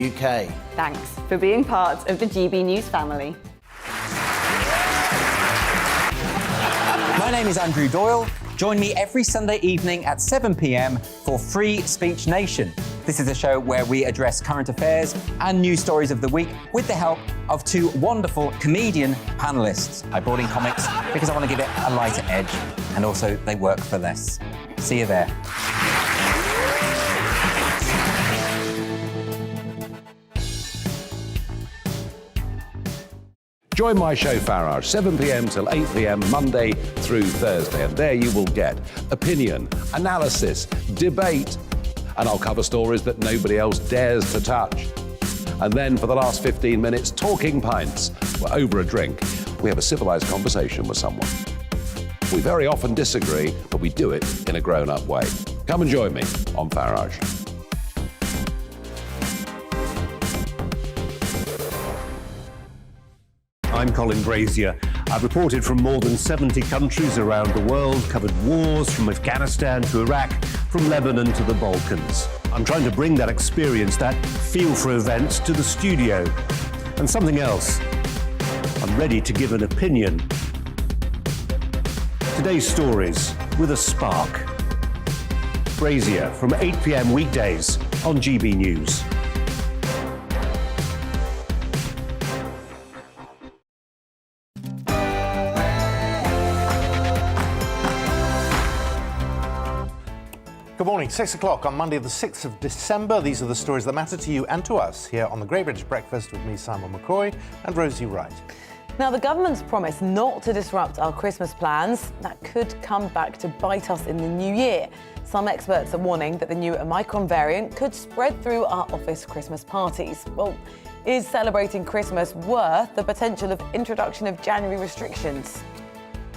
UK. Thanks for being part of the GB News family. My name is Andrew Doyle. Join me every Sunday evening at 7 p.m. for Free Speech Nation. This is a show where we address current affairs and news stories of the week with the help of two wonderful comedian panellists. I brought in comics because I want to give it a lighter edge, and also they work for less. See you there. Join my show Farage, 7 p.m. till 8 p.m. Monday through Thursday, and there you will get opinion, analysis, debate, and I'll cover stories that nobody else dares to touch. And then for the last 15 minutes, talking pints. We're over a drink. We have a civilised conversation with someone. We very often disagree, but we do it in a grown-up way. Come and join me on Farage. I'm Colin Brazier. I've reported from more than 70 countries around the world, covered wars from Afghanistan to Iraq, from Lebanon to the Balkans. I'm trying to bring that experience, that feel for events, to the studio. And something else, I'm ready to give an opinion. Today's stories with a spark. Brazier from 8 p.m. weekdays on GB News. Good morning, 6 o'clock on Monday the 6th of December. These are the stories that matter to you and to us here on the Great British Breakfast with me, Simon McCoy, and Rosie Wright. Now, the government's promise not to disrupt our Christmas plans, that could come back to bite us in the new year. Some experts are warning that the new Omicron variant could spread through our office Christmas parties. Well, is celebrating Christmas worth the potential of introduction of January restrictions?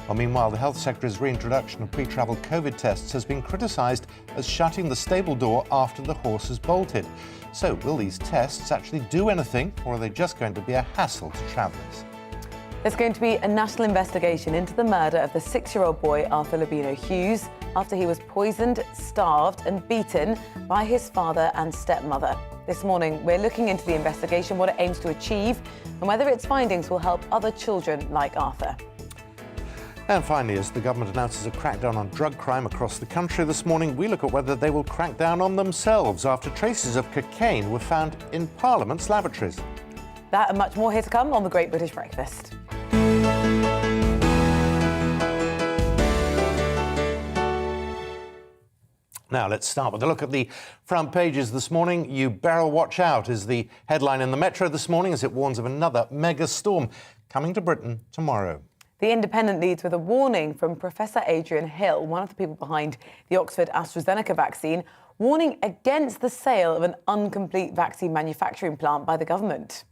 Well, meanwhile, the Health Secretary's reintroduction of pre-travel COVID tests has been criticised as shutting the stable door after the horse has bolted. So, will these tests actually do anything, or are they just going to be a hassle to travellers? There's going to be a national investigation into the murder of the 6-year-old boy Arthur Lebano-Hughes after he was poisoned, starved and beaten by his father and stepmother. This morning, we're looking into the investigation, what it aims to achieve, and whether its findings will help other children like Arthur. And finally, as the government announces a crackdown on drug crime across the country this morning, we look at whether they will crack down on themselves after traces of cocaine were found in Parliament's lavatories. That and much more here to come on the Great British Breakfast. Now, let's start with a look at the front pages this morning. You better watch out is the headline in the Metro this morning as it warns of another mega storm coming to Britain tomorrow. The Independent leads with a warning from Professor Adrian Hill, one of the people behind the Oxford AstraZeneca vaccine, warning against the sale of an incomplete vaccine manufacturing plant by the government.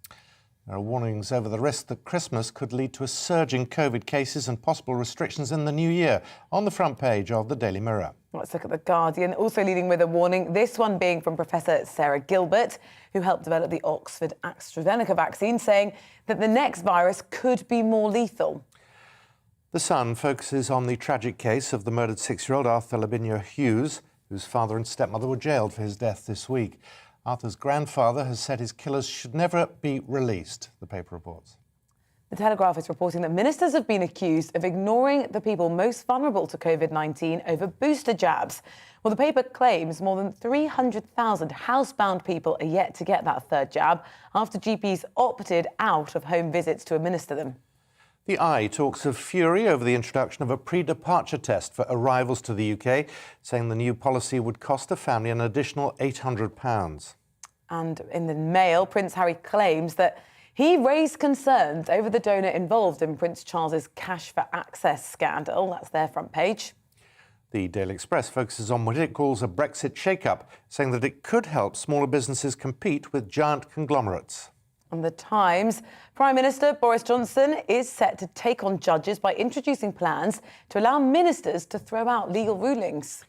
There are warnings over the risk that Christmas could lead to a surge in COVID cases and possible restrictions in the new year, on the front page of the Daily Mirror. Let's look at The Guardian, also leading with a warning, this one being from Professor Sarah Gilbert, who helped develop the Oxford AstraZeneca vaccine, saying that the next virus could be more lethal. The Sun focuses on the tragic case of the murdered 6-year-old Arthur Lebano-Hughes, whose father and stepmother were jailed for his death this week. Arthur's grandfather has said his killers should never be released, the paper reports. The Telegraph is reporting that ministers have been accused of ignoring the people most vulnerable to COVID-19 over booster jabs. Well, the paper claims more than 300,000 housebound people are yet to get that third jab after GPs opted out of home visits to administer them. The Eye talks of fury over the introduction of a pre-departure test for arrivals to the UK, saying the new policy would cost a family an additional £800. And in the Mail, Prince Harry claims that he raised concerns over the donor involved in Prince Charles's cash for access scandal. That's their front page. The Daily Express focuses on what it calls a Brexit shake-up, saying that it could help smaller businesses compete with giant conglomerates. On The Times, Prime Minister Boris Johnson is set to take on judges by introducing plans to allow ministers to throw out legal rulings.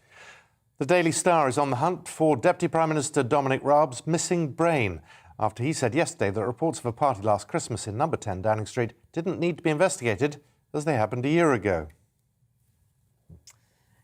The Daily Star is on the hunt for Deputy Prime Minister Dominic Raab's missing brain, after he said yesterday that reports of a party last Christmas in number 10 Downing Street didn't need to be investigated as they happened a year ago.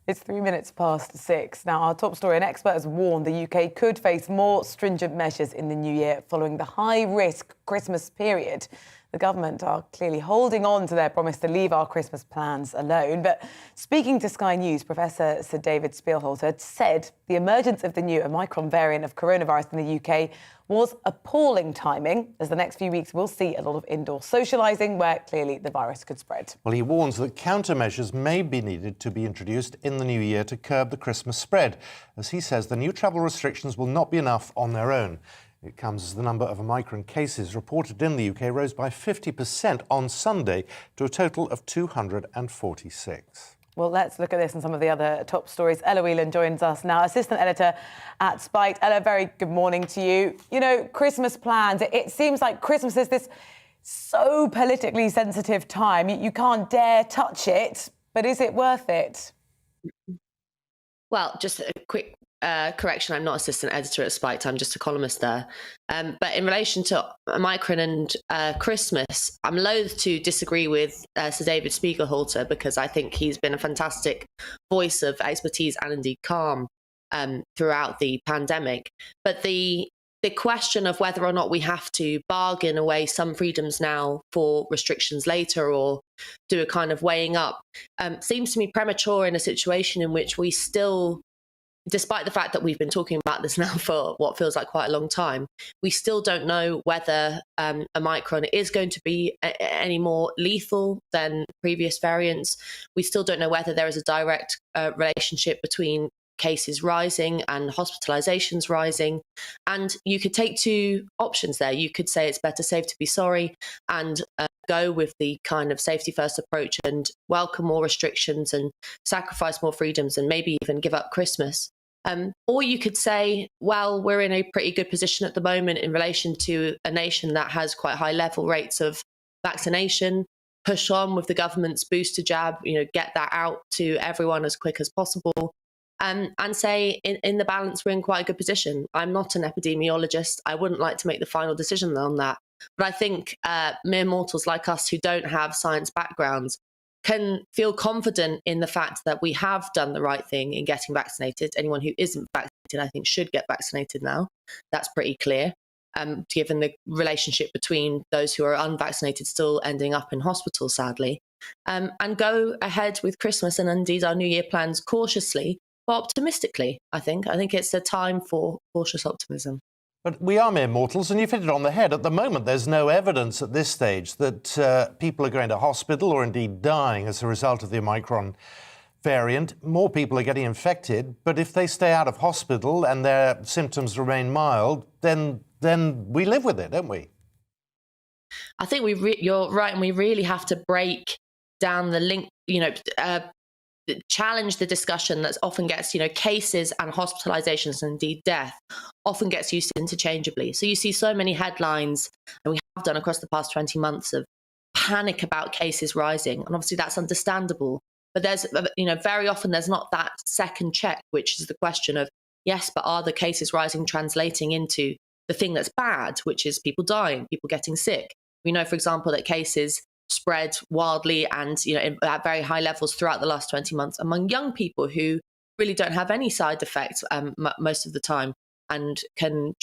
It's 6:03. Now, our top story, an expert has warned the UK could face more stringent measures in the new year following the high-risk Christmas period. The government are clearly holding on to their promise to leave our Christmas plans alone. But speaking to Sky News, Professor Sir David Spielholter said the emergence of the new Omicron variant of coronavirus in the UK was appalling timing, as the next few weeks will see a lot of indoor socialising where clearly the virus could spread. Well, he warns that countermeasures may be needed to be introduced in the new year to curb the Christmas spread. As he says, the new travel restrictions will not be enough on their own. It comes as the number of Omicron cases reported in the UK rose by 50% on Sunday to a total of 246. Well, let's look at this and some of the other top stories. Ella Whelan joins us now, assistant editor at Spite. Ella, very good morning to you. You know, Christmas plans, it seems like Christmas is this so politically sensitive time. You can't dare touch it, but is it worth it? Well, just a quick correction, I'm not assistant editor at Spite, I'm just a columnist there. But in relation to Omicron and Christmas, I'm loath to disagree with Sir David Spiegelhalter because I think he's been a fantastic voice of expertise and indeed calm throughout the pandemic. But the question of whether or not we have to bargain away some freedoms now for restrictions later or do a kind of weighing up seems to me premature in a situation in which we still, despite the fact that we've been talking about this now for what feels like quite a long time, we still don't know whether Omicron is going to be any more lethal than previous variants. We still don't know whether there is a direct relationship between cases rising and hospitalizations rising. And you could take two options there. You could say it's better safe to be sorry and go with the kind of safety first approach and welcome more restrictions and sacrifice more freedoms and maybe even give up Christmas. Or you could say, well, we're in a pretty good position at the moment in relation to a nation that has quite high level rates of vaccination, push on with the government's booster jab, get that out to everyone as quick as possible. And say in the balance, we're in quite a good position. I'm not an epidemiologist. I wouldn't like to make the final decision on that. But I think mere mortals like us who don't have science backgrounds can feel confident in the fact that we have done the right thing in getting vaccinated. Anyone who isn't vaccinated, I think, should get vaccinated now. That's pretty clear, given the relationship between those who are unvaccinated still ending up in hospital, sadly. And go ahead with Christmas and indeed our New Year plans cautiously, but optimistically, I think. I think it's a time for cautious optimism. But we are mere mortals, and you've hit it on the head. At the moment, there's no evidence at this stage that people are going to hospital or indeed dying as a result of the Omicron variant. More people are getting infected, but if they stay out of hospital and their symptoms remain mild, then we live with it, don't we? I think you're right, and we really have to break down the link, challenge the discussion that often gets, cases and hospitalizations and indeed death often gets used interchangeably. So you see so many headlines, and we have done across the past 20 months, of panic about cases rising. And obviously that's understandable. But there's, very often there's not that second check, which is the question of, yes, but are the cases rising translating into the thing that's bad, which is people dying, people getting sick? We know, for example, that cases spread wildly and at very high levels throughout the last 20 months among young people who really don't have any side effects most of the time and can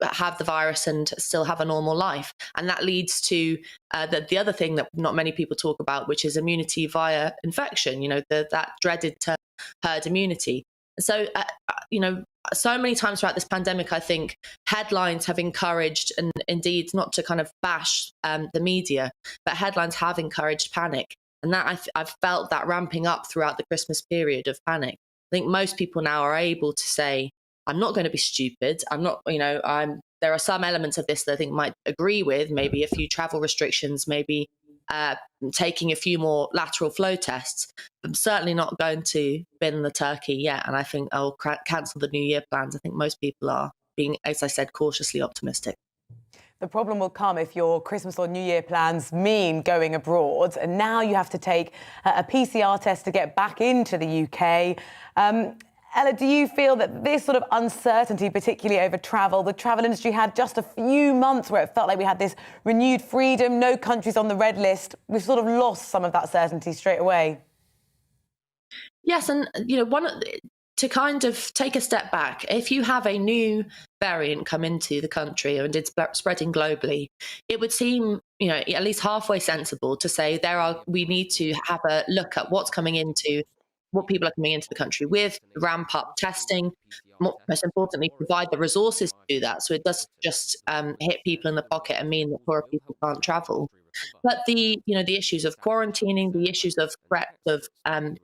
have the virus and still have a normal life. And that leads to the other thing that not many people talk about, which is immunity via infection, that dreaded term, herd immunity. So so many times throughout this pandemic, I think headlines have encouraged, and indeed not to kind of bash the media, but headlines have encouraged panic. And that I've felt that ramping up throughout the Christmas period of panic. I think most people now are able to say, I'm not going to be stupid. I'm not, there are some elements of this that I think might agree with, maybe a few travel restrictions, maybe taking a few more lateral flow tests. I'm certainly not going to bin the turkey yet. And I think I'll cancel the New Year plans. I think most people are being, as I said, cautiously optimistic. The problem will come if your Christmas or New Year plans mean going abroad. And now you have to take a PCR test to get back into the UK. Ella, do you feel that this sort of uncertainty, particularly over travel, the travel industry had just a few months where it felt like we had this renewed freedom, no countries on the red list. We've sort of lost some of that certainty straight away. Yes, and to kind of take a step back, if you have a new variant come into the country and it's spreading globally, it would seem, at least halfway sensible to say we need to have a look at what people are coming into the country with, ramp up testing, most importantly, provide the resources to do that, so it doesn't just hit people in the pocket and mean that poorer people can't travel. But the issues of quarantining, the issues of threats of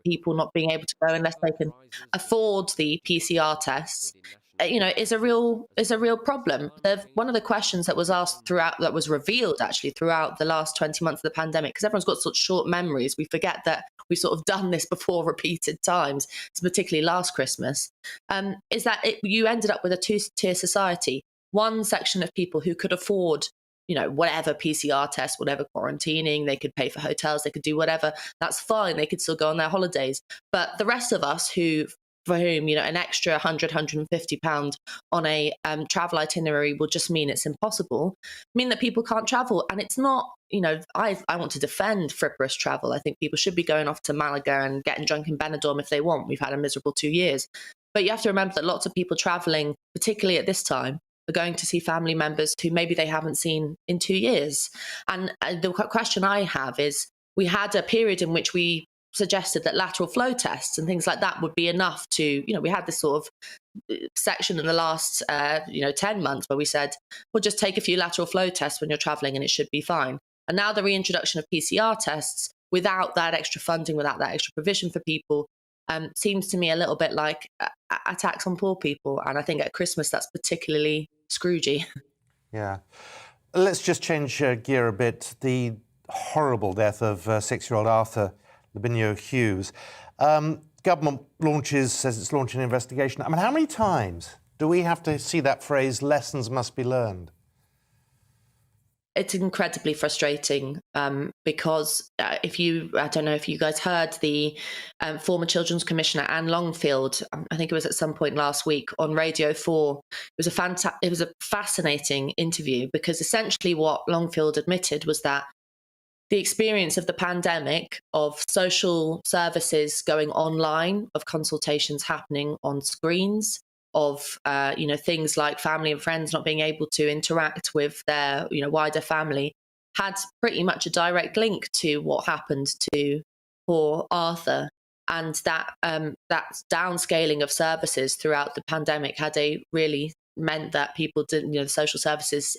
people not being able to go unless they can afford the PCR tests, is a real problem. One of the questions that was asked that was revealed actually throughout the last 20 months of the pandemic, because everyone's got such short memories, we forget that we've sort of done this before repeated times, particularly last Christmas, is that you ended up with a two-tier society. One section of people who could afford whatever PCR test, whatever quarantining, they could pay for hotels, they could do whatever, that's fine, they could still go on their holidays. But the rest of us for whom, an extra 100, 150 pound on a travel itinerary will just mean it's impossible, mean that people can't travel. And it's not, I want to defend frivolous travel. I think people should be going off to Malaga and getting drunk in Benidorm if they want. We've had a miserable 2 years. But you have to remember that lots of people traveling, particularly at this time, are going to see family members who maybe they haven't seen in 2 years. And the question I have is, we had a period in which we suggested that lateral flow tests and things like that would be enough to, we had this sort of section in the last, 10 months where we said, well, just take a few lateral flow tests when you're traveling and it should be fine. And now the reintroduction of PCR tests without that extra funding, without that extra provision for people, seems to me a little bit like a tax on poor people. And I think at Christmas, that's particularly Scroogey. Yeah. Let's just change gear a bit. The horrible death of 6-year-old Arthur Lebano-Hughes. Government says it's launching an investigation. I mean, how many times do we have to see that phrase, lessons must be learned? It's incredibly frustrating because I don't know if you guys heard the former Children's Commissioner Anne Longfield, I think it was at some point last week on Radio 4. It was a fascinating interview, because essentially what Longfield admitted was that the experience of the pandemic, of social services going online, of consultations happening on screens, of things like family and friends not being able to interact with their wider family, had pretty much a direct link to what happened to poor Arthur, and that downscaling of services throughout the pandemic really meant that people didn't, the social services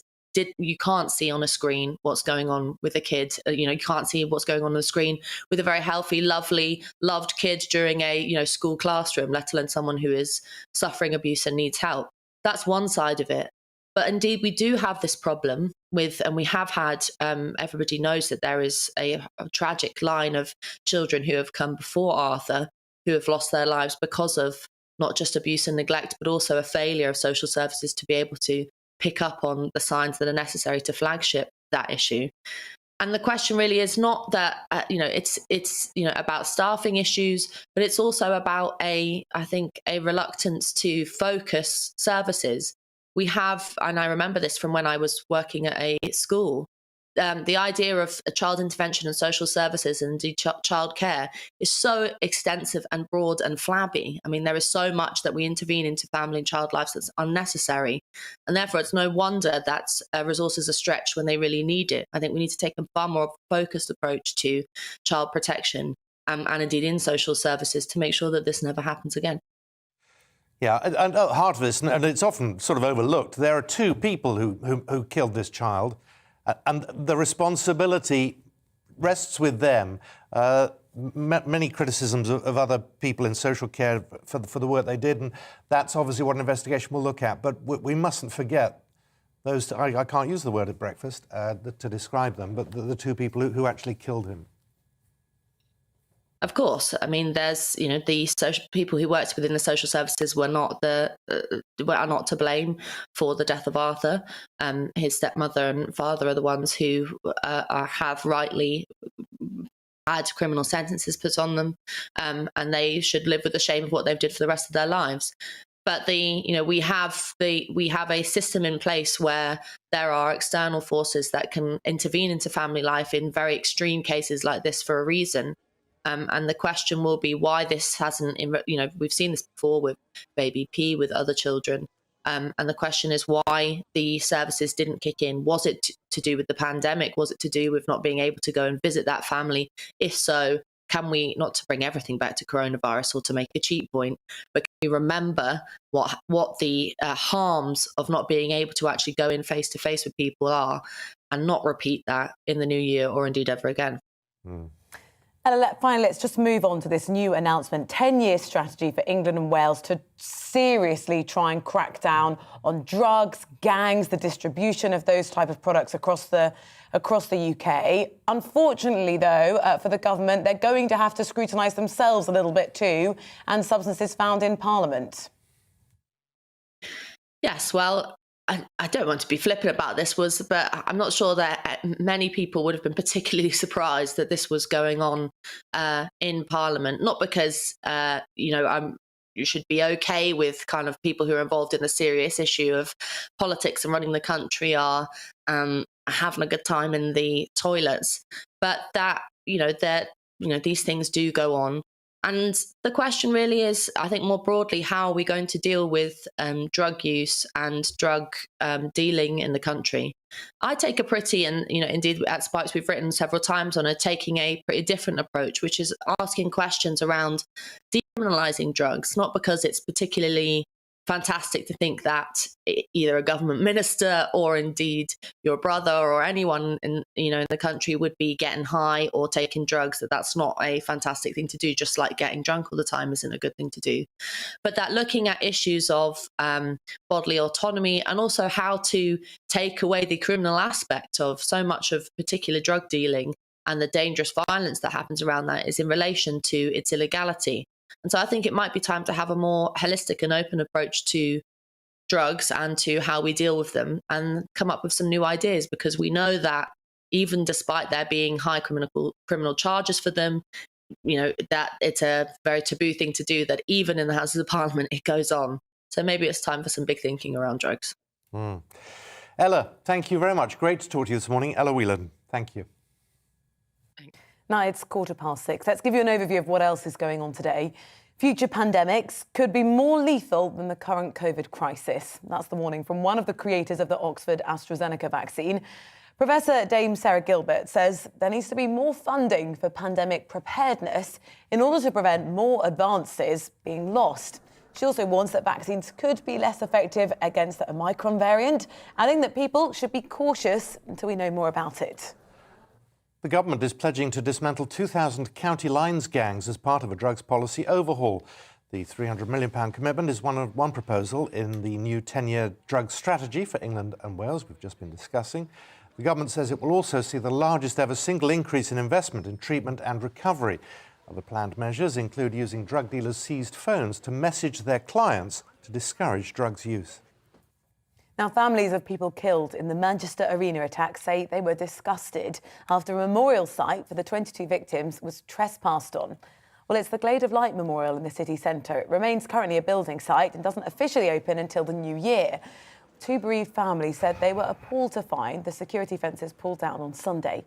you can't see on a screen what's going on with a kid. You can't see what's going on the screen with a very healthy, lovely, loved kid during a school classroom, let alone someone who is suffering abuse and needs help. That's one side of it. But indeed, we do have this problem and we have had, everybody knows that there is a tragic line of children who have come before Arthur who have lost their lives because of not just abuse and neglect, but also a failure of social services to be able to pick up on the signs that are necessary to flagship that issue. And the question really is not that, it's about staffing issues, but it's also about I think a reluctance to focus services. We have, and I remember this from when I was working at a school, the idea of child intervention and social services and child care is so extensive and broad and flabby. I mean, there is so much that we intervene into family and child lives that's unnecessary. And therefore, it's no wonder that resources are stretched when they really need it. I think we need to take a far more focused approach to child protection and indeed in social services to make sure that this never happens again. Yeah, and at the heart of this, and it's often sort of overlooked, there are two people who killed this child. And the responsibility rests with them. Many criticisms of other people in social care for the work they did, and that's obviously what an investigation will look at. But we mustn't forget those, I can't use the word at breakfast to describe them, but the two people who actually killed him. Of course. I mean, there's, the social people who worked within the social services are not to blame for the death of Arthur. His stepmother and father are the ones who have rightly had criminal sentences put on them, and they should live with the shame of what they've did for the rest of their lives. But we have a system in place where there are external forces that can intervene into family life in very extreme cases like this for a reason. And the question will be why this hasn't, we've seen this before with baby P, with other children. And the question is why the services didn't kick in. Was it to do with the pandemic? Was it to do with not being able to go and visit that family? If so, can we, not to bring everything back to coronavirus or to make a cheap point, but can we remember what the harms of not being able to actually go in face to face with people are, and not repeat that in the new year or indeed ever again? And finally, let's just move on to this new announcement, 10-year strategy for England and Wales to seriously try and crack down on drugs, gangs, the distribution of those type of products across the UK. Unfortunately, though, for the government, they're going to have to scrutinise themselves a little bit too, and substances found in Parliament. Yes, well, I don't want to be flippant about this, but I'm not sure that many people would have been particularly surprised that this was going on in Parliament. Not because, you should be okay with kind of people who are involved in the serious issue of politics and running the country are having a good time in the toilets, but that, these things do go on. And the question really is, I think more broadly, how are we going to deal with drug use and drug dealing in the country? I take a pretty, and indeed at Spikes we've written several times on taking a pretty different approach, which is asking questions around decriminalising drugs, not because it's particularly fantastic to think that either a government minister or indeed your brother or anyone in the country would be getting high or taking drugs, that's not a fantastic thing to do, just like getting drunk all the time isn't a good thing to do. But that looking at issues of bodily autonomy and also how to take away the criminal aspect of so much of particular drug dealing and the dangerous violence that happens around that is in relation to its illegality. And so I think it might be time to have a more holistic and open approach to drugs and to how we deal with them and come up with some new ideas, because we know that even despite there being high criminal charges for them, that it's a very taboo thing to do, that even in the Houses of Parliament, it goes on. So maybe it's time for some big thinking around drugs. Ella, thank you very much. Great to talk to you this morning. Ella Whelan, thank you. Now it's 6:15. Let's give you an overview of what else is going on today. Future pandemics could be more lethal than the current COVID crisis. That's the warning from one of the creators of the Oxford AstraZeneca vaccine. Professor Dame Sarah Gilbert says there needs to be more funding for pandemic preparedness in order to prevent more advances being lost. She also warns that vaccines could be less effective against the Omicron variant, adding that people should be cautious until we know more about it. The government is pledging to dismantle 2,000 county lines gangs as part of a drugs policy overhaul. The £300 million commitment is one proposal in the new 10-year drug strategy for England and Wales we've just been discussing. The government says it will also see the largest ever single increase in investment in treatment and recovery. Other planned measures include using drug dealers' seized phones to message their clients to discourage drugs use. Now, families of people killed in the Manchester Arena attack say they were disgusted after a memorial site for the 22 victims was trespassed on. Well, it's the Glade of Light Memorial in the city centre. It remains currently a building site and doesn't officially open until the new year. Two bereaved families said they were appalled to find the security fences pulled down on Sunday.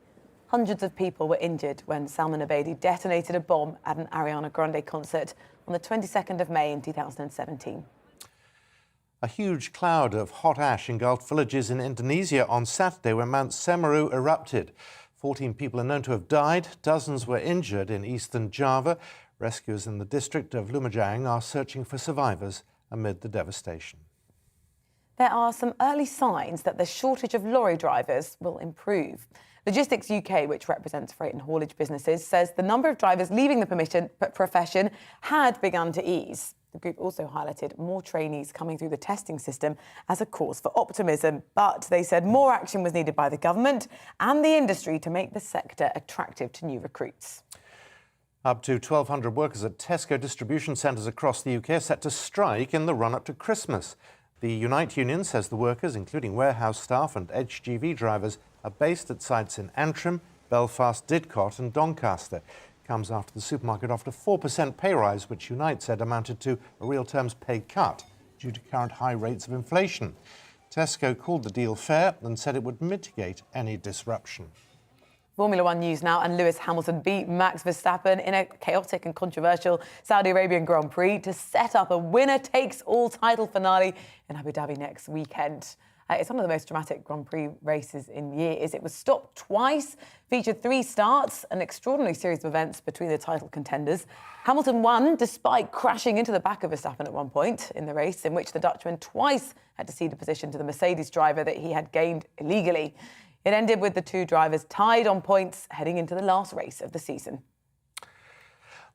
Hundreds of people were injured when Salman Abedi detonated a bomb at an Ariana Grande concert on the 22nd of May in 2017. A huge cloud of hot ash engulfed villages in Indonesia on Saturday when Mount Semeru erupted. 14 people are known to have died. Dozens were injured in eastern Java. Rescuers in the district of Lumajang are searching for survivors amid the devastation. There are some early signs that the shortage of lorry drivers will improve. Logistics UK, which represents freight and haulage businesses, says the number of drivers leaving the profession had begun to ease. The group also highlighted more trainees coming through the testing system as a cause for optimism. But they said more action was needed by the government and the industry to make the sector attractive to new recruits. Up to 1,200 workers at Tesco distribution centres across the UK are set to strike in the run-up to Christmas. The Unite union says the workers, including warehouse staff and HGV drivers, are based at sites in Antrim, Belfast, Didcot and Doncaster. Comes after the supermarket offered a 4% pay rise, which Unite said amounted to a real terms pay cut due to current high rates of inflation. Tesco called the deal fair and said it would mitigate any disruption. Formula One news now, and Lewis Hamilton beat Max Verstappen in a chaotic and controversial Saudi Arabian Grand Prix to set up a winner-takes-all title finale in Abu Dhabi next weekend. It's one of the most dramatic Grand Prix races in years. It was stopped twice, featured 3 starts, an extraordinary series of events between the title contenders. Hamilton won despite crashing into the back of Verstappen at one point in the race, in which the Dutchman twice had to cede a position to the Mercedes driver that he had gained illegally. It ended with the 2 drivers tied on points heading into the last race of the season.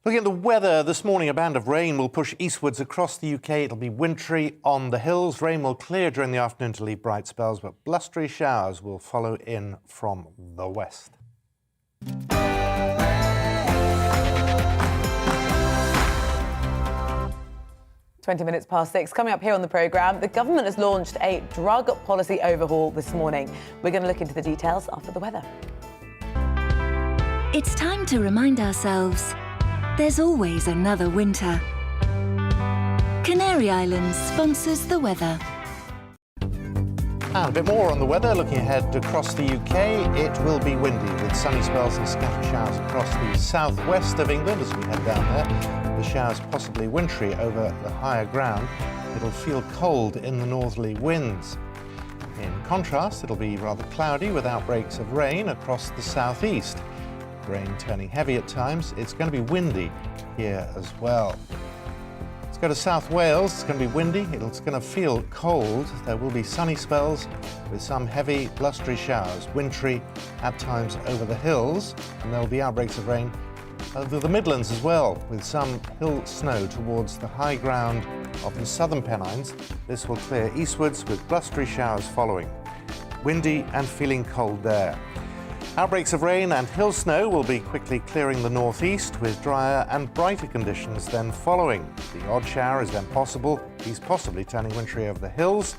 Looking at the weather, this morning a band of rain will push eastwards across the UK. It'll be wintry on the hills. Rain will clear during the afternoon to leave bright spells, but blustery showers will follow in from the west. 20 minutes past 6. Coming up here on the programme, the government has launched a drug policy overhaul this morning. We're going to look into the details after the weather. It's time to remind ourselves there's always another winter. Canary Islands sponsors the weather. And a bit more on the weather. Looking ahead across the UK, it will be windy with sunny spells and scattered showers across the southwest of England as we head down there. The showers possibly wintry over the higher ground. It'll feel cold in the northerly winds. In contrast, it'll be rather cloudy with outbreaks of rain across the southeast. Rain turning heavy at times. It's going to be windy here as well. Let's go to South Wales. It's going to be windy. It's going to feel cold. There will be sunny spells with some heavy blustery showers, wintry at times over the hills, and there will be outbreaks of rain over the Midlands as well, with some hill snow towards the high ground of the southern Pennines. This will clear eastwards with blustery showers following. Windy and feeling cold there. Outbreaks of rain and hill snow will be quickly clearing the northeast, with drier and brighter conditions then following. The odd shower is then possible. These possibly turning wintry over the hills.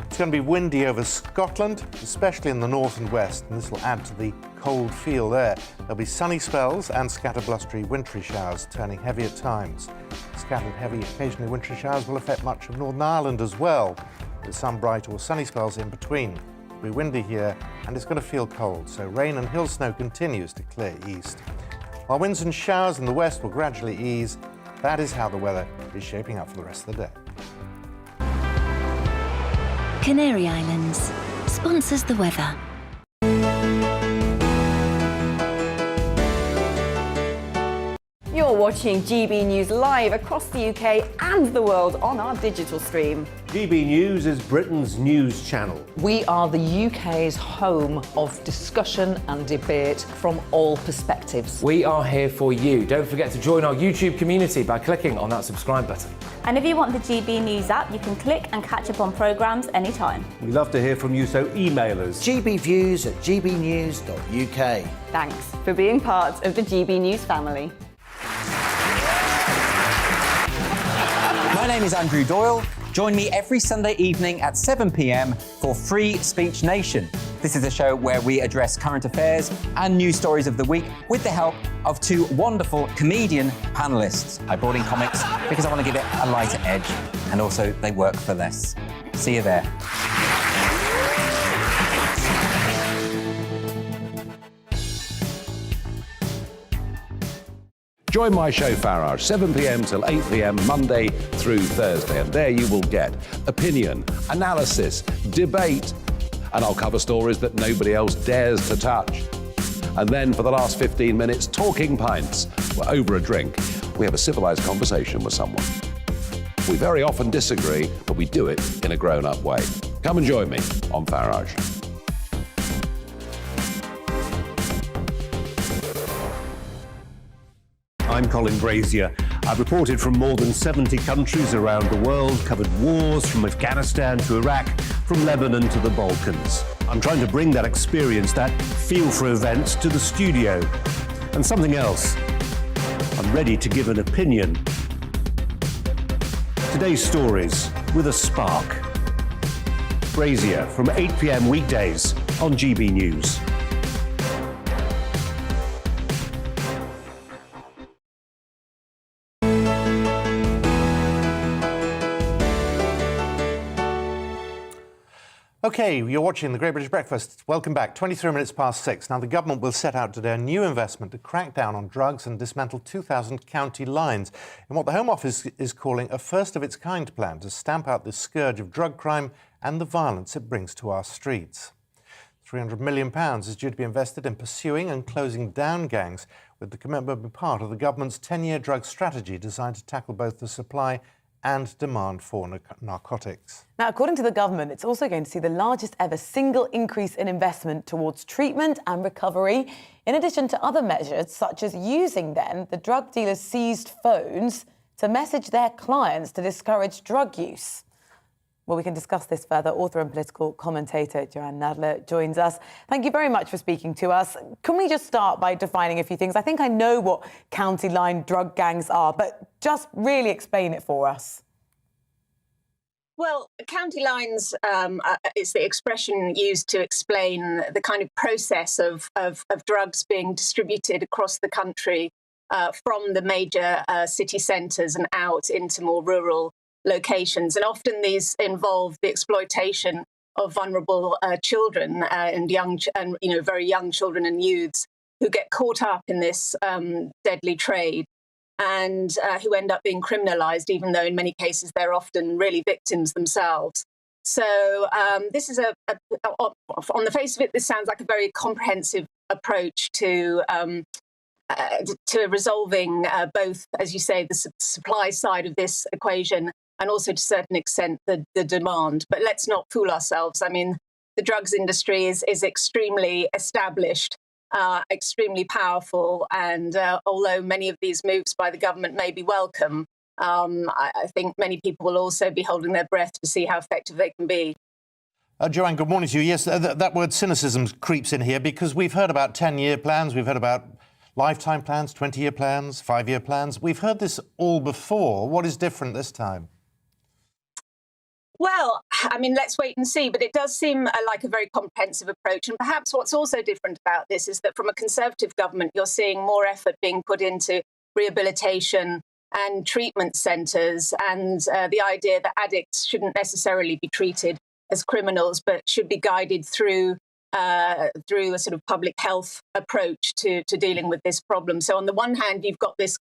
It's going to be windy over Scotland, especially in the north and west, and this will add to the cold feel there. There'll be sunny spells and scattered blustery wintry showers, turning heavy at times. Scattered heavy, occasionally wintry showers will affect much of Northern Ireland as well, with some bright or sunny spells in between. It'll be windy here, and it's going to feel cold, so rain and hill snow continues to clear east. While winds and showers in the west will gradually ease, that is how the weather is shaping up for the rest of the day. Canary Islands sponsors the weather. You're watching GB News live across the UK and the world on our digital stream. GB News is Britain's news channel. We are the UK's home of discussion and debate from all perspectives. We are here for you. Don't forget to join our YouTube community by clicking on that subscribe button. And if you want the GB News app, you can click and catch up on programmes anytime. We love to hear from you, so email us. gbviews@gbnews.uk. Thanks for being part of the GB News family. My name is Andrew Doyle. Join me every Sunday evening at 7 p.m. for Free Speech Nation. This is a show where we address current affairs and news stories of the week with the help of 2 wonderful comedian panellists. I brought in comics because I want to give it a lighter edge, and also they work for less. See you there. Join my show Farage, 7 p.m. till 8 p.m. Monday through Thursday, and there you will get opinion, analysis, debate, and I'll cover stories that nobody else dares to touch. And then for the last 15 minutes, talking pints. We're over a drink. We have a civilised conversation with someone. We very often disagree, but we do it in a grown-up way. Come and join me on Farage. I'm Colin Brazier. I've reported from more than 70 countries around the world, covered wars from Afghanistan to Iraq, from Lebanon to the Balkans. I'm trying to bring that experience, that feel for events, to the studio. And something else. I'm ready to give an opinion. Today's stories with a spark. Brazier from 8 p.m. weekdays on GB News. OK, you're watching the Great British Breakfast. Welcome back. 23 minutes past 6. Now, the government will set out today a new investment to crack down on drugs and dismantle 2,000 county lines in what the Home Office is calling a first-of-its-kind plan to stamp out the scourge of drug crime and the violence it brings to our streets. £300 million is due to be invested in pursuing and closing down gangs, with the commitment being part of the government's 10-year drug strategy designed to tackle both the supply and demand for narcotics. Now, according to the government, it's also going to see the largest ever single increase in investment towards treatment and recovery, in addition to other measures such as using the drug dealers' seized phones to message their clients to discourage drug use. Well, we can discuss this further. Author and political commentator Joanne Nadler joins us. Thank you very much for speaking to us. Can we just start by defining a few things? I think I know what county line drug gangs are, but just really explain it for us. Well, county lines is the expression used to explain the kind of process of drugs being distributed across the country from the major city centres and out into more rural locations. And often these involve the exploitation of vulnerable children and very young children and youths who get caught up in this deadly trade and who end up being criminalised, even though in many cases they're often really victims themselves. So this is on the face of it, this sounds like a very comprehensive approach to resolving both, as you say, the supply side of this equation and also to a certain extent the demand. But let's not fool ourselves. I mean, the drugs industry is extremely established, extremely powerful. And although many of these moves by the government may be welcome, I think many people will also be holding their breath to see how effective they can be. Joanne, good morning to you. Yes, that word cynicism creeps in here because we've heard about 10-year plans, we've heard about lifetime plans, 20-year plans, 5-year plans. We've heard this all before. What is different this time? Well, I mean, let's wait and see. But it does seem like a very comprehensive approach. And perhaps what's also different about this is that from a Conservative government, you're seeing more effort being put into rehabilitation and treatment centres and the idea that addicts shouldn't necessarily be treated as criminals, but should be guided through a sort of public health approach to dealing with this problem. So on the one hand, you've got this,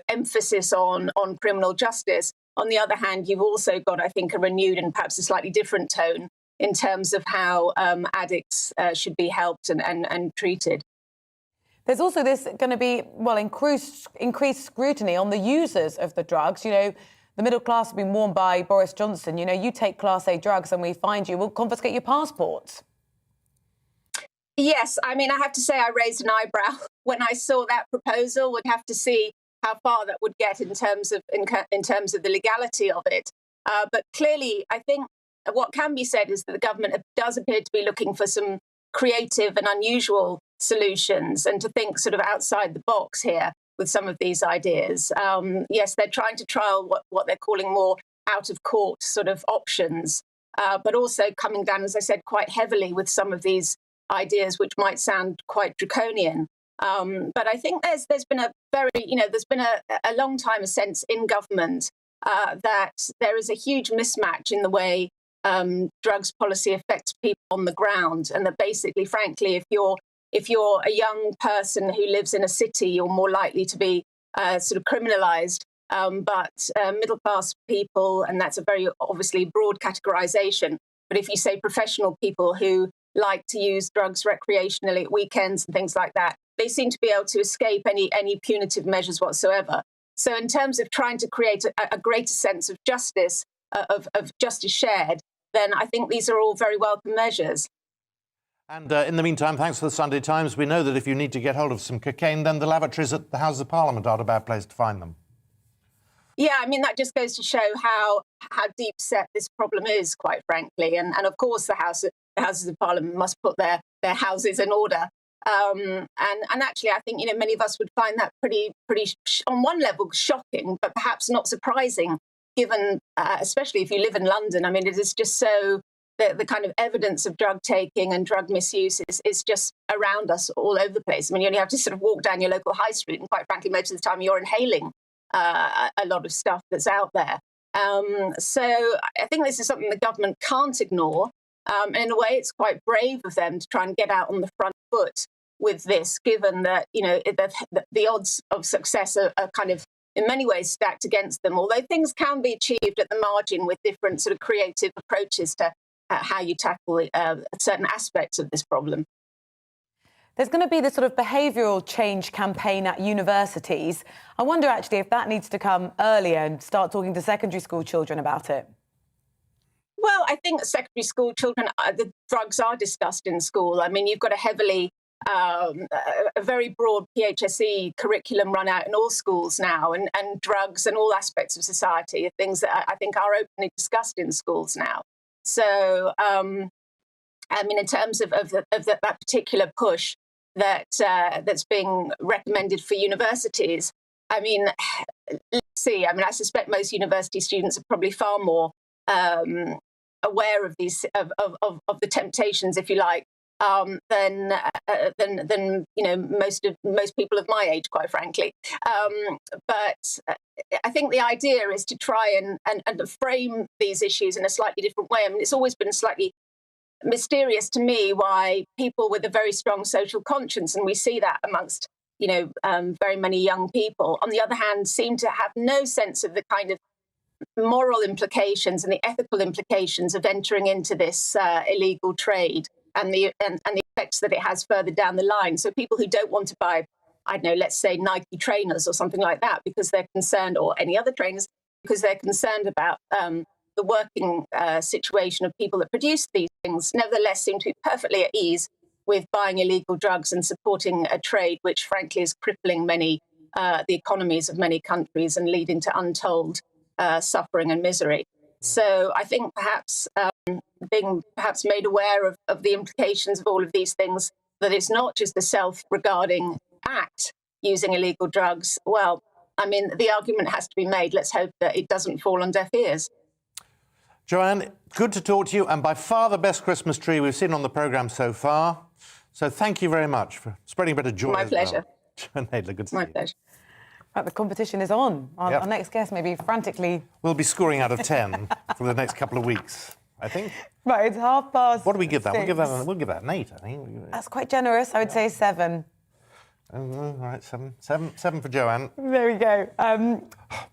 emphasis on criminal justice. On the other hand, you've also got, I think, a renewed and perhaps a slightly different tone in terms of how addicts should be helped and treated. There's also this going to be, well, increased scrutiny on the users of the drugs. The middle class have been warned by Boris Johnson. You take Class A drugs and we find you, we'll confiscate your passports. Yes, I mean, I have to say I raised an eyebrow when I saw that proposal. Would have to see how far that would get in terms of the legality of it. But clearly, I think what can be said is that the government does appear to be looking for some creative and unusual solutions and to think sort of outside the box here with some of these ideas. Yes, they're trying to trial what they're calling more out-of-court sort of options, but also coming down, as I said, quite heavily with some of these ideas which might sound quite draconian. But I think there's been a very, there's been a long time a sense in government that there is a huge mismatch in the way drugs policy affects people on the ground, and that basically, frankly, if you're a young person who lives in a city, you're more likely to be sort of criminalised. But middle class people, and that's a very obviously broad categorisation. But if you say professional people who like to use drugs recreationally at weekends and things like that, they seem to be able to escape any punitive measures whatsoever. So in terms of trying to create a greater sense of justice, of justice shared, then I think these are all very welcome measures. And in the meantime, thanks to the Sunday Times, we know that if you need to get hold of some cocaine, then the lavatories at the Houses of Parliament aren't a bad place to find them. Yeah, I mean, that just goes to show how deep set this problem is, quite frankly. And of course, the Houses of Parliament must put their houses in order. And actually, I think, many of us would find that pretty on one level shocking, but perhaps not surprising, given, especially if you live in London. I mean, it is just so, the kind of evidence of drug taking and drug misuse is just around us all over the place. I mean, you only have to sort of walk down your local high street, and quite frankly, most of the time you're inhaling a lot of stuff that's out there. So I think this is something the government can't ignore. In a way, it's quite brave of them to try and get out on the front foot with this, given that, the odds of success are kind of in many ways stacked against them, although things can be achieved at the margin with different sort of creative approaches to how you tackle certain aspects of this problem. There's going to be this sort of behavioural change campaign at universities. I wonder actually if that needs to come earlier and start talking to secondary school children about it. Well, I think secondary school children, the drugs are discussed in school. I mean, you've got a very broad PHSE curriculum run out in all schools now, and drugs and all aspects of society are things that I think are openly discussed in schools now. So, I mean, in terms of that particular push that's being recommended for universities, I mean, let's see. I mean, I suspect most university students are probably far more aware of these of the temptations, if you like, than most people of my age, quite frankly. But I think the idea is to try and frame these issues in a slightly different way. I mean, it's always been slightly mysterious to me why people with a very strong social conscience, and we see that amongst very many young people, on the other hand, seem to have no sense of the kind of moral implications and the ethical implications of entering into this illegal trade and the effects that it has further down the line. So people who don't want to buy, I don't know, let's say Nike trainers or something like that because they're concerned, or any other trainers, because they're concerned about the working situation of people that produce these things, nevertheless seem to be perfectly at ease with buying illegal drugs and supporting a trade which frankly is crippling the economies of many countries and leading to untold suffering and misery. So I think perhaps being made aware of the implications of all of these things, that it's not just a self-regarding act using illegal drugs. Well, I mean, the argument has to be made. Let's hope that it doesn't fall on deaf ears. Joanne, good to talk to you, and by far the best Christmas tree we've seen on the programme so far. So thank you very much for spreading a bit of joy. My pleasure. Joanne Naylor, good to see you. My pleasure. Right, the competition is on. Our next guest may be frantically... We'll be scoring out of 10 for the next couple of weeks, I think. Right, it's 6:30. What do we give that? We'll give that an 8, I think. That's quite generous. I would say 7. All right, 7 for Joanne. There we go. At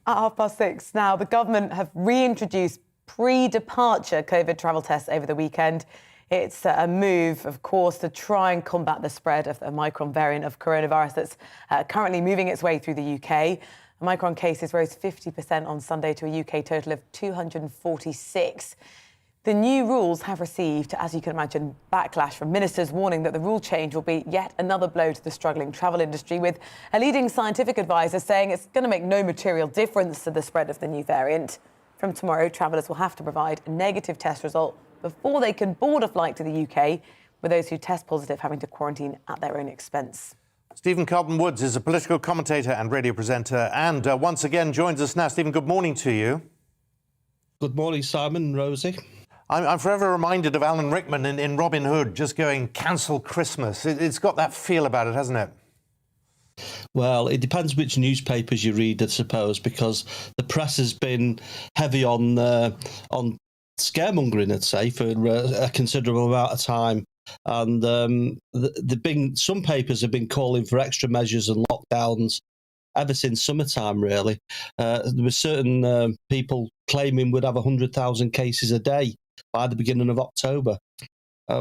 6:30 now, the government have reintroduced pre-departure COVID travel tests over the weekend. It's a move, of course, to try and combat the spread of the Omicron variant of coronavirus that's currently moving its way through the UK. Omicron cases rose 50% on Sunday to a UK total of 246. The new rules have received, as you can imagine, backlash from ministers warning that the rule change will be yet another blow to the struggling travel industry, with a leading scientific advisor saying it's going to make no material difference to the spread of the new variant. From tomorrow, travellers will have to provide a negative test result before they can board a flight to the UK, with those who test positive having to quarantine at their own expense. Stephen Carlton-Woods is a political commentator and radio presenter, and once again joins us now. Stephen, good morning to you. Good morning, Simon and Rosie. I'm forever reminded of Alan Rickman in Robin Hood, just going, cancel Christmas. It's got that feel about it, hasn't it? Well, it depends which newspapers you read, I suppose, because the press has been heavy on scaremongering, I'd say, for a considerable amount of time. And some papers have been calling for extra measures and lockdowns ever since summertime, really. There were certain people claiming we'd have 100,000 cases a day by the beginning of October.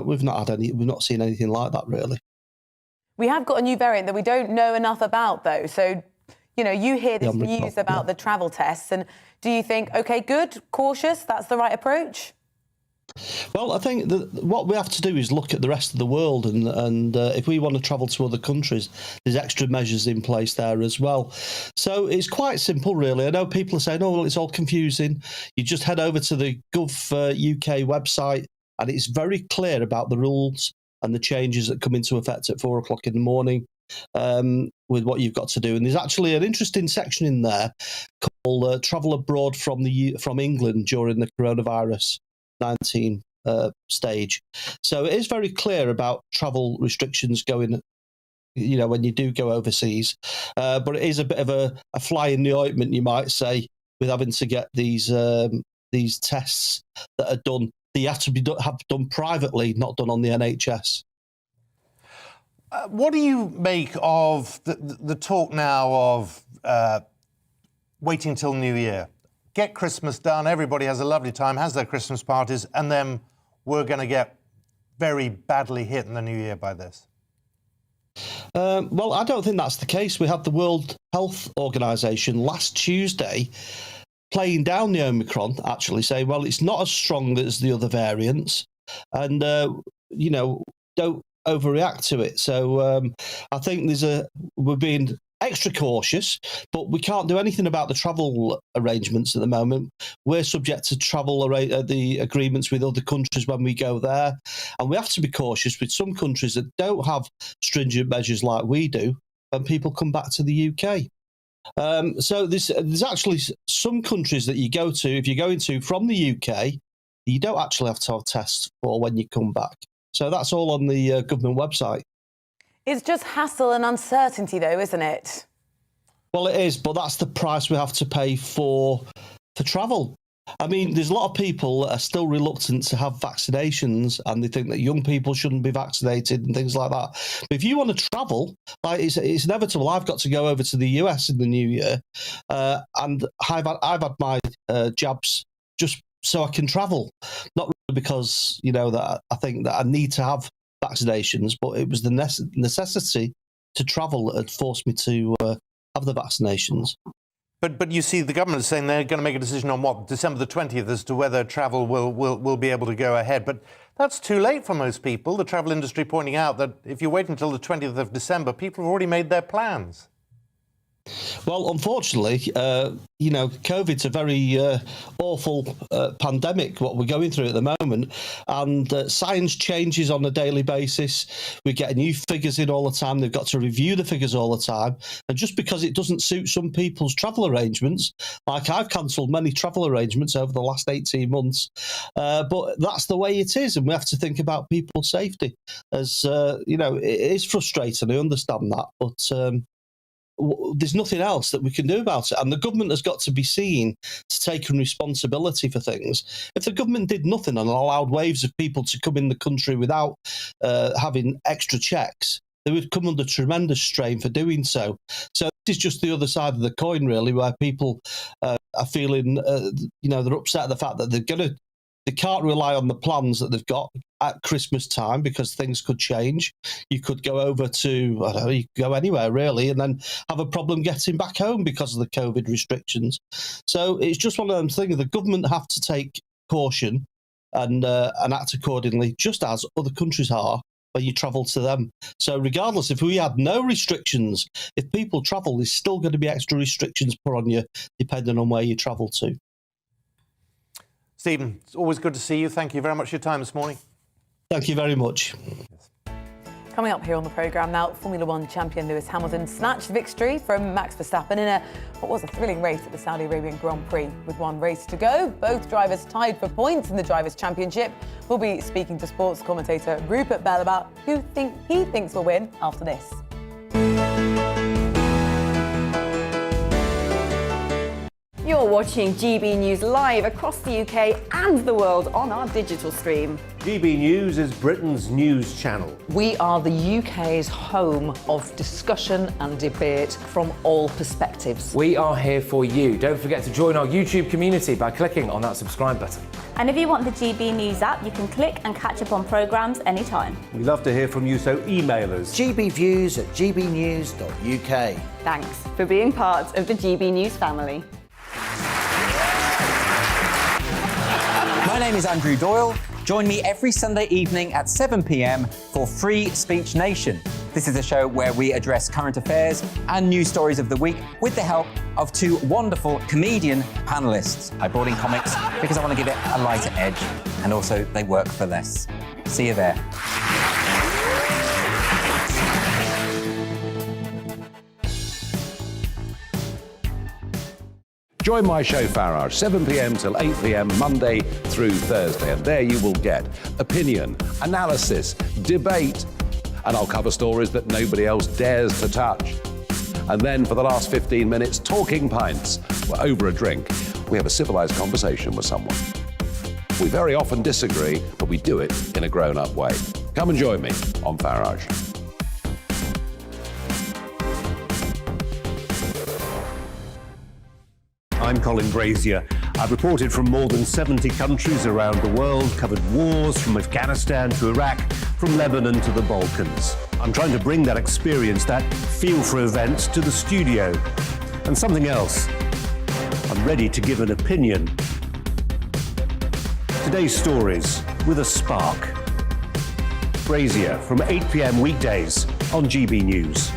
We've not seen anything like that, really. We have got a new variant that we don't know enough about, though. So, you hear this news about the travel tests, and do you think, OK, good, cautious, that's the right approach? Well, I think that what we have to do is look at the rest of the world, and if we want to travel to other countries, there's extra measures in place there as well. So it's quite simple, really. I know people are saying, oh, well, it's all confusing. You just head over to the Gov UK website, and it's very clear about the rules and the changes that come into effect at 4 o'clock in the morning with what you've got to do. And there's actually an interesting section in there called Travel Abroad from England during the coronavirus 19 stage. So it is very clear about travel restrictions going, when you do go overseas. But it is a bit of a fly in the ointment, you might say, with having to get these tests that are done They have to be have done privately, not done on the NHS. What do you make of the talk now of waiting till New Year? Get Christmas done, everybody has a lovely time, has their Christmas parties, and then we're going to get very badly hit in the New Year by this. Well, I don't think that's the case. We had the World Health Organization last Tuesday playing down the Omicron, actually saying, well, it's not as strong as the other variants, and, don't overreact to it. So I think we're being extra cautious, but we can't do anything about the travel arrangements at the moment. We're subject to the agreements with other countries when we go there, and we have to be cautious with some countries that don't have stringent measures like we do when people come back to the UK. So there's actually some countries that you go to, if you're going to from the UK, you don't actually have to have tests for when you come back. So that's all on the government website. It's just hassle and uncertainty, though, isn't it? Well, it is, but that's the price we have to pay for travel. I mean, there's a lot of people that are still reluctant to have vaccinations, and they think that young people shouldn't be vaccinated and things like that. But if you want to travel, like it's inevitable. I've got to go over to the US in the new year, and I've had my jabs just so I can travel, not really because that I think that I need to have vaccinations, but it was the necessity to travel that had forced me to have the vaccinations. But you see, the government is saying they're going to make a decision on December the 20th as to whether travel will be able to go ahead. But that's too late for most people. The travel industry pointing out that if you wait until the 20th of December, people have already made their plans. Well, unfortunately, COVID's a very awful pandemic, what we're going through at the moment. And science changes on a daily basis. We get new figures in all the time. They've got to review the figures all the time. And just because it doesn't suit some people's travel arrangements, like I've cancelled many travel arrangements over the last 18 months, but that's the way it is. And we have to think about people's safety. As, it is frustrating. I understand that. But there's nothing else that we can do about it. And the government has got to be seen to take responsibility for things. If the government did nothing and allowed waves of people to come in the country without having extra checks, they would come under tremendous strain for doing so. So this is just the other side of the coin, really, where people are feeling, they're upset at the fact that they can't rely on the plans that they've got at Christmas time because things could change. You could go over to, you could go anywhere really, and then have a problem getting back home because of the COVID restrictions. So it's just one of them things. The government have to take caution and act accordingly, just as other countries are when you travel to them. So regardless, if we had no restrictions, if people travel, there's still going to be extra restrictions put on you depending on where you travel to. Stephen, it's always good to see you. Thank you very much for your time this morning. Thank you very much. Coming up here on the programme now, Formula One champion Lewis Hamilton snatched victory from Max Verstappen in what was a thrilling race at the Saudi Arabian Grand Prix. With one race to go, both drivers tied for points in the Drivers' Championship. We'll be speaking to sports commentator Rupert Bell about who he thinks will win after this. You're watching GB News live across the UK and the world on our digital stream. GB News is Britain's news channel. We are the UK's home of discussion and debate from all perspectives. We are here for you. Don't forget to join our YouTube community by clicking on that subscribe button. And if you want the GB News app, you can click and catch up on programmes anytime. We love to hear from you, so email us. gbviews@gbnews.uk. Thanks for being part of the GB News family. My name is Andrew Doyle. Join me every Sunday evening at 7 p.m. for Free Speech Nation. This is a show where we address current affairs and news stories of the week with the help of two wonderful comedian panellists. I brought in comics because I want to give it a lighter edge, and also they work for less. See you there. Join my show Farage, 7 p.m. till 8 p.m. Monday through Thursday. And there you will get opinion, analysis, debate, and I'll cover stories that nobody else dares to touch. And then for the last 15 minutes, talking pints. We're over a drink. We have a civilised conversation with someone. We very often disagree, but we do it in a grown-up way. Come and join me on Farage. I'm Colin Brazier. I've reported from more than 70 countries around the world, covered wars from Afghanistan to Iraq, from Lebanon to the Balkans. I'm trying to bring that experience, that feel for events, to the studio. And something else, I'm ready to give an opinion. Today's stories with a spark. Brazier from 8 p.m. weekdays on GB News.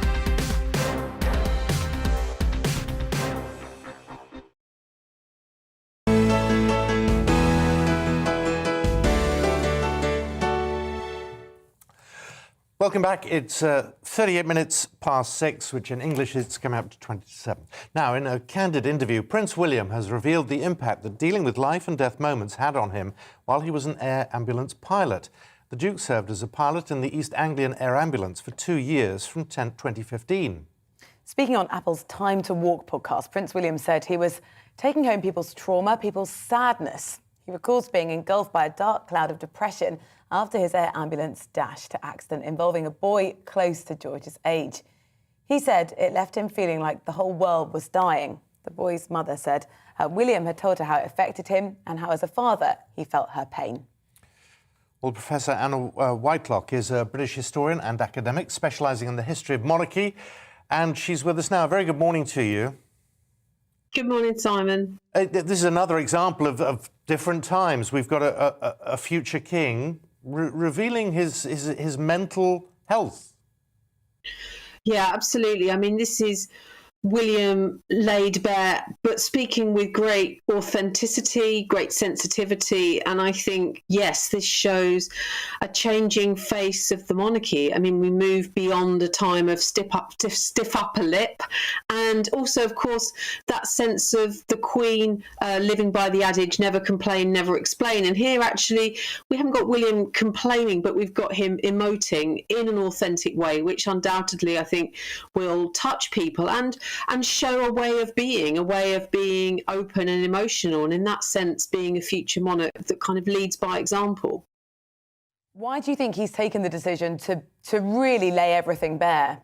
Welcome back. It's 38 minutes past 6, which in English is coming up to 27. Now, in a candid interview, Prince William has revealed the impact that dealing with life and death moments had on him while he was an air ambulance pilot. The Duke served as a pilot in the East Anglian Air Ambulance for 2 years from 2015. Speaking on Apple's Time to Walk podcast, Prince William said he was taking home people's trauma, people's sadness. He recalls being engulfed by a dark cloud of depression after his air ambulance dash to accident involving a boy close to George's age. He said it left him feeling like the whole world was dying. The boy's mother said William had told her how it affected him and how, as a father, he felt her pain. Well, Professor Anna Whitelock is a British historian and academic specialising in the history of monarchy, and she's with us now. A very good morning to you. Good morning, Simon. This is another example of different times. We've got a future king revealing his mental health. Yeah, absolutely. I mean, this is William laid bare, but speaking with great authenticity, great sensitivity. And I think, yes, this shows a changing face of the monarchy. I mean, we move beyond a time of stiff upper lip. And also, of course, that sense of the Queen living by the adage, never complain, never explain. And here, actually, we haven't got William complaining, but we've got him emoting in an authentic way, which undoubtedly, I think, will touch people and show a way of being open and emotional, and in that sense being a future monarch that kind of leads by example. Why do you think he's taken the decision to really lay everything bare?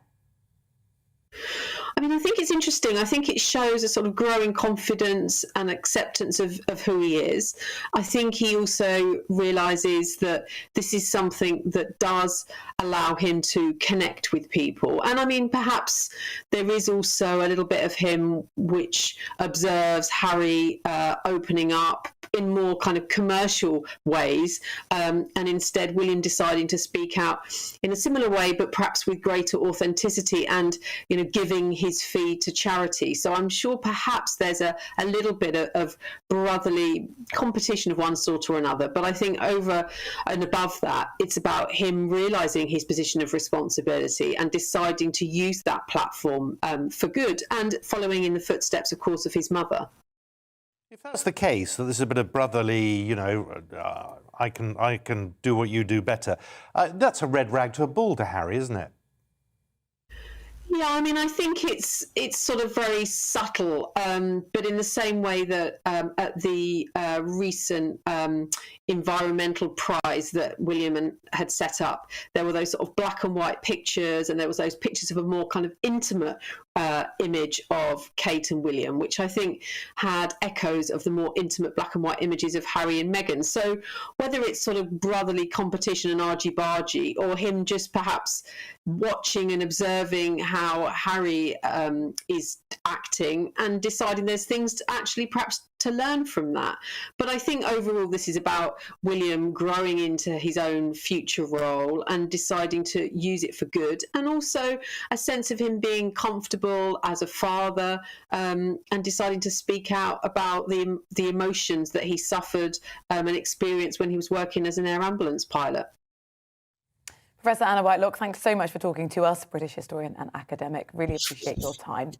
I mean, I think it's interesting. I think it shows a sort of growing confidence and acceptance of who he is. I think he also realises that this is something that does allow him to connect with people. And I mean, perhaps there is also a little bit of him which observes Harry opening up in more kind of commercial ways, and instead William deciding to speak out in a similar way, but perhaps with greater authenticity and, you know, giving his fee to charity. So I'm sure perhaps there's a little bit of brotherly competition of one sort or another. But I think over and above that, it's about him realising his position of responsibility and deciding to use that platform for good, and following in the footsteps, of course, of his mother. If that's the case, that there's a bit of brotherly, you know, I can do what you do better, that's a red rag to a bull to Harry, isn't it? Yeah, I mean, I think it's sort of very subtle, but in the same way that at the recent environmental prize that William had set up, there were those sort of black and white pictures, and there was those pictures of a more kind of intimate image of Kate and William, which I think had echoes of the more intimate black and white images of Harry and Meghan. So whether it's sort of brotherly competition and argy-bargy, or him just perhaps watching and observing how Harry is acting and deciding there's things to actually perhaps to learn from that. But I think overall this is about William growing into his own future role and deciding to use it for good, and also a sense of him being comfortable as a father, and deciding to speak out about the emotions that he suffered and experienced when he was working as an air ambulance pilot. Professor Anna Whitelock, thanks so much for talking to us, British historian and academic. Really appreciate your time.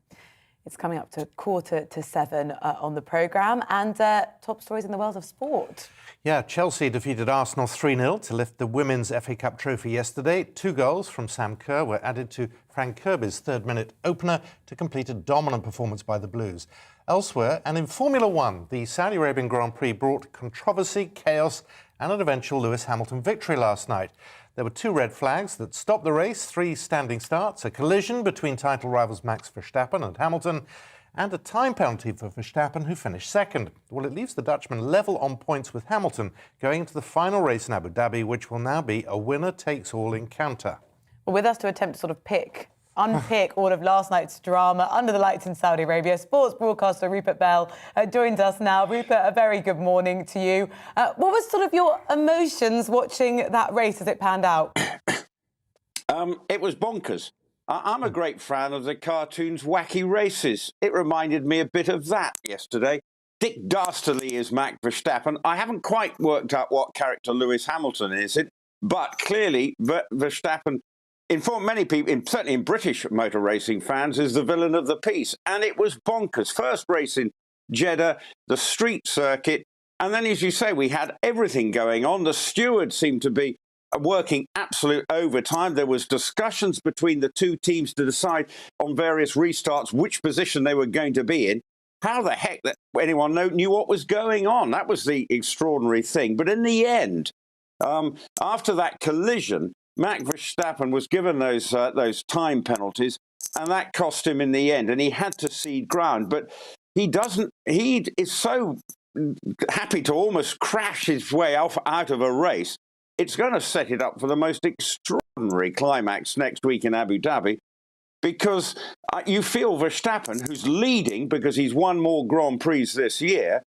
It's coming up to 6:45 on the programme. And top stories in the world of sport. Yeah, Chelsea defeated Arsenal 3-0 to lift the Women's FA Cup trophy yesterday. 2 goals from Sam Kerr were added to Frank Kirby's third-minute opener to complete a dominant performance by the Blues. Elsewhere, and in Formula One, the Saudi Arabian Grand Prix brought controversy, chaos and an eventual Lewis Hamilton victory last night. There were 2 red flags that stopped the race, 3 standing starts, a collision between title rivals Max Verstappen and Hamilton, and a time penalty for Verstappen, who finished second. Well, it leaves the Dutchman level on points with Hamilton going into the final race in Abu Dhabi, which will now be a winner-takes-all encounter. Well, with us to attempt to sort of unpick all of last night's drama under the lights in Saudi Arabia, sports broadcaster Rupert Bell joins us now. Rupert, a very good morning to you. What was sort of your emotions watching that race as it panned out? It was bonkers. I'm a great fan of the cartoon's wacky races. It reminded me a bit of that yesterday. Dick Dastardly is Max Verstappen. I haven't quite worked out what character Lewis Hamilton is, but clearly Verstappen, for many people, certainly in British motor racing fans, is the villain of the piece. And it was bonkers. First race in Jeddah, the street circuit, and then, as you say, we had everything going on. The stewards seemed to be working absolute overtime. There was discussions between the 2 teams to decide on various restarts which position they were going to be in. How the heck that anyone knew what was going on? That was the extraordinary thing. But in the end, after that collision, Max Verstappen was given those time penalties, and that cost him in the end, and he had to cede ground. But he is so happy to almost crash his way out of a race. It's going to set it up for the most extraordinary climax next week in Abu Dhabi, because you feel Verstappen, who's leading because he's won more Grand Prix this year,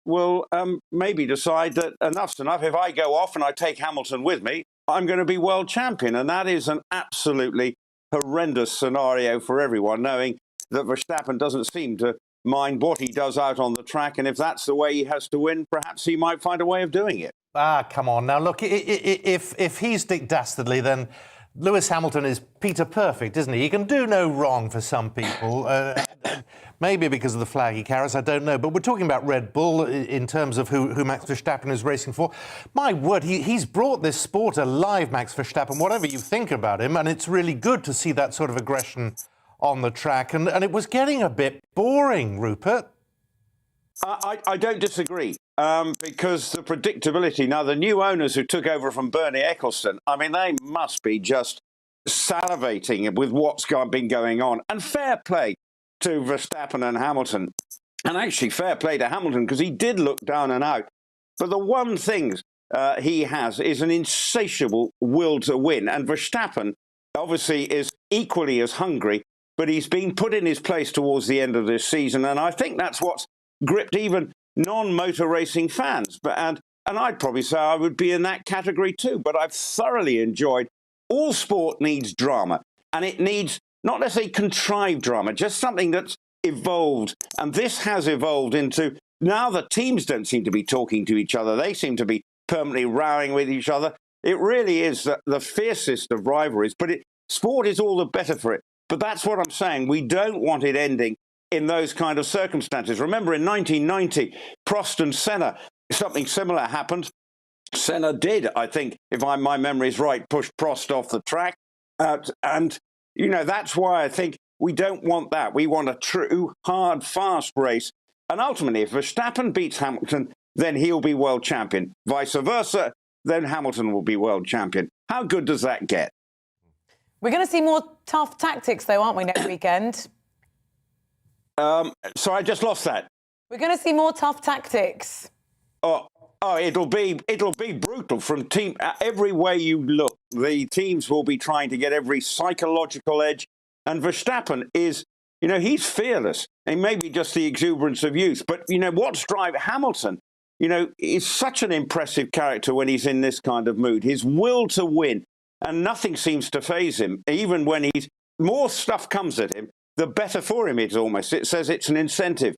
will maybe decide that enough's enough. If I go off and I take Hamilton with me, I'm going to be world champion. And that is an absolutely horrendous scenario for everyone, knowing that Verstappen doesn't seem to mind what he does out on the track. And if that's the way he has to win, perhaps he might find a way of doing it. Come on. Now, look, if he's Dick Dastardly, then Lewis Hamilton is Peter Perfect, isn't he? He can do no wrong for some people. Maybe because of the flag he carries, I don't know. But we're talking about Red Bull in terms of who Max Verstappen is racing for. My word, he's brought this sport alive, Max Verstappen, whatever you think about him. And it's really good to see that sort of aggression on the track. And it was getting a bit boring, Rupert. I don't disagree, because the predictability. Now, the new owners who took over from Bernie Ecclestone, I mean, they must be just salivating with what's been going on. And fair play to Verstappen and Hamilton. And actually, fair play to Hamilton, because he did look down and out. But the one thing he has is an insatiable will to win. And Verstappen, obviously, is equally as hungry, but he's been put in his place towards the end of this season. And I think that's what's gripped even non-motor racing fans. And I'd probably say I would be in that category too. But I've thoroughly enjoyed. All sport needs drama, and it needs not necessarily contrived drama, just something that's evolved. And this has evolved into, now the teams don't seem to be talking to each other. They seem to be permanently rowing with each other. It really is the fiercest of rivalries, but sport is all the better for it. But that's what I'm saying. We don't want it ending in those kind of circumstances. Remember, in 1990, Prost and Senna, something similar happened. Senna did, I think, if my memory is right, push Prost off the track. And, you know, that's why I think we don't want that. We want a true, hard, fast race. And ultimately, if Verstappen beats Hamilton, then he'll be world champion. Vice versa, then Hamilton will be world champion. How good does that get? We're going to see more tough tactics, though, aren't we, next weekend? So I just lost that. We're going to see more tough tactics. Oh, it'll be brutal from team. Every way you look, the teams will be trying to get every psychological edge. And Verstappen is, you know, he's fearless. And maybe just the exuberance of youth. But, you know, what's driving Hamilton, you know, is such an impressive character when he's in this kind of mood. His will to win. And nothing seems to faze him. Even when more stuff comes at him, the better for him it's almost. It says it's an incentive.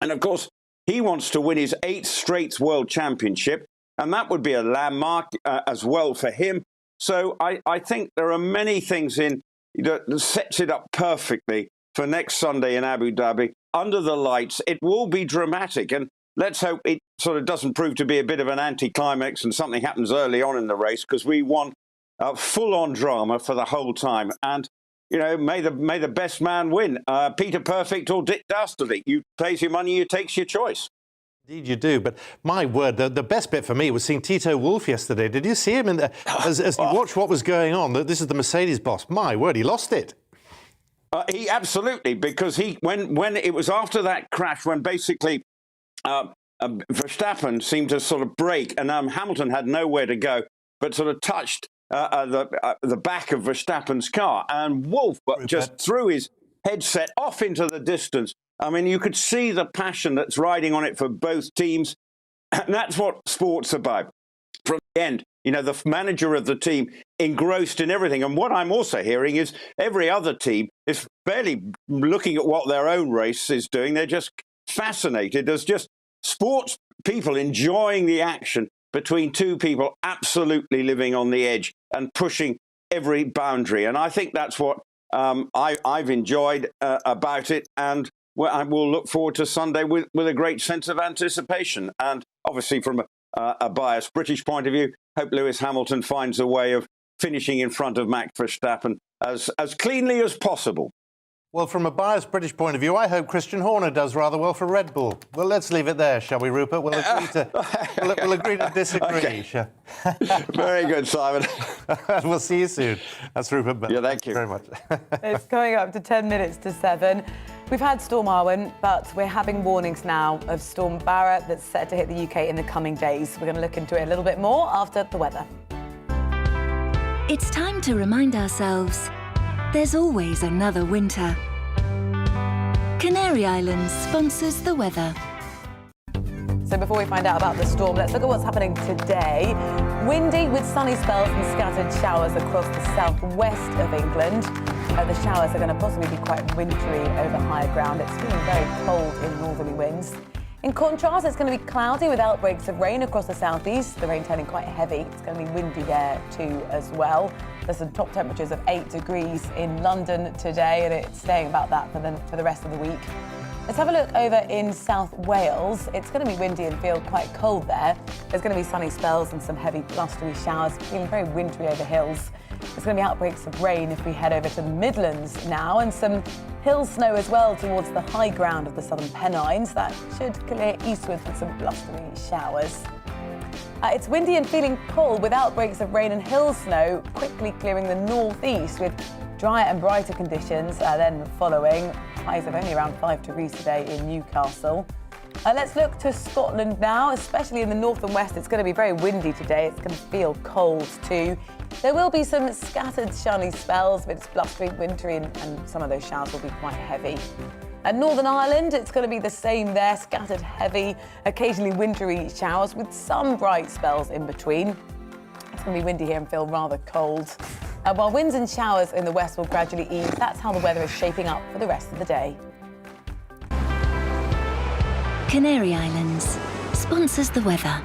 And, of course, he wants to win his 8th straight world championship, and that would be a landmark as well for him. So I think there are many things in that sets it up perfectly for next Sunday in Abu Dhabi, under the lights. It will be dramatic, and let's hope it sort of doesn't prove to be a bit of an anticlimax and something happens early on in the race, because we want full-on drama for the whole time. And, you know, may the best man win. Peter Perfect or Dick Dastardly. You pays your money, you takes your choice. Indeed you do, but my word, the best bit for me was seeing Tito Wolff yesterday. Did you see him as you watched what was going on? This is the Mercedes boss. My word, he lost it. He absolutely, because when it was after that crash, when basically Verstappen seemed to sort of break, and Hamilton had nowhere to go, but sort of touched the back of Verstappen's car, and Wolff just threw his headset off into the distance. I mean, you could see the passion that's riding on it for both teams, and that's what sport's about. From the end, you know, the manager of the team engrossed in everything. And what I'm also hearing is every other team is barely looking at what their own race is doing. They're just fascinated. There's just sports people enjoying the action between two people absolutely living on the edge and pushing every boundary. And I think that's what I've enjoyed about it. And I will look forward to Sunday with a great sense of anticipation. And obviously from a biased British point of view, hope Lewis Hamilton finds a way of finishing in front of Max Verstappen as cleanly as possible. Well, from a biased British point of view, I hope Christian Horner does rather well for Red Bull. Well, let's leave it there, shall we, Rupert? We'll agree to disagree. Okay. Very good, Simon. We'll see you soon. That's Rupert. Yeah, thank you very much. It's coming up to 10 minutes to 7. We've had Storm Arwen, but we're having warnings now of Storm Barra that's set to hit the UK in the coming days. We're going to look into it a little bit more after the weather. It's time to remind ourselves there's always another winter. Canary Islands sponsors the weather. So before we find out about the storm, let's look at what's happening today. Windy with sunny spells and scattered showers across the southwest of England. The showers are going to possibly be quite wintry over higher ground. It's feeling very cold in northerly winds. In contrast, it's going to be cloudy with outbreaks of rain across the southeast. The rain turning quite heavy. It's going to be windy there too as well. There's some top temperatures of 8 degrees in London today, and it's staying about that for the rest of the week. Let's have a look over in South Wales. It's going to be windy and feel quite cold there. There's going to be sunny spells and some heavy blustery showers, feeling very wintry over hills. There's going to be outbreaks of rain if we head over to the Midlands now, and some hill snow as well towards the high ground of the southern Pennines. That should clear eastwards with some blustery showers. It's windy and feeling cold with outbreaks of rain and hill snow quickly clearing the northeast with drier and brighter conditions then following. Highs of only around 5 degrees today in Newcastle. Let's look to Scotland now, especially in the north and west. It's going to be very windy today. It's going to feel cold too. There will be some scattered sunny spells, but it's blustery, wintry, and some of those showers will be quite heavy. At Northern Ireland, it's going to be the same there, scattered heavy, occasionally wintry showers with some bright spells in between. It's going to be windy here and feel rather cold. While winds and showers in the west will gradually ease, that's how the weather is shaping up for the rest of the day. Canary Islands sponsors the weather.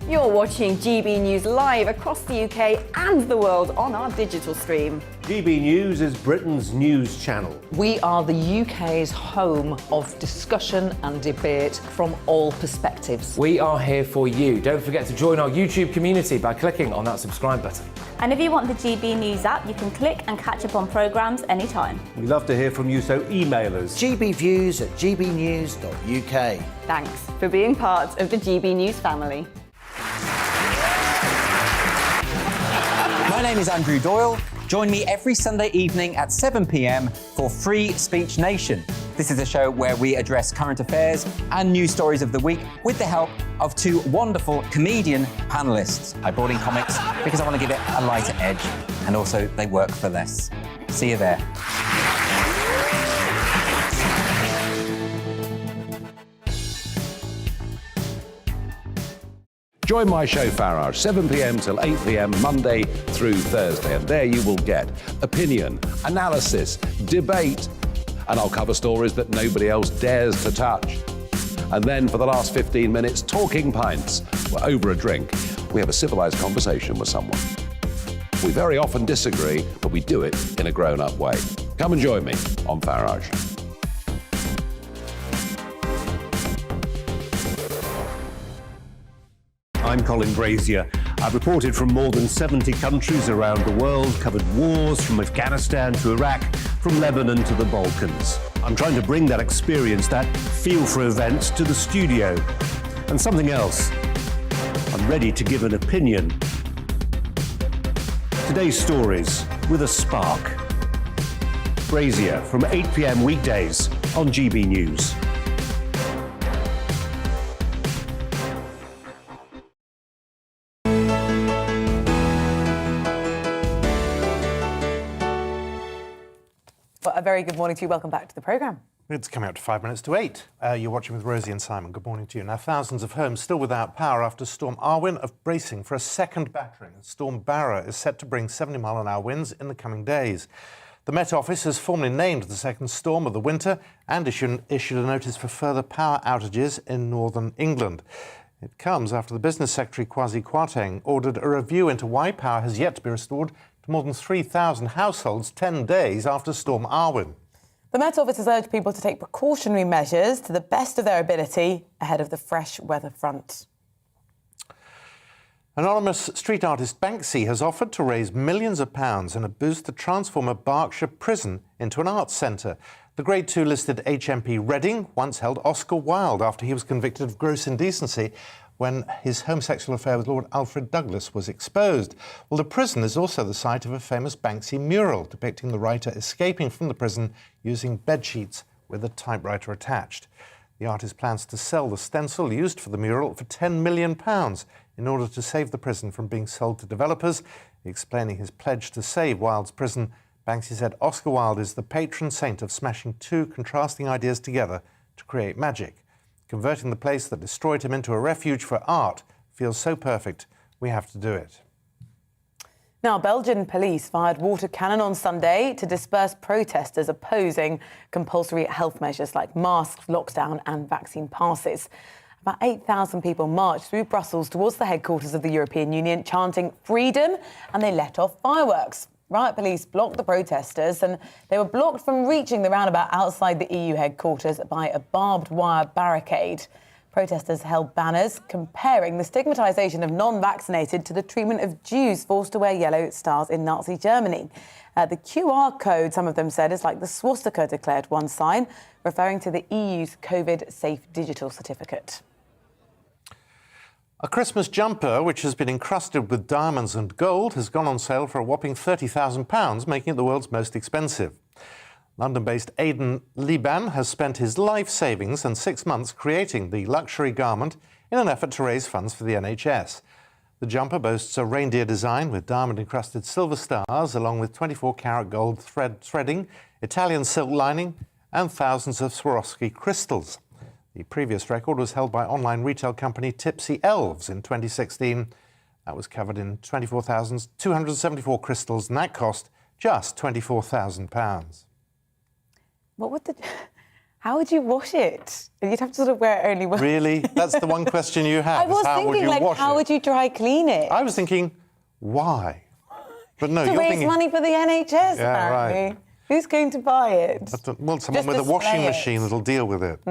You're watching GB News live across the UK and the world on our digital stream. GB News is Britain's news channel. We are the UK's home of discussion and debate from all perspectives. We are here for you. Don't forget to join our YouTube community by clicking on that subscribe button. And if you want the GB News app, you can click and catch up on programmes anytime. We love to hear from you, so email us. gbviews@gbnews.uk. Thanks for being part of the GB News family. My name is Andrew Doyle. Join me every Sunday evening at 7 p.m. for Free Speech Nation. This is a show where we address current affairs and news stories of the week with the help of two wonderful comedian panellists. I brought in comics because I want to give it a lighter edge, and also they work for less. See you there. Join my show Farage, 7 p.m. till 8 p.m. Monday through Thursday, and there you will get opinion, analysis, debate, and I'll cover stories that nobody else dares to touch. And then for the last 15 minutes, talking pints. We're over a drink. We have a civilised conversation with someone. We very often disagree, but we do it in a grown-up way. Come and join me on Farage. I'm Colin Brazier. I've reported from more than 70 countries around the world, covered wars from Afghanistan to Iraq, from Lebanon to the Balkans. I'm trying to bring that experience, that feel for events, to the studio. And something else. I'm ready to give an opinion. Today's stories with a spark. Brazier from 8 p.m. weekdays on GB News. Well, a very good morning to you. Welcome back to the programme. It's coming up to 5 minutes to 8. You're watching with Rosie and Simon. Good morning to you. Now, thousands of homes still without power after Storm Arwen are bracing for a second battering. Storm Barra is set to bring 70-mile-an-hour winds in the coming days. The Met Office has formally named the second storm of the winter and issued a notice for further power outages in northern England. It comes after the Business Secretary Kwasi Kwarteng ordered a review into why power has yet to be restored to more than 3,000 households 10 days after Storm Arwen. The Met Office has urged people to take precautionary measures to the best of their ability ahead of the fresh weather front. Anonymous street artist Banksy has offered to raise millions of pounds in a boost to transform a Berkshire prison into an arts centre. The Grade 2 listed HMP Reading once held Oscar Wilde after he was convicted of gross indecency when his homosexual affair with Lord Alfred Douglas was exposed. Well, the prison is also the site of a famous Banksy mural depicting the writer escaping from the prison using bedsheets with a typewriter attached. The artist plans to sell the stencil used for the mural for £10 million in order to save the prison from being sold to developers. Explaining his pledge to save Wilde's prison, Banksy said Oscar Wilde is the patron saint of smashing two contrasting ideas together to create magic. Converting the place that destroyed him into a refuge for art feels so perfect, we have to do it. Now, Belgian police fired water cannon on Sunday to disperse protesters opposing compulsory health measures like masks, lockdown and vaccine passes. About 8,000 people marched through Brussels towards the headquarters of the European Union, chanting freedom, and they let off fireworks. Riot police blocked the protesters and they were blocked from reaching the roundabout outside the EU headquarters by a barbed wire barricade. Protesters held banners comparing the stigmatisation of non-vaccinated to the treatment of Jews forced to wear yellow stars in Nazi Germany. The QR code, some of them said, is like the swastika, declared one sign, referring to the EU's COVID-safe digital certificate. A Christmas jumper, which has been encrusted with diamonds and gold, has gone on sale for a whopping £30,000, making it the world's most expensive. London-based Aidan Liban has spent his life savings and 6 months creating the luxury garment in an effort to raise funds for the NHS. The jumper boasts a reindeer design with diamond-encrusted silver stars, along with 24-carat gold threading, Italian silk lining, and thousands of Swarovski crystals. The previous record was held by online retail company Tipsy Elves in 2016. That was covered in 24,274 crystals, and that cost just £24,000. How would you wash it? You'd have to sort of wear it only once. Really? That's the one question you have. I was thinking, how would you dry clean it? I was thinking, why? But no, to you're raise thinking money for the NHS, yeah, apparently. Right. Who's going to buy it? Well, someone with a washing machine that'll deal with it.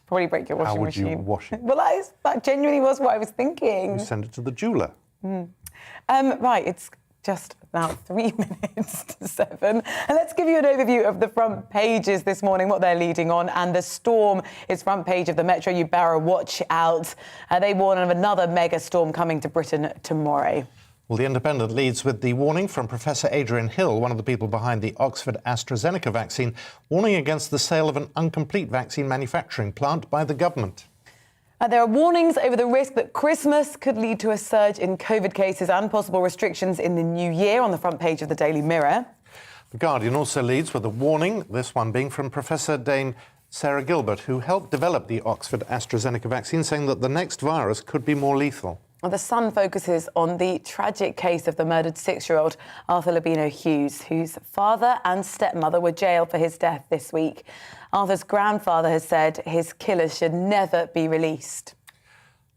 Probably break your washing machine. How would you wash it? Well, that genuinely was what I was thinking. You send it to the jeweller. Right, it's just about 3 minutes to 7. And let's give you an overview of the front pages this morning, what they're leading on. And the storm is front page of the Metro. You better watch out. They warn of another mega storm coming to Britain tomorrow. Well, The Independent leads with the warning from Professor Adrian Hill, one of the people behind the Oxford AstraZeneca vaccine, warning against the sale of an incomplete vaccine manufacturing plant by the government. There are warnings over the risk that Christmas could lead to a surge in COVID cases and possible restrictions in the new year on the front page of the Daily Mirror. The Guardian also leads with a warning, this one being from Professor Dame Sarah Gilbert, who helped develop the Oxford AstraZeneca vaccine, saying that the next virus could be more lethal. The Sun focuses on the tragic case of the murdered 6-year-old Arthur Lebano-Hughes, whose father and stepmother were jailed for his death this week. Arthur's grandfather has said his killers should never be released.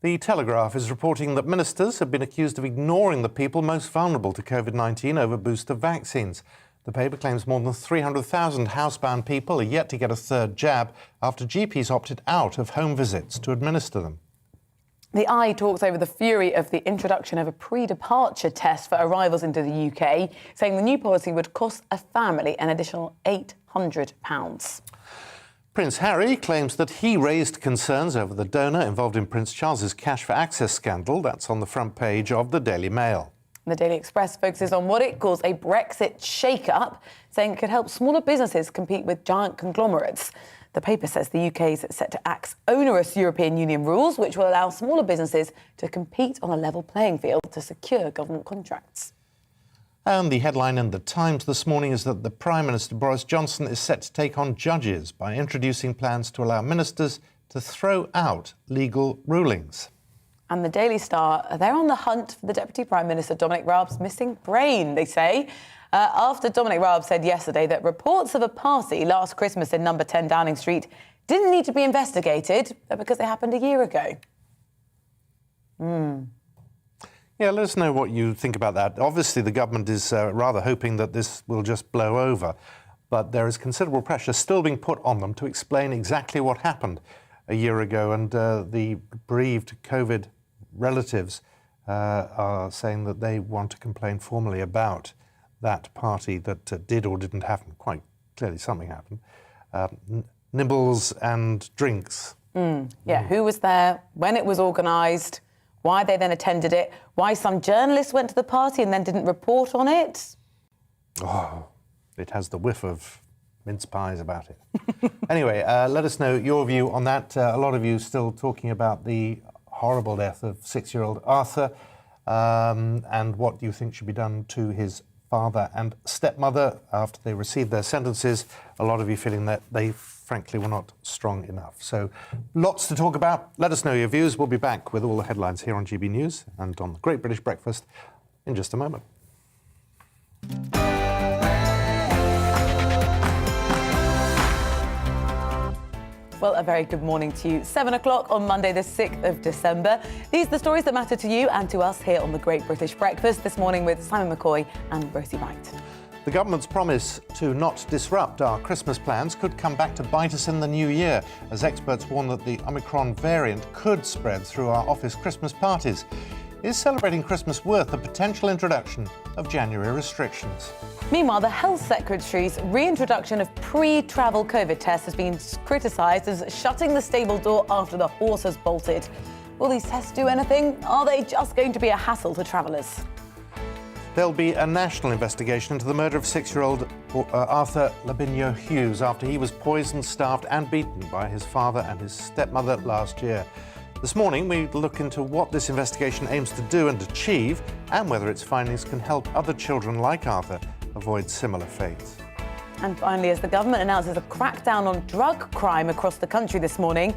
The Telegraph is reporting that ministers have been accused of ignoring the people most vulnerable to COVID-19 over booster vaccines. The paper claims more than 300,000 housebound people are yet to get a third jab after GPs opted out of home visits to administer them. The Eye talks over the fury of the introduction of a pre-departure test for arrivals into the UK, saying the new policy would cost a family an additional £800. Prince Harry claims that he raised concerns over the donor involved in Prince Charles's Cash for Access scandal. That's on the front page of the Daily Mail. The Daily Express focuses on what it calls a Brexit shake-up, saying it could help smaller businesses compete with giant conglomerates. The paper says the UK is set to axe onerous European Union rules, which will allow smaller businesses to compete on a level playing field to secure government contracts. And the headline in The Times this morning is that the Prime Minister Boris Johnson is set to take on judges by introducing plans to allow ministers to throw out legal rulings. And the Daily Star, they're on the hunt for the Deputy Prime Minister Dominic Raab's missing brain, they say, after Dominic Raab said yesterday that reports of a party last Christmas in number 10 Downing Street didn't need to be investigated because they happened a year ago. Yeah, let us know what you think about that. Obviously, the government is rather hoping that this will just blow over, but there is considerable pressure still being put on them to explain exactly what happened a year ago, and the bereaved COVID relatives are saying that they want to complain formally about that party that did or didn't happen. Quite clearly something happened. Nibbles and drinks. Yeah, who was there, when it was organised, why they then attended it, why some journalists went to the party and then didn't report on it. Oh, it has the whiff of mince pies about it. Anyway, let us know your view on that. A lot of you still talking about the horrible death of 6-year-old Arthur and what you think should be done to his father and stepmother after they received their sentences. A lot of you feeling that they frankly were not strong enough. So lots to talk about. Let us know your views. We'll be back with all the headlines here on GB News and on the Great British Breakfast in just a moment. Well, a very good morning to you. 7 o'clock on Monday, the 6th of December. These are the stories that matter to you and to us here on the Great British Breakfast this morning with Simon McCoy and Rosie Wright. The government's promise to not disrupt our Christmas plans could come back to bite us in the new year, as experts warn that the Omicron variant could spread through our office Christmas parties. Is celebrating Christmas worth the potential introduction of January restrictions? Meanwhile, the Health Secretary's reintroduction of pre-travel COVID tests has been criticised as shutting the stable door after the horse has bolted. Will these tests do anything? Are they just going to be a hassle to travellers? There'll be a national investigation into the murder of 6-year-old Arthur Lebano-Hughes after he was poisoned, starved and beaten by his father and his stepmother last year. This morning, we look into what this investigation aims to do and achieve, and whether its findings can help other children like Arthur avoid similar fates. And finally, as the government announces a crackdown on drug crime across the country this morning,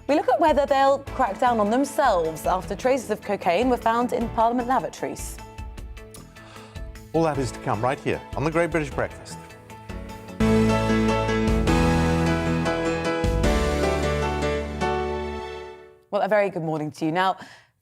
we look at whether they'll crack down on themselves after traces of cocaine were found in Parliament lavatories. All that is to come right here on the Great British Breakfast. Well, a very good morning to you. Now,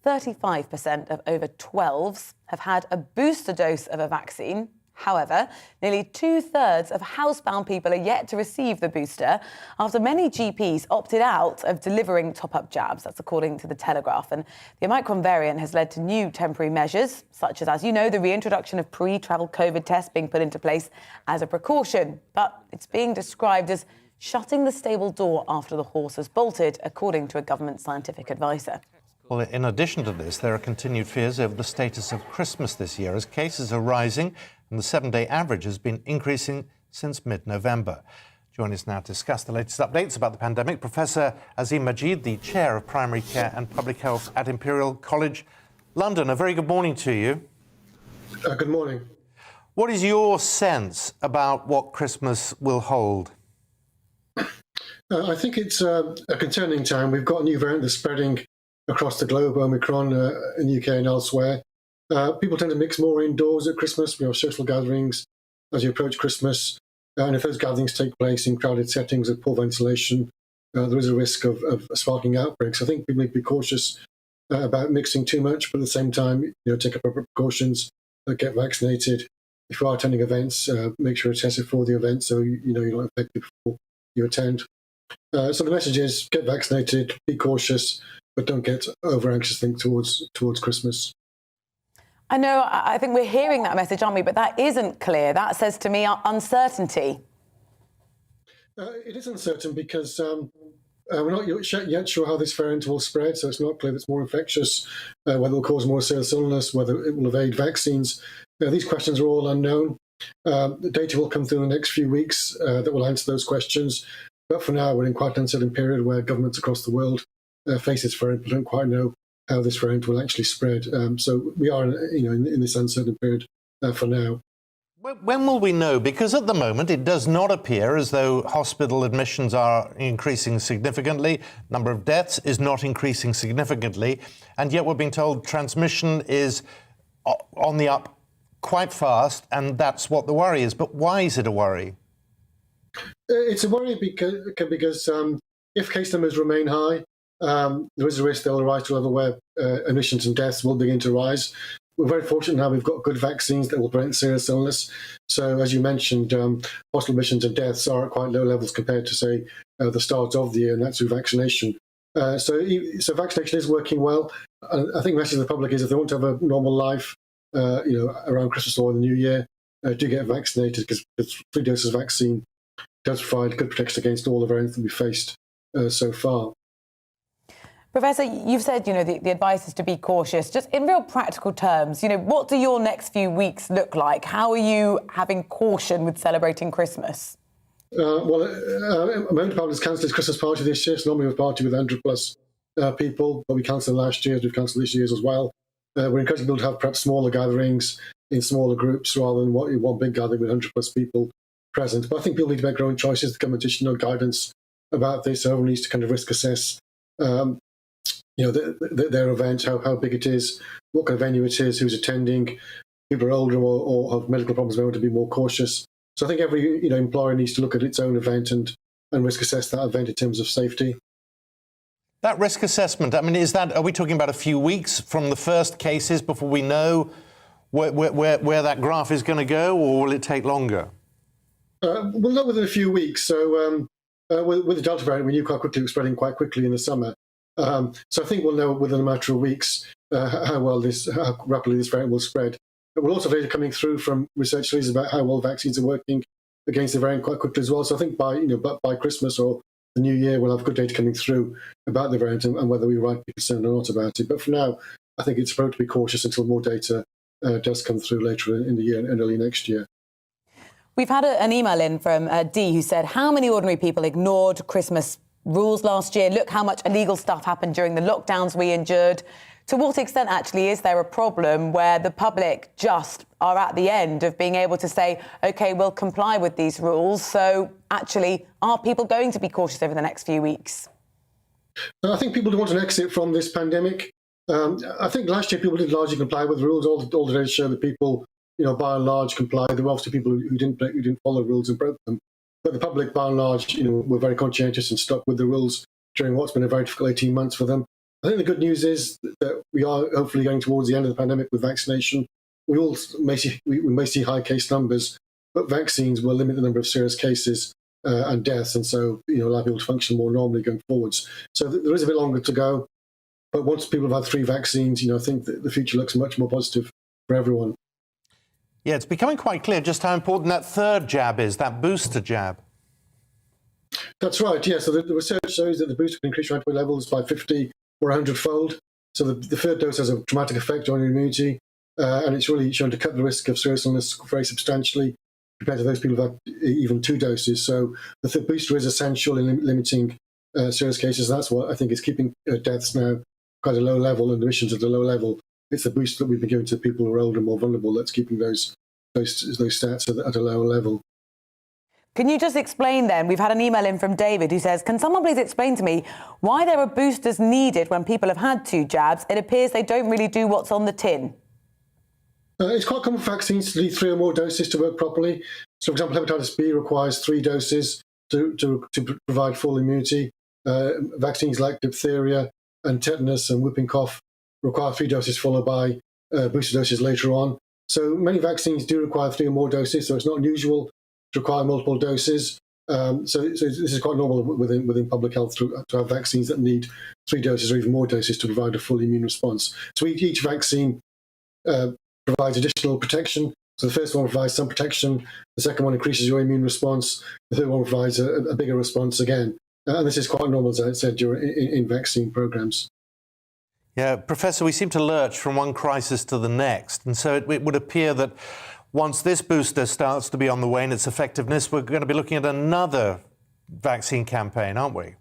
35% of over 12s have had a booster dose of a vaccine. However, nearly 2/3 of housebound people are yet to receive the booster after many GPs opted out of delivering top-up jabs. That's according to the Telegraph. And the Omicron variant has led to new temporary measures, such as you know, the reintroduction of pre-travel COVID tests being put into place as a precaution. But it's being described as shutting the stable door after the horse has bolted, according to a government scientific advisor. Well, in addition to this, there are continued fears over the status of Christmas this year as cases are rising and the 7-day average has been increasing since mid-November. Joining us now to discuss the latest updates about the pandemic, Professor Azim Majid, the Chair of Primary Care and Public Health at Imperial College London. A very good morning to you. Good morning. What is your sense about what Christmas will hold? I think it's a concerning time. We've got a new variant that's spreading across the globe, Omicron, in the UK and elsewhere. People tend to mix more indoors at Christmas. We have social gatherings as you approach Christmas. And if those gatherings take place in crowded settings with poor ventilation, there is a risk of sparking outbreaks. I think people need to be cautious about mixing too much, but at the same time, take appropriate precautions, get vaccinated. If you are attending events, make sure you're tested for the event so you're not infected before you attend. So the message is get vaccinated, be cautious, but don't get over anxious towards Christmas. I know, I think we're hearing that message, aren't we? But that isn't clear. That says to me uncertainty. It is uncertain because we're not yet sure how this variant will spread, so it's not clear if it's more infectious, whether it will cause more serious illness, whether it will evade vaccines. These questions are all unknown. The data will come through in the next few weeks that will answer those questions. But for now, we're in quite an uncertain period where governments across the world face this variant, but don't quite know how this variant will actually spread. So we are, in this uncertain period for now. When will we know? Because at the moment, it does not appear as though hospital admissions are increasing significantly. Number of deaths is not increasing significantly. And yet we're being told transmission is on the up quite fast, and that's what the worry is. But why is it a worry? It's a worry because if case numbers remain high, there is a risk they'll rise to a level where admissions and deaths will begin to rise. We're very fortunate now we've got good vaccines that will prevent serious illness. So, as you mentioned, hospital admissions and deaths are at quite low levels compared to, say, the start of the year, and that's through vaccination. So vaccination is working well. I think the message to the public is if they want to have a normal life, around Christmas or the New Year, do get vaccinated because 3 doses of vaccine does provide good protection against all the variants that we've faced so far. Professor, you've said, the advice is to be cautious. Just in real practical terms, what do your next few weeks look like? How are you having caution with celebrating Christmas? My own department has cancelled its Christmas party this year. So normally we have a party with 100 plus people, but we cancelled last year. We've cancelled this year's as well. We're encouraging people to have perhaps smaller gatherings in smaller groups rather than one big gathering with 100 plus people present. But I think people need to make their own choices. The government additional guidance about this. Everyone needs to kind of risk assess their event, how big it is, what kind of venue it is, who's attending. People are older or have medical problems, they want to be more cautious. So I think every employer needs to look at its own event and risk assess that event in terms of safety. That risk assessment, are we talking about a few weeks from the first cases before we know where that graph is going to go, or will it take longer? We'll know within a few weeks. So with the Delta variant, we knew quite quickly it was spreading quite quickly in the summer. So I think we'll know within a matter of weeks how rapidly this variant will spread. But we'll also have data coming through from research studies about how well vaccines are working against the variant quite quickly as well. So I think by Christmas or the New Year, we'll have good data coming through about the variant and whether we're right to be concerned or not about it. But for now, I think it's appropriate to be cautious until more data does come through later in the year and early next year. We've had an email in from Dee who said, how many ordinary people ignored Christmas rules last year? Look how much illegal stuff happened during the lockdowns we endured. To what extent, actually, is there a problem where the public just are at the end of being able to say, OK, we'll comply with these rules? So, actually, are people going to be cautious over the next few weeks? I think people do want an exit from this pandemic. I think last year people did largely comply with the rules. All the data show that people, by and large, complied. There were obviously people who didn't follow the rules and broke them. But the public, by and large, were very conscientious and stuck with the rules during what's been a very difficult 18 months for them. I think the good news is that we are hopefully going towards the end of the pandemic with vaccination. We may see high case numbers, but vaccines will limit the number of serious cases and deaths, and so allow people to function more normally going forwards. So there is a bit longer to go, but once people have had 3 vaccines, I think that the future looks much more positive for everyone. Yeah, it's becoming quite clear just how important that third jab is, that booster jab. That's right, yeah. So the research shows that the booster can increase your antibody levels by 50 or 100-fold. So the third dose has a dramatic effect on your immunity, and it's really shown to cut the risk of serious illness very substantially compared to those people who have had even 2 doses. So the third booster is essential in limiting serious cases. That's what I think is keeping deaths now quite a low level and admissions at a low level. It's the booster that we've been giving to people who are older and more vulnerable that's keeping those stats at a lower level. Can you just explain then, we've had an email in from David who says, can someone please explain to me why there are boosters needed when people have had 2 jabs? It appears they don't really do what's on the tin. It's quite common for vaccines to need 3 or more doses to work properly. So, for example, hepatitis B requires 3 doses to provide full immunity. Vaccines like diphtheria and tetanus and whooping cough require 3 doses followed by booster doses later on. So many vaccines do require 3 or more doses, so it's not unusual to require multiple doses. So this is quite normal within public health to have vaccines that need 3 doses or even more doses to provide a full immune response. So each vaccine provides additional protection. So the first one provides some protection, the second one increases your immune response, the third one provides a bigger response again. And this is quite normal, as I said, in vaccine programs. Yeah, Professor, we seem to lurch from one crisis to the next. And so it would appear that once this booster starts to be on the wane, its effectiveness, we're going to be looking at another vaccine campaign, aren't we?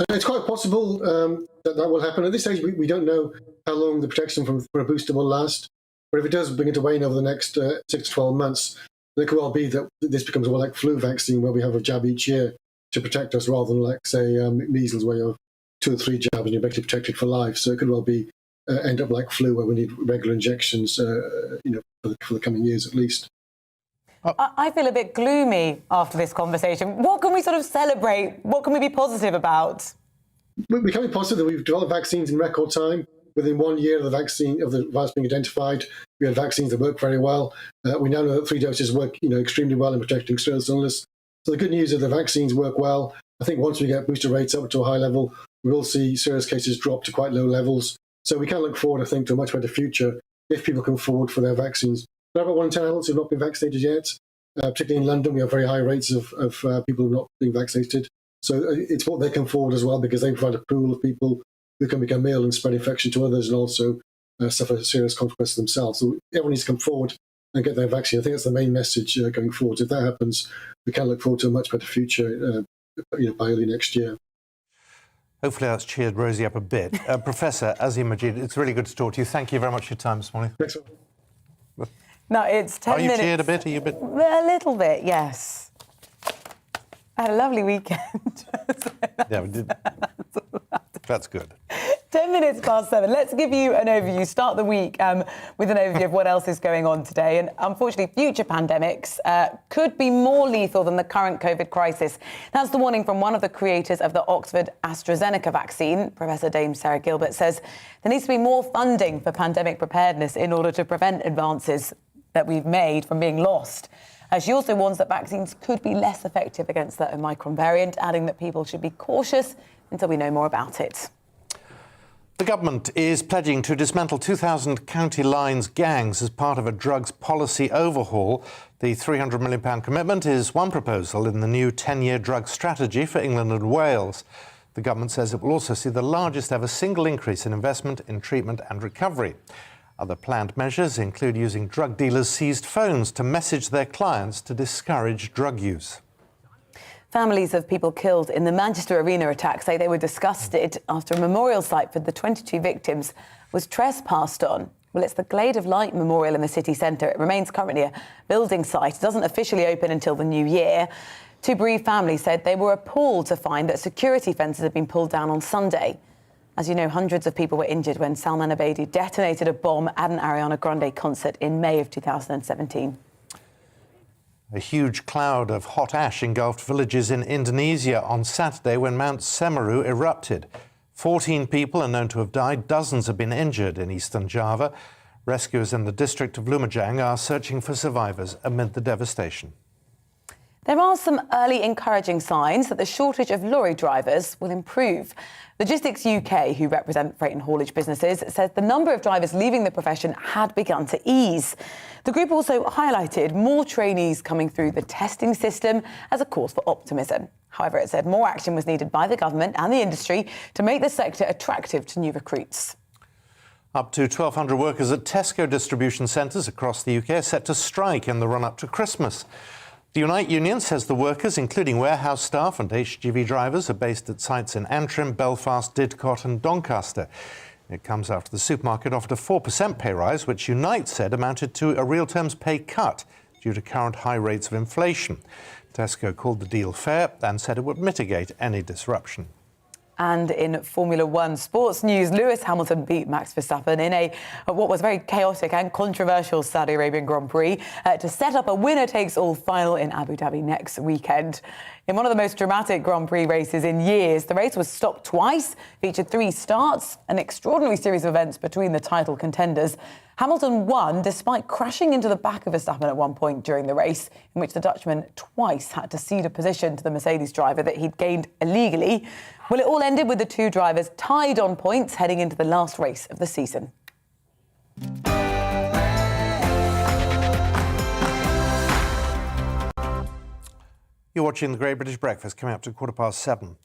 It's quite possible that will happen. At this stage, we don't know how long the protection for a booster will last. But if it does begin to wane over the next 6 to 12 months, it could well be that this becomes more like flu vaccine, where we have a jab each year to protect us, rather than like, say, measles, where you have 2 or 3 jabs and you're basically protected for life. So it could well be end up like flu, where we need regular injections, for the coming years at least. I feel a bit gloomy after this conversation. What can we sort of celebrate? What can we be positive about? We can be positive that we've developed vaccines in record time. Within 1 year of the virus being identified, we had vaccines that work very well. We now know that 3 doses work, extremely well in protecting serious illness. So the good news is the vaccines work well. I think once we get booster rates up to a high level, we will see serious cases drop to quite low levels. So we can look forward, I think, to a much better future if people come forward for their vaccines. There are about 1 in 10 adults who have not been vaccinated yet. Particularly in London, we have very high rates of people who are not being vaccinated. So it's what they come forward as well, because they provide a pool of people who can become ill and spread infection to others and also suffer serious consequences themselves. So everyone needs to come forward and get their vaccine. I think that's the main message going forward. If that happens, we can look forward to a much better future by early next year. Hopefully that's cheered Rosie up a bit. Professor Azim Majid, it's really good to talk to you. Thank you very much for your time this morning. Thanks. No, it's 10 minutes. Are you cheered a bit? Are you a bit? A little bit, yes. I had a lovely weekend. Yeah, we did. That's good. 10 minutes past 7. Let's give you an overview. Start the week with an overview of what else is going on today. And unfortunately, future pandemics could be more lethal than the current COVID crisis. That's the warning from one of the creators of the Oxford AstraZeneca vaccine. Professor Dame Sarah Gilbert says there needs to be more funding for pandemic preparedness in order to prevent advances that we've made from being lost. She also warns that vaccines could be less effective against the Omicron variant, adding that people should be cautious until we know more about it. The government is pledging to dismantle 2,000 county lines gangs as part of a drugs policy overhaul. The £300 million commitment is one proposal in the new 10-year drug strategy for England and Wales. The government says it will also see the largest ever single increase in investment in treatment and recovery. Other planned measures include using drug dealers' seized phones to message their clients to discourage drug use. Families of people killed in the Manchester Arena attack say they were disgusted after a memorial site for the 22 victims was trespassed on. Well, it's the Glade of Light Memorial in the city centre. It remains currently a building site. It doesn't officially open until the new year. Two bereaved families said they were appalled to find that security fences had been pulled down on Sunday. As you know, hundreds of people were injured when Salman Abedi detonated a bomb at an Ariana Grande concert in May of 2017. A huge cloud of hot ash engulfed villages in Indonesia on Saturday when Mount Semeru erupted. 14 people are known to have died. Dozens have been injured in eastern Java. Rescuers in the district of Lumajang are searching for survivors amid the devastation. There are some early encouraging signs that the shortage of lorry drivers will improve. Logistics UK, who represent freight and haulage businesses, says the number of drivers leaving the profession had begun to ease. The group also highlighted more trainees coming through the testing system as a cause for optimism. However, it said more action was needed by the government and the industry to make the sector attractive to new recruits. Up to 1,200 workers at Tesco distribution centres across the UK are set to strike in the run-up to Christmas. The Unite Union says the workers, including warehouse staff and HGV drivers, are based at sites in Antrim, Belfast, Didcot and Doncaster. It comes after the supermarket offered a 4% pay rise, which Unite said amounted to a real terms pay cut due to current high rates of inflation. Tesco called the deal fair and said it would mitigate any disruption. And in Formula One sports news, Lewis Hamilton beat Max Verstappen in what was very chaotic and controversial Saudi Arabian Grand Prix to set up a winner-takes-all final in Abu Dhabi next weekend. In one of the most dramatic Grand Prix races in years, the race was stopped twice, featured 3 starts, an extraordinary series of events between the title contenders. Hamilton won despite crashing into the back of Verstappen at one point during the race, in which the Dutchman twice had to cede a position to the Mercedes driver that he'd gained illegally. Well, it all ended with the 2 drivers tied on points heading into the last race of the season. You're watching The Great British Breakfast, coming up to 7:15.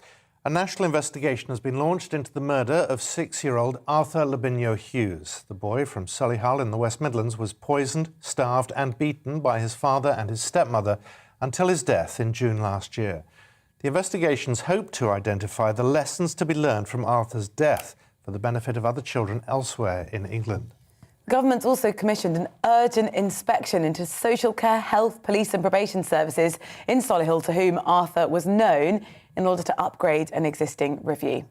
A national investigation has been launched into the murder of 6-year-old Arthur Lebano-Hughes. The boy from Solihull in the West Midlands was poisoned, starved and beaten by his father and his stepmother until his death in June last year. The investigations hope to identify the lessons to be learned from Arthur's death for the benefit of other children elsewhere in England. The government's also commissioned an urgent inspection into social care, health, police and probation services in Solihull, to whom Arthur was known, in order to upgrade an existing review.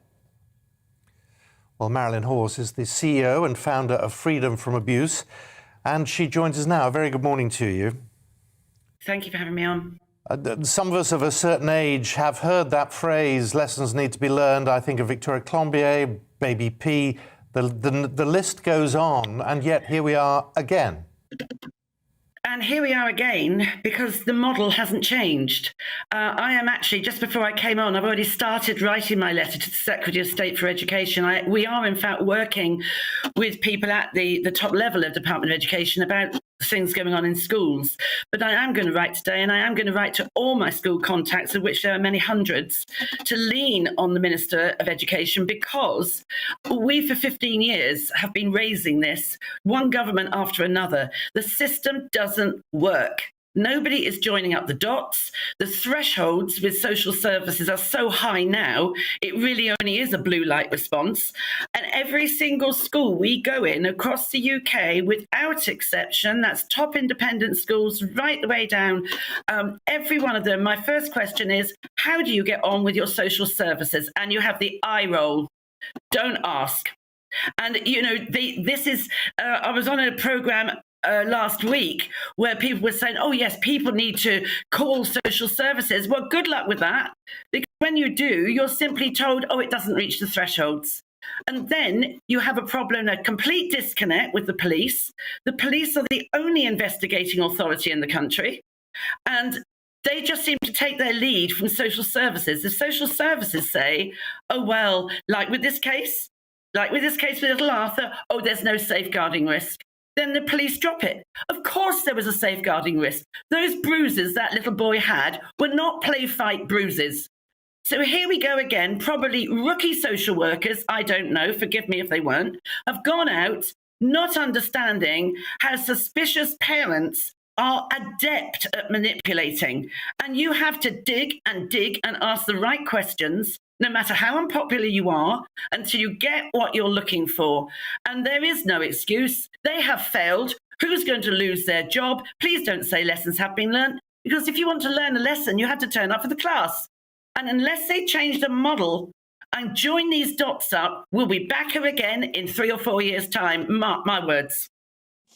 Well, Marilyn Hawes is the CEO and founder of Freedom from Abuse, and she joins us now. A very good morning to you. Thank you for having me on. Some of us of a certain age have heard that phrase, lessons need to be learned. I think of Victoria Colombier, Baby P. The list goes on, and yet here we are again. And here we are again because the model hasn't changed. I am actually, just before I came on, I've already started writing my letter to the Secretary of State for Education. We are, in fact, working with people at the top level of Department of Education about things going on in schools. But I am going to write today, and I am going to write to all my school contacts, of which there are many hundreds, to lean on the Minister of Education, because we, for 15 years, have been raising this, one government after another. The system doesn't work. Nobody is joining up the dots. The thresholds with social services are so high now, it really only is a blue light response. And every single school we go in across the UK, without exception, that's top independent schools right the way down, every one of them, my first question is, how do you get on with your social services? And you have the eye roll. Don't ask. And, you know, this is, I was on a programme last week where people were saying, oh yes, people need to call social services. Well, good luck with that, because when you do, you're simply told, oh, it doesn't reach the thresholds. And then you have a problem, a complete disconnect with the police. The police are the only investigating authority in the country, and they just seem to take their lead from social services. The social services say, oh, well, like with this case with little Arthur, oh, there's no safeguarding risk. Then the police drop it. Of course there was a safeguarding risk. Those bruises that little boy had were not play fight bruises. So here we go again. Probably rookie social workers, I don't know, forgive me if they weren't, have gone out not understanding how suspicious parents are adept at manipulating. And you have to dig and ask the right questions, no matter how unpopular you are, until you get what you're looking for. And there is no excuse. They have failed. Who's going to lose their job? Please don't say lessons have been learned, because if you want to learn a lesson, you had to turn up for the class. And unless they change the model and join these dots up, we'll be back here again in 3 or 4 years' time. Mark my words.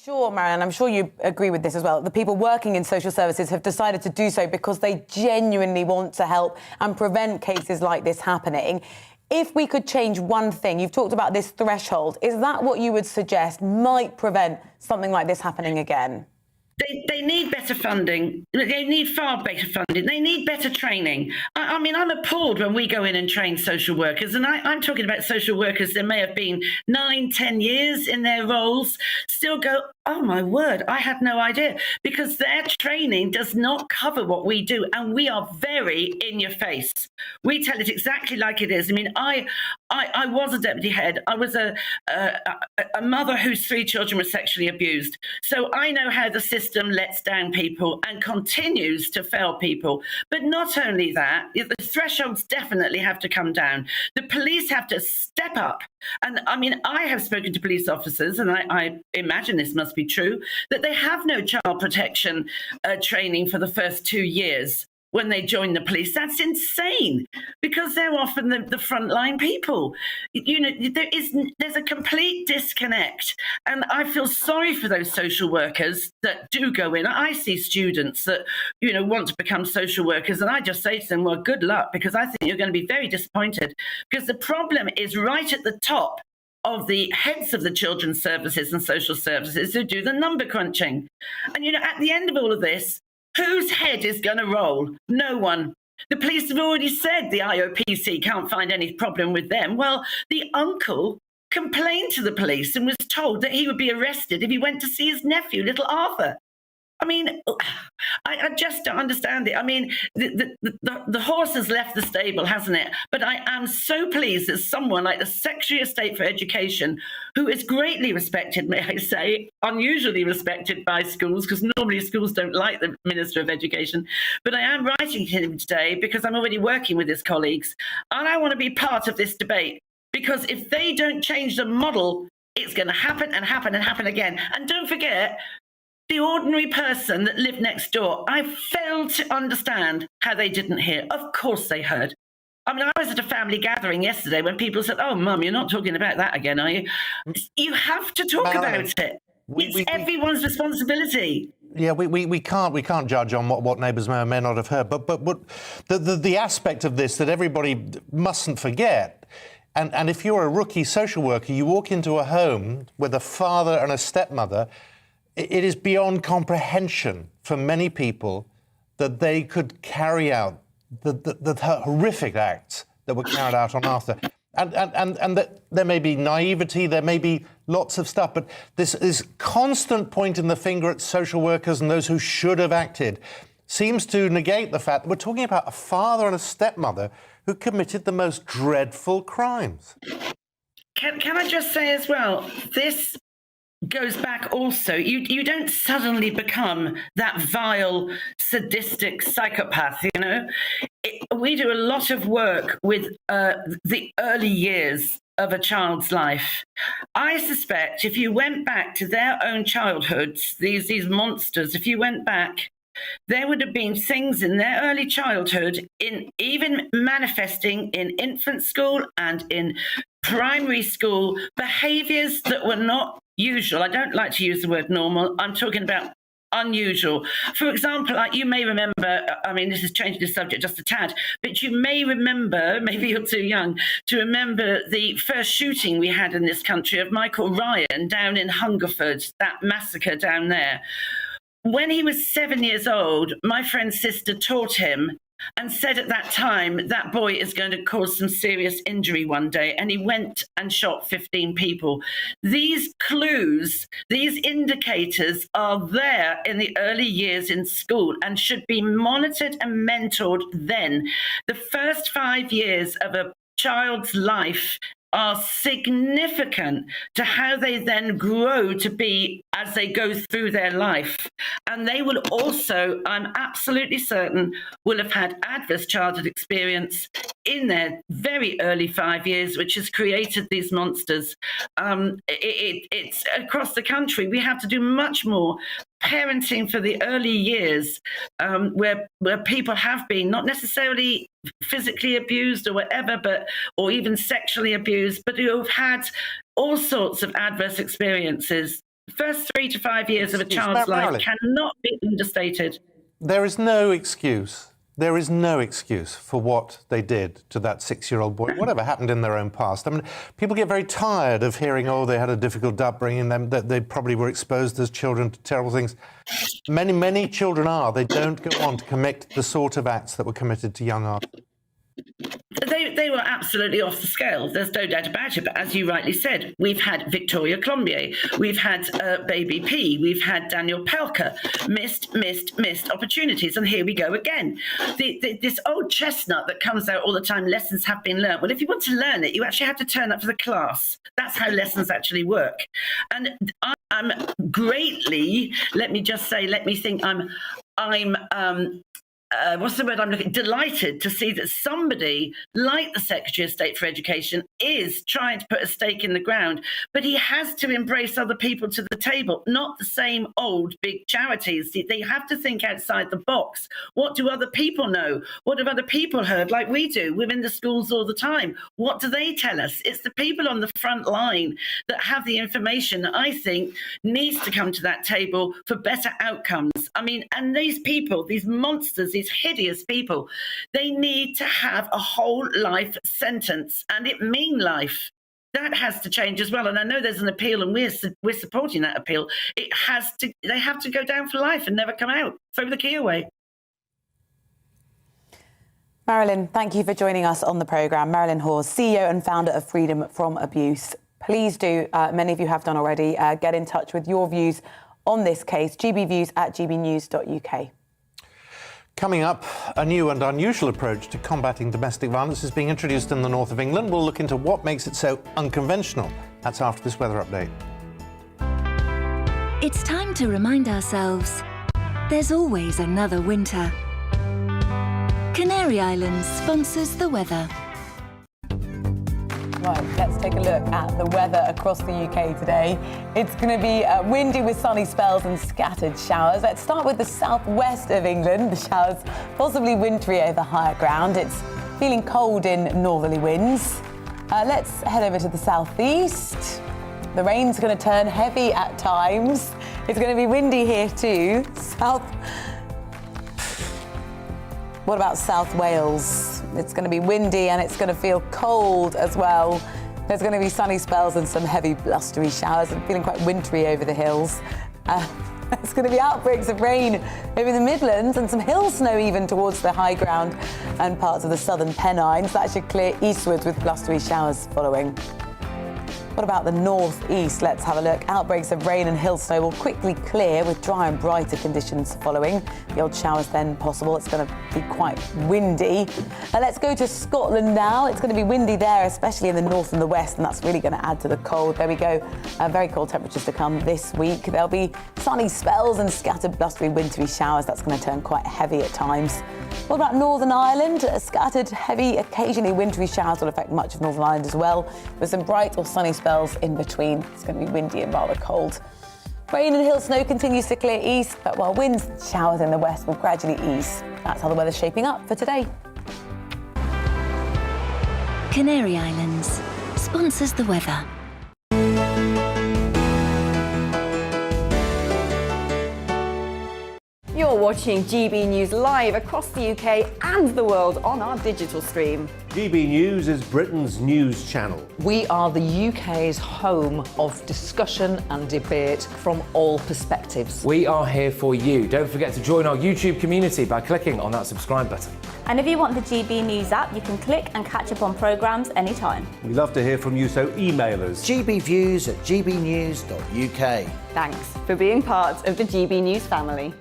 Sure, Marianne, I'm sure you agree with this as well. The people working in social services have decided to do so because they genuinely want to help and prevent cases like this happening. If we could change one thing, you've talked about this threshold, is that what you would suggest might prevent something like this happening again? They need better funding. They need far better funding. They need better training. I mean, I'm appalled when we go in and train social workers, and I'm talking about social workers that may have been 9, 10 years in their roles, still go, oh my word, I had no idea, because their training does not cover what we do, and we are very in your face. We tell it exactly like it is. I mean, I was a deputy head. I was a mother whose 3 children were sexually abused. So I know how the system lets down people and continues to fail people. But not only that, the thresholds definitely have to come down. The police have to step up. And I mean, I have spoken to police officers, and I imagine this must be true, that they have no child protection training for the first 2 years. when they join the police. That's insane, because they're often the frontline people. You know, there's a complete disconnect, and I feel sorry for those social workers that do go in. I see students that, you know, want to become social workers, and I just say to them, well, good luck, because I think you're going to be very disappointed, because the problem is right at the top of the heads of the children's services and social services who do the number crunching. And, you know, at the end of all of this, whose head is going to roll? No one. The police have already said the IOPC can't find any problem with them. Well, the uncle complained to the police and was told that he would be arrested if he went to see his nephew, little Arthur. I mean, I just don't understand it. I mean, the horse has left the stable, hasn't it? But I am so pleased that someone like the Secretary of State for Education, who is greatly respected, may I say, unusually respected by schools, because normally schools don't like the Minister of Education. But I am writing to him today because I'm already working with his colleagues, and I want to be part of this debate, because if they don't change the model, it's going to happen and happen and happen again. And don't forget, the ordinary person that lived next door, I failed to understand how they didn't hear. Of course they heard. I mean, I was at a family gathering yesterday when people said, oh, Mum, you're not talking about that again, are you? You have to talk about it. It's everyone's responsibility. Yeah, we can't judge on what neighbours may or may not have heard. But the aspect of this that everybody mustn't forget, and if you're a rookie social worker, you walk into a home with a father and a stepmother, it is beyond comprehension for many people that they could carry out the horrific acts that were carried out on Arthur. And that there may be naivety, there may be lots of stuff, but this constant pointing the finger at social workers and those who should have acted seems to negate the fact that we're talking about a father and a stepmother who committed the most dreadful crimes. Can I just say as well, this goes back also, you don't suddenly become that vile, sadistic psychopath, you know. We do a lot of work with the early years of a child's life. I suspect if you went back to their own childhoods, these monsters, if you went back, there would have been things in their early childhood, in even manifesting in infant school and in primary school, behaviours that were not usual. I don't like to use the word normal. I'm talking about unusual. For example, like you may remember, I mean, this is changing the subject just a tad, but you may remember, maybe you're too young, to remember the first shooting we had in this country of Michael Ryan down in Hungerford, that massacre down there. When he was 7 years old, my friend's sister taught him and said at that time, that boy is going to cause some serious injury one day. And he went and shot 15 people. These clues, these indicators are there in the early years in school and should be monitored and mentored then. The first 5 years of a child's life are significant to how they then grow to be as they go through their life. And they will also, I'm absolutely certain, will have had adverse childhood experience in their very early 5 years, which has created these monsters. It's across the country. We have to do much more parenting for the early years, where people have been not necessarily physically abused or whatever, or even sexually abused, but who have had all sorts of adverse experiences. The first 3 to 5 years of a child's life cannot be understated. There is no excuse. There is no excuse for what they did to that 6-year-old boy, whatever happened in their own past. I mean, people get very tired of hearing, oh, they had a difficult upbringing, that they probably were exposed as children to terrible things. Many children are. They don't go on to commit the sort of acts that were committed to young Arthur. They were absolutely off the scale. There's no doubt about it. But as you rightly said, we've had Victoria Colombier, we've had Baby P, we've had Daniel Pelker. Missed opportunities. And here we go again. This old chestnut that comes out all the time, lessons have been learned. Well, if you want to learn it, you actually have to turn up for the class. That's how lessons actually work. And I'm greatly, let me think, I'm what's the word I'm looking? Delighted to see that somebody like the Secretary of State for Education is trying to put a stake in the ground. But he has to embrace other people to the table, not the same old big charities. They have to think outside the box. What do other people know? What have other people heard, like we do? We're in the schools all the time. What do they tell us? It's the people on the front line that have the information that I think needs to come to that table for better outcomes. I mean, and these people, these monsters, these hideous people, they need to have a whole life sentence, and it mean life. That has to change as well. And I know there's an appeal, and we're supporting that appeal. They have to go down for life and never come out. Throw the key away. Marilyn, thank you for joining us on the programme. Marilyn Hawes, CEO and founder of Freedom from Abuse. Please do, many of you have done already, get in touch with your views on this case, gbviews@gbnews.uk. Coming up, a new and unusual approach to combating domestic violence is being introduced in the north of England. We'll look into what makes it so unconventional. That's after this weather update. It's time to remind ourselves there's always another winter. Canary Islands sponsors the weather. Right, let's take a look at the weather across the UK today. It's going to be windy with sunny spells and scattered showers. Let's start with the southwest of England. The showers possibly wintry over higher ground. It's feeling cold in northerly winds. Let's head over to the southeast. The rain's going to turn heavy at times. It's going to be windy here too. What about South Wales? It's going to be windy and it's going to feel cold as well. There's going to be sunny spells and some heavy blustery showers and feeling quite wintry over the hills. There's going to be outbreaks of rain over the Midlands and some hill snow even towards the high ground and parts of the southern Pennines. That should clear eastwards with blustery showers following. What about the northeast? Let's have a look. Outbreaks of rain and hill snow will quickly clear with dry and brighter conditions following. The odd showers then possible. It's going to be quite windy. Let's go to Scotland now. It's going to be windy there, especially in the north and the west, and that's really going to add to the cold. There we go. Very cold temperatures to come this week. There'll be sunny spells and scattered blustery wintry showers. That's going to turn quite heavy at times. What about Northern Ireland? Scattered, heavy, occasionally wintry showers will affect much of Northern Ireland as well, with some bright or sunny spells in between. It's going to be windy and rather cold. Rain and hill snow continues to clear east, but while winds and showers in the west will gradually ease. That's how the weather's shaping up for today. Canary Islands sponsors the weather. You're watching GB News live across the UK and the world on our digital stream. GB News is Britain's news channel. We are the UK's home of discussion and debate from all perspectives. We are here for you. Don't forget to join our YouTube community by clicking on that subscribe button. And if you want the GB News app, you can click and catch up on programmes anytime. We love to hear from you, so email us. gbviews@gbnews.uk. Thanks for being part of the GB News family.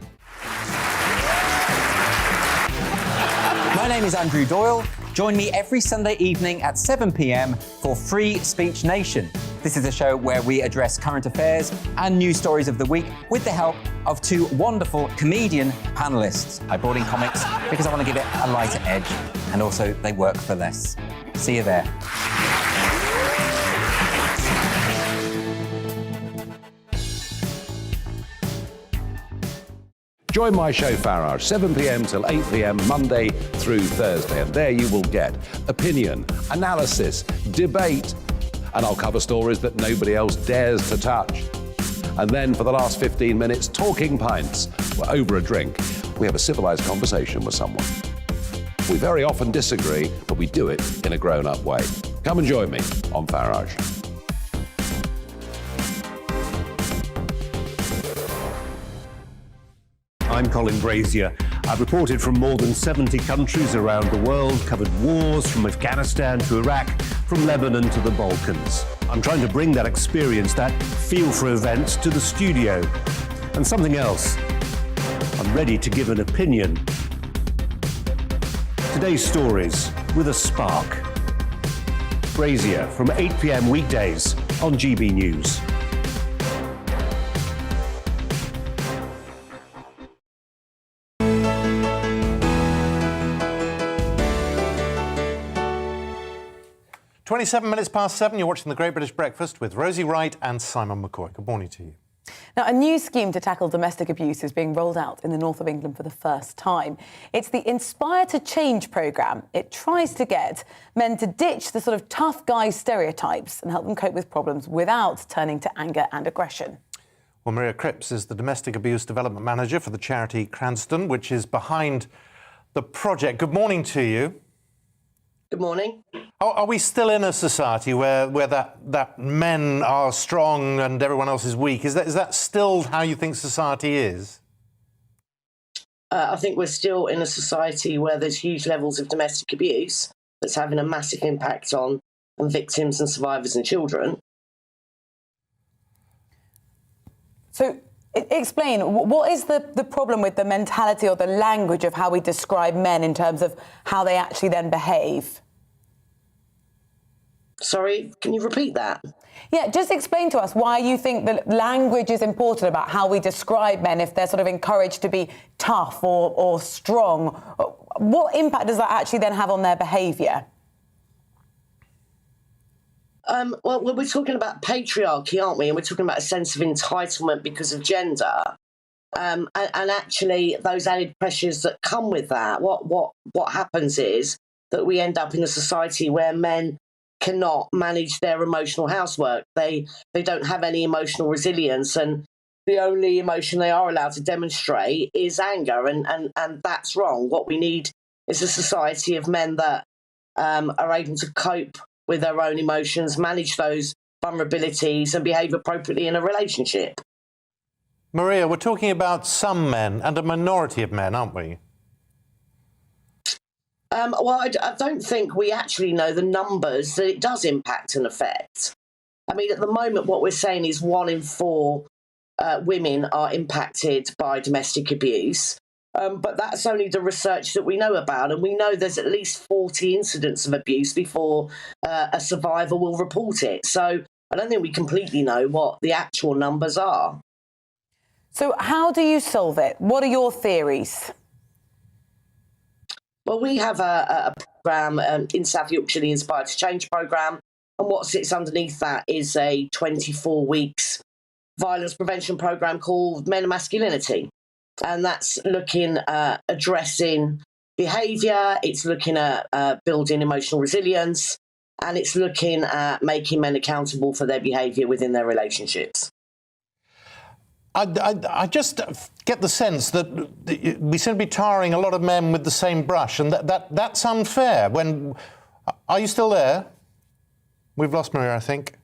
My name is Andrew Doyle. Join me every Sunday evening at 7 p.m. for Free Speech Nation. This is a show where we address current affairs and news stories of the week with the help of two wonderful comedian panellists. I brought in comics because I want to give it a lighter edge, and also they work for less. See you there. Join my show Farage, 7 p.m. till 8 p.m. Monday through Thursday. And there you will get opinion, analysis, debate, and I'll cover stories that nobody else dares to touch. And then for the last 15 minutes, talking pints. We're over a drink. We have a civilised conversation with someone. We very often disagree, but we do it in a grown-up way. Come and join me on Farage. I'm Colin Brazier. I've reported from more than 70 countries around the world, covered wars from Afghanistan to Iraq, from Lebanon to the Balkans. I'm trying to bring that experience, that feel for events, to the studio. And something else, I'm ready to give an opinion. Today's stories with a spark. Brazier from 8 p.m. weekdays on GB News. 27 minutes past 7, you're watching The Great British Breakfast with Rosie Wright and Simon McCoy. Good morning to you. Now, a new scheme to tackle domestic abuse is being rolled out in the north of England for the first time. It's the Inspire to Change programme. It tries to get men to ditch the sort of tough guy stereotypes and help them cope with problems without turning to anger and aggression. Well, Maria Cripps is the Domestic Abuse Development Manager for the charity Cranston, which is behind the project. Good morning to you. Good morning. Are we still in a society where that men are strong and everyone else is weak? Is that still how you think society is? I think we're still in a society where there's huge levels of domestic abuse that's having a massive impact on victims and survivors and children. So explain, what is the problem with the mentality or the language of how we describe men in terms of how they actually then behave? Sorry, can you repeat that? Yeah, just explain to us why you think that language is important about how we describe men if they're sort of encouraged to be tough or strong. What impact does that actually then have on their behaviour? Well, we're talking about patriarchy, aren't we? And we're talking about a sense of entitlement because of gender. And actually, those added pressures that come with that, what happens is that we end up in a society where men cannot manage their emotional housework. They don't have any emotional resilience, and the only emotion they are allowed to demonstrate is anger, and that's wrong. What we need is a society of men that are able to cope with their own emotions, manage those vulnerabilities and behave appropriately in a relationship. Maria, we're talking about some men and a minority of men, aren't we? Well, I don't think we actually know the numbers that it does impact and affect. I mean, at the moment, what we're saying is 1 in 4 women are impacted by domestic abuse. But that's only the research that we know about. And we know there's at least 40 incidents of abuse before a survivor will report it. So I don't think we completely know what the actual numbers are. So how do you solve it? What are your theories? Well, we have a programme in South Yorkshire, the Inspire to Change programme. And what sits underneath that is a 24 weeks violence prevention programme called Men and Masculinity. And that's looking at addressing behaviour, it's looking at building emotional resilience, and it's looking at making men accountable for their behaviour within their relationships. I just get the sense that we seem to be tarring a lot of men with the same brush, and that's unfair. Are you still there? We've lost Maria, I think.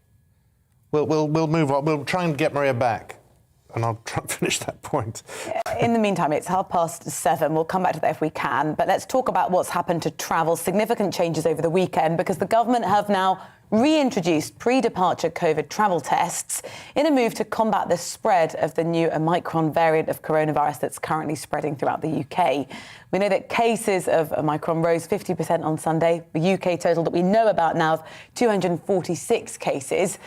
We'll move on. We'll try and get Maria back, and I'll try and finish that point. In the meantime, it's 7:30. We'll come back to that if we can. But let's talk about what's happened to travel. Significant changes over the weekend because the government have now reintroduced pre-departure COVID travel tests in a move to combat the spread of the new Omicron variant of coronavirus that's currently spreading throughout the UK. We know that cases of Omicron rose 50% on Sunday. The UK total that we know about now of 246 cases.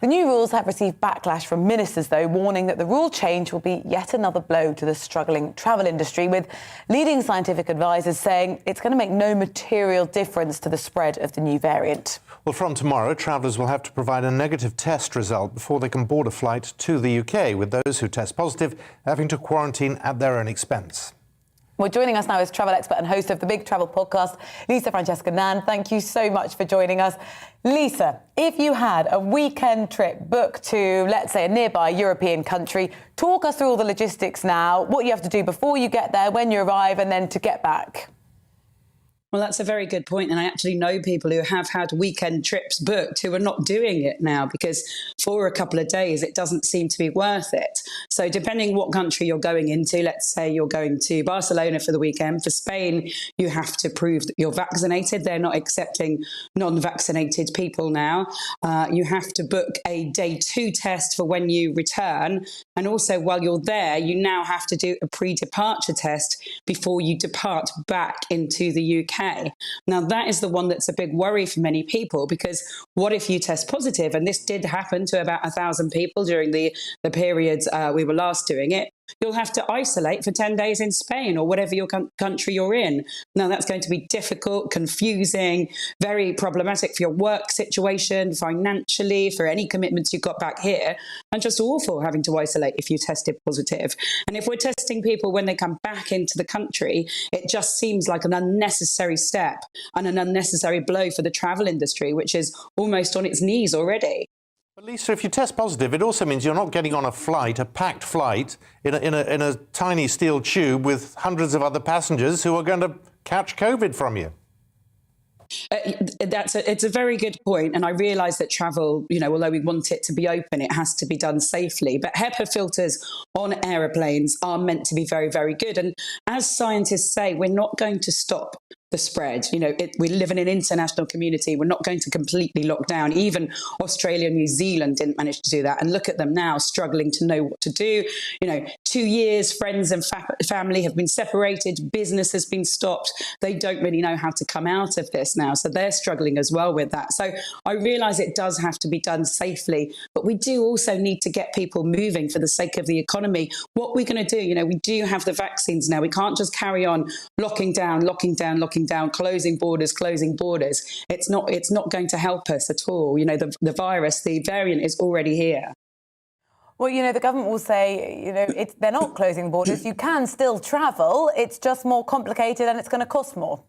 The new rules have received backlash from ministers, though, warning that the rule change will be yet another blow to the struggling travel industry, with leading scientific advisors saying it's going to make no material difference to the spread of the new variant. Well, from tomorrow, travellers will have to provide a negative test result before they can board a flight to the UK, with those who test positive having to quarantine at their own expense. Well, joining us now is travel expert and host of the Big Travel podcast, Lisa Francesca Nan. Thank you so much for joining us. Lisa, if you had a weekend trip booked to, let's say, a nearby European country, talk us through all the logistics now, what you have to do before you get there, when you arrive, and then to get back. Well, that's a very good point. And I actually know people who have had weekend trips booked who are not doing it now because for a couple of days, it doesn't seem to be worth it. So depending what country you're going into, let's say you're going to Barcelona for the weekend. For Spain, you have to prove that you're vaccinated. They're not accepting non-vaccinated people now. You have to book a day 2 test for when you return. And also while you're there, you now have to do a pre-departure test before you depart back into the UK. Now, that is the one that's a big worry for many people because what if you test positive? And this did happen to about 1,000 people during the periods we were last doing it. You'll have to isolate for 10 days in Spain or whatever your country you're in. Now, that's going to be difficult, confusing, very problematic for your work situation, financially, for any commitments you've got back here, and just awful having to isolate if you tested positive. And if we're testing people when they come back into the country, it just seems like an unnecessary step and an unnecessary blow for the travel industry, which is almost on its knees already. But Lisa, if you test positive, it also means you're not getting on a flight, a packed flight, in a tiny steel tube with hundreds of other passengers who are going to catch COVID from you. It's a very good point, and I realise that travel, although we want it to be open, it has to be done safely. But HEPA filters on aeroplanes are meant to be very, very good. And as scientists say, we're not going to stop the spread. We live in an international community. We're not going to completely lock down. Even Australia and New Zealand didn't manage to do that. And look at them now, struggling to know what to do. 2 years, friends and family have been separated. Business has been stopped. They don't really know how to come out of this now. So they're struggling as well with that. So I realise it does have to be done safely, but we do also need to get people moving for the sake of the economy. What we're going to do, we do have the vaccines now. We can't just carry on locking down, closing borders. It's not going to help us at all. The virus, the variant is already here. Well, the government will say, they're not closing borders. You can still travel. It's just more complicated and it's going to cost more.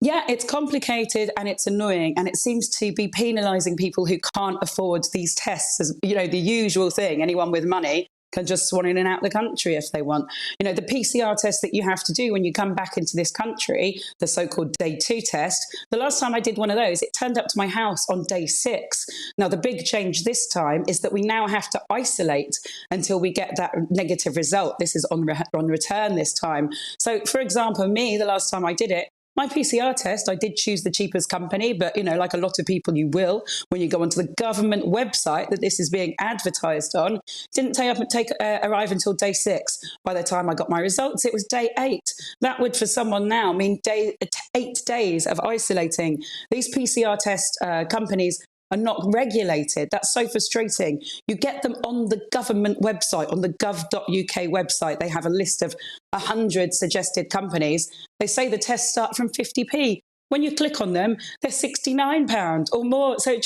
Yeah, it's complicated and it's annoying, and it seems to be penalising people who can't afford these tests as, the usual thing. Anyone with money can just swan in and out the country if they want. The PCR test that you have to do when you come back into this country, the so-called day 2 test, the last time I did one of those, it turned up to my house on day 6. Now, the big change this time is that we now have to isolate until we get that negative result. This is on return this time. So, for example, me, the last time I did it, my PCR test, I did choose the cheapest company, but, like a lot of people, you will, when you go onto the government website that this is being advertised on, didn't arrive until day 6. By the time I got my results, it was day 8. That would, for someone now, mean 8 days of isolating. These PCR test companies are not regulated. That's so frustrating. You get them on the government website, on the gov.uk website. They have a list of 100 suggested companies. They say the tests start from 50p. When you click on them, they're £69 or more. So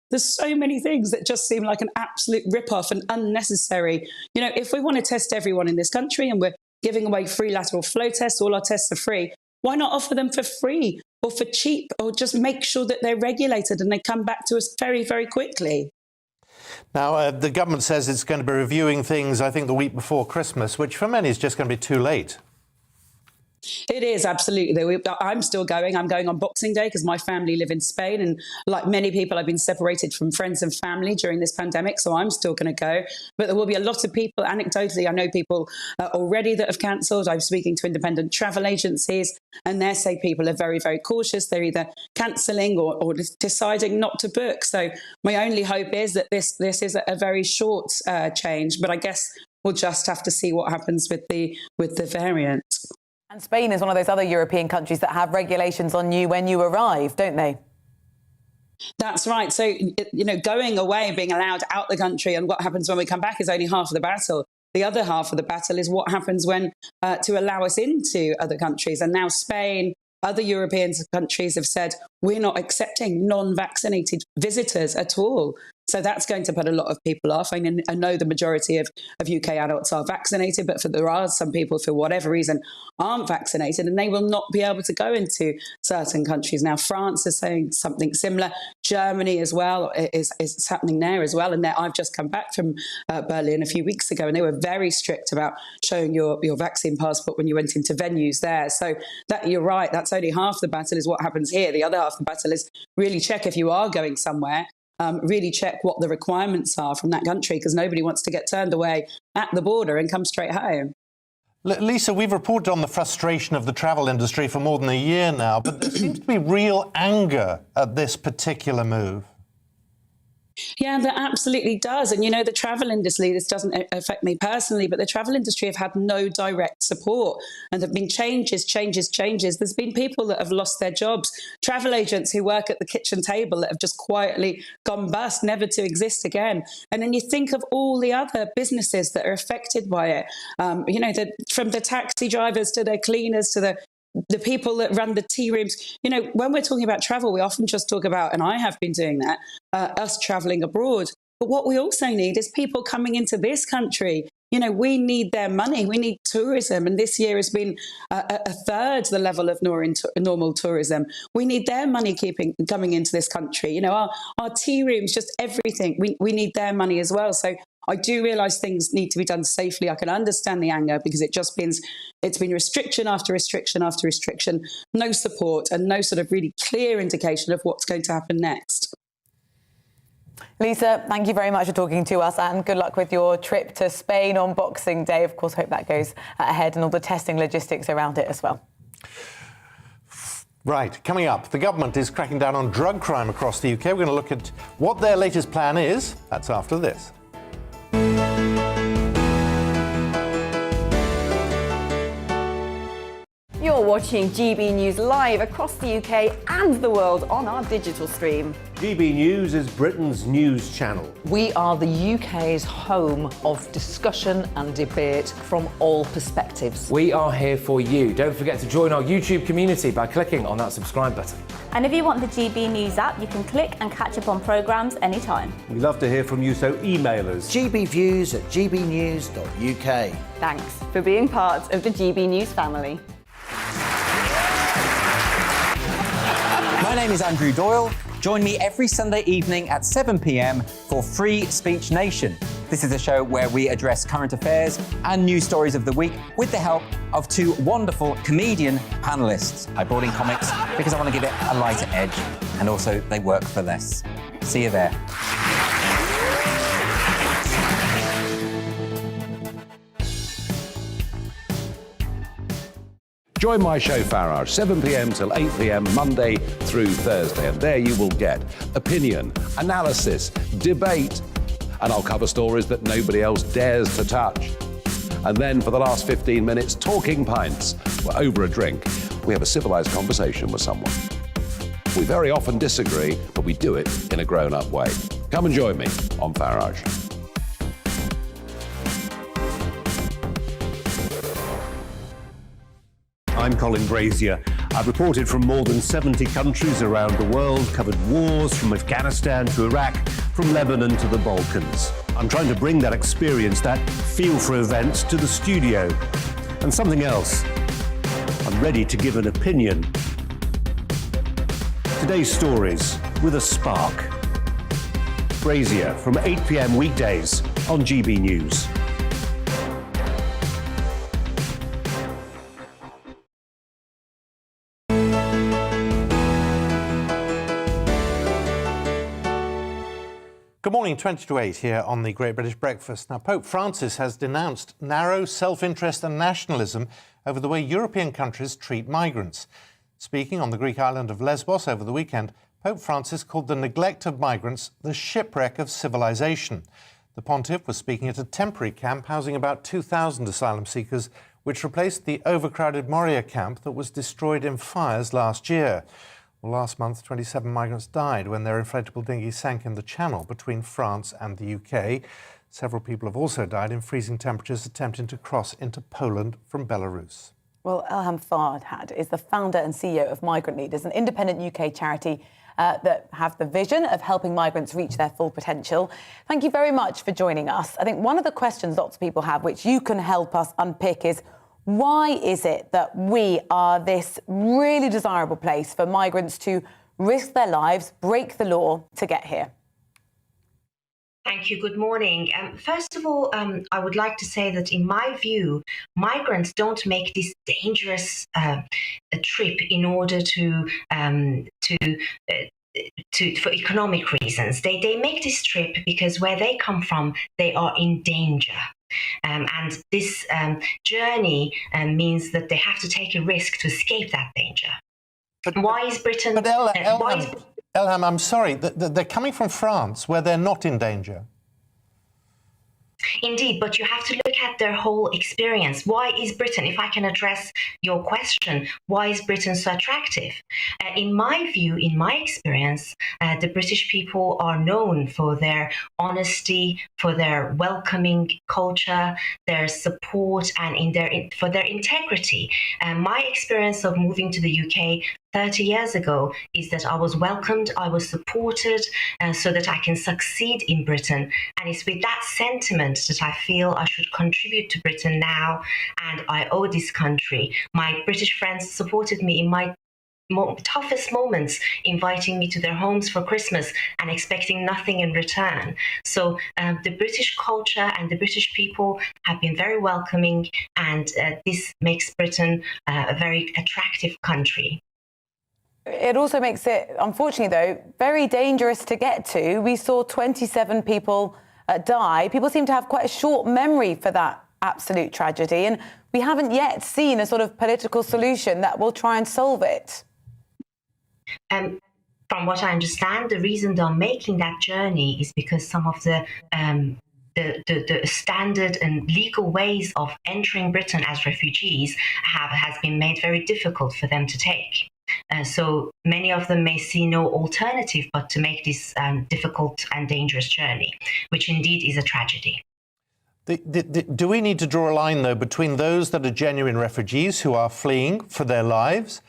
there's so many things that just seem like an absolute rip-off and unnecessary. If we want to test everyone in this country and we're giving away free lateral flow tests, all our tests are free, why not offer them for free or for cheap, or just make sure that they're regulated and they come back to us very, very quickly? Now, the government says it's going to be reviewing things, I think, the week before Christmas, which for many is just going to be too late. It is, absolutely. I'm still going. I'm going on Boxing Day because my family live in Spain. And like many people, I've been separated from friends and family during this pandemic. So I'm still going to go. But there will be a lot of people. Anecdotally, I know people already that have cancelled. I'm speaking to independent travel agencies, and they say people are very, very cautious. They're either cancelling or deciding not to book. So my only hope is that this is a very short change. But I guess we'll just have to see what happens with the variant. And Spain is one of those other European countries that have regulations on you when you arrive, don't they? That's right. So, going away and being allowed out the country and what happens when we come back is only half of the battle. The other half of the battle is what happens when to allow us into other countries. And now Spain, other European countries have said, we're not accepting non-vaccinated visitors at all. So that's going to put a lot of people off. I know the majority of UK adults are vaccinated, but there are some people, for whatever reason, aren't vaccinated, and they will not be able to go into certain countries. Now, France is saying something similar. Germany as well is happening there as well. And I've just come back from Berlin a few weeks ago, and they were very strict about showing your vaccine passport when you went into venues there. So that you're right, that's only half the battle is what happens here. The other half of the battle is really check if you are going somewhere. Really check what the requirements are from that country, because nobody wants to get turned away at the border and come straight home. Lisa, we've reported on the frustration of the travel industry for more than a year now, but there seems to be real anger at this particular move. Yeah, that absolutely does. And, you know, the travel industry, this doesn't affect me personally, but the travel industry have had no direct support. And there have been changes. There's been people that have lost their jobs, travel agents who work at the kitchen table that have just quietly gone bust, never to exist again. And then you think of all the other businesses that are affected by it, you know, from the taxi drivers to the cleaners to the people that run the tea rooms. You know, when we're talking about travel, we often just talk about, and I have been doing that, us traveling abroad. But what we also need is people coming into this country. You know, we need their money. We need tourism. And this year has been a third the level of normal tourism. We need their money coming into this country. You know, our tea rooms, just everything. We need their money as well. So I do realise things need to be done safely. I can understand the anger because it's been restriction after restriction after restriction, no support and no sort of really clear indication of what's going to happen next. Lisa, thank you very much for talking to us and good luck with your trip to Spain on Boxing Day. Of course, hope that goes ahead and all the testing logistics around it as well. Right, coming up, the government is cracking down on drug crime across the UK. We're going to look at what their latest plan is. That's after this. You're watching GB News live across the UK and the world on our digital stream. GB News is Britain's news channel. We are the UK's home of discussion and debate from all perspectives. We are here for you. Don't forget to join our YouTube community by clicking on that subscribe button. And if you want the GB News app, you can click and catch up on programmes anytime. We love to hear from you, so email us. gbviews@gbnews.uk. Thanks for being part of the GB News family. My name is Andrew Doyle. Join me every Sunday evening at 7 p.m. for Free Speech Nation. This is a show where we address current affairs and news stories of the week with the help of two wonderful comedian panellists. I brought in comics because I want to give it a lighter edge, and also they work for less. See you there. Join my show Farage, 7 p.m. till 8 p.m. Monday through Thursday. And there you will get opinion, analysis, debate, and I'll cover stories that nobody else dares to touch. And then for the last 15 minutes, talking pints. We're over a drink. We have a civilised conversation with someone. We very often disagree, but we do it in a grown-up way. Come and join me on Farage. I'm Colin Brazier. I've reported from more than 70 countries around the world, covered wars from Afghanistan to Iraq, from Lebanon to the Balkans. I'm trying to bring that experience, that feel for events, to the studio. And something else, I'm ready to give an opinion. Today's stories with a spark. Brazier from 8 p.m. weekdays on GB News. Good morning, 20 to 8 here on the Great British Breakfast. Now, Pope Francis has denounced narrow self-interest and nationalism over the way European countries treat migrants. Speaking on the Greek island of Lesbos over the weekend, Pope Francis called the neglect of migrants the shipwreck of civilization. The pontiff was speaking at a temporary camp housing about 2,000 asylum seekers, which replaced the overcrowded Moria camp that was destroyed in fires last year. Well, last month, 27 migrants died when their inflatable dinghy sank in the Channel between France and the UK. Several people have also died in freezing temperatures attempting to cross into Poland from Belarus. Well, Elham Farhad is the founder and CEO of Migrant Leaders, an independent UK charity that have the vision of helping migrants reach their full potential. Thank you very much for joining us. I think one of the questions lots of people have, which you can help us unpick, is why is it that we are this really desirable place for migrants to risk their lives, break the law to get here? Thank you. Good morning. First of all, I would like to say that in my view, migrants don't make this dangerous trip in order for economic reasons. They make this trip because where they come from, they are in danger. And this journey means that they have to take a risk to escape that danger. Why is Britain... Elham, I'm sorry, they're coming from France, where they're not in danger. Indeed, but you have to look at their whole experience. Why is Britain, if I can address your question, why is Britain so attractive? In my view, in my experience, the British people are known for their honesty, for their welcoming culture, their support, and for their integrity. My experience of moving to the UK 30 years ago is that I was welcomed, I was supported, so that I can succeed in Britain. And it's with that sentiment that I feel I should contribute to Britain now, and I owe this country. My British friends supported me in my toughest moments, inviting me to their homes for Christmas and expecting nothing in return. So the British culture and the British people have been very welcoming, and this makes Britain a very attractive country. It also makes it, unfortunately though, very dangerous to get to. We saw 27 people die. People seem to have quite a short memory for that absolute tragedy, and we haven't yet seen a sort of political solution that will try and solve it. From what I understand, the reason they're making that journey is because some of the standard and legal ways of entering Britain as refugees has been made very difficult for them to take. So many of them may see no alternative but to make this difficult and dangerous journey, which indeed is a tragedy. Do we need to draw a line, though, between those that are genuine refugees who are fleeing for their lives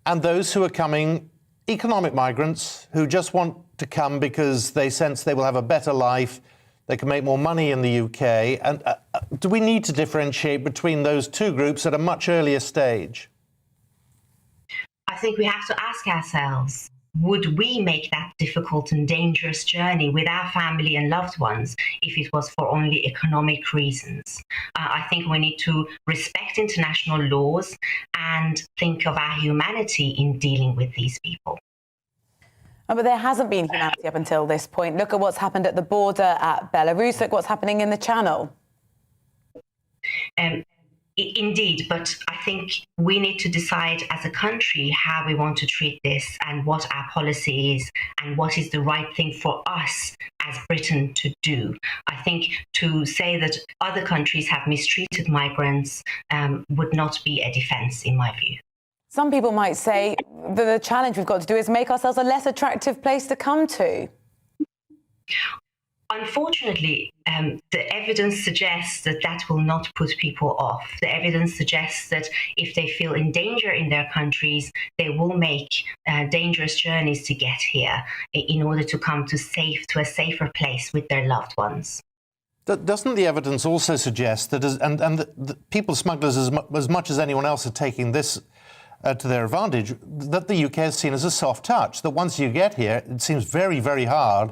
and those who are coming, economic migrants, who just want to come because they sense they will have a better life, they can make more money in the UK? And do we need to differentiate between those two groups at a much earlier stage? I think we have to ask ourselves, would we make that difficult and dangerous journey with our family and loved ones if it was for only economic reasons? I think we need to respect international laws and think of our humanity in dealing with these people. But there hasn't been humanity up until this point. Look at what's happened at the border at Belarus. Look what's happening in the Channel. Indeed, but I think we need to decide as a country how we want to treat this and what our policy is and what is the right thing for us as Britain to do. I think to say that other countries have mistreated migrants would not be a defence, in my view. Some people might say that the challenge we've got to do is make ourselves a less attractive place to come to. Unfortunately, the evidence suggests that that will not put people off. The evidence suggests that if they feel in danger in their countries, they will make dangerous journeys to get here in order to come to a safer place with their loved ones. Doesn't the evidence also suggest that, the people smugglers, as much as anyone else, are taking this to their advantage, that the UK is seen as a soft touch, that once you get here, it seems very, very hard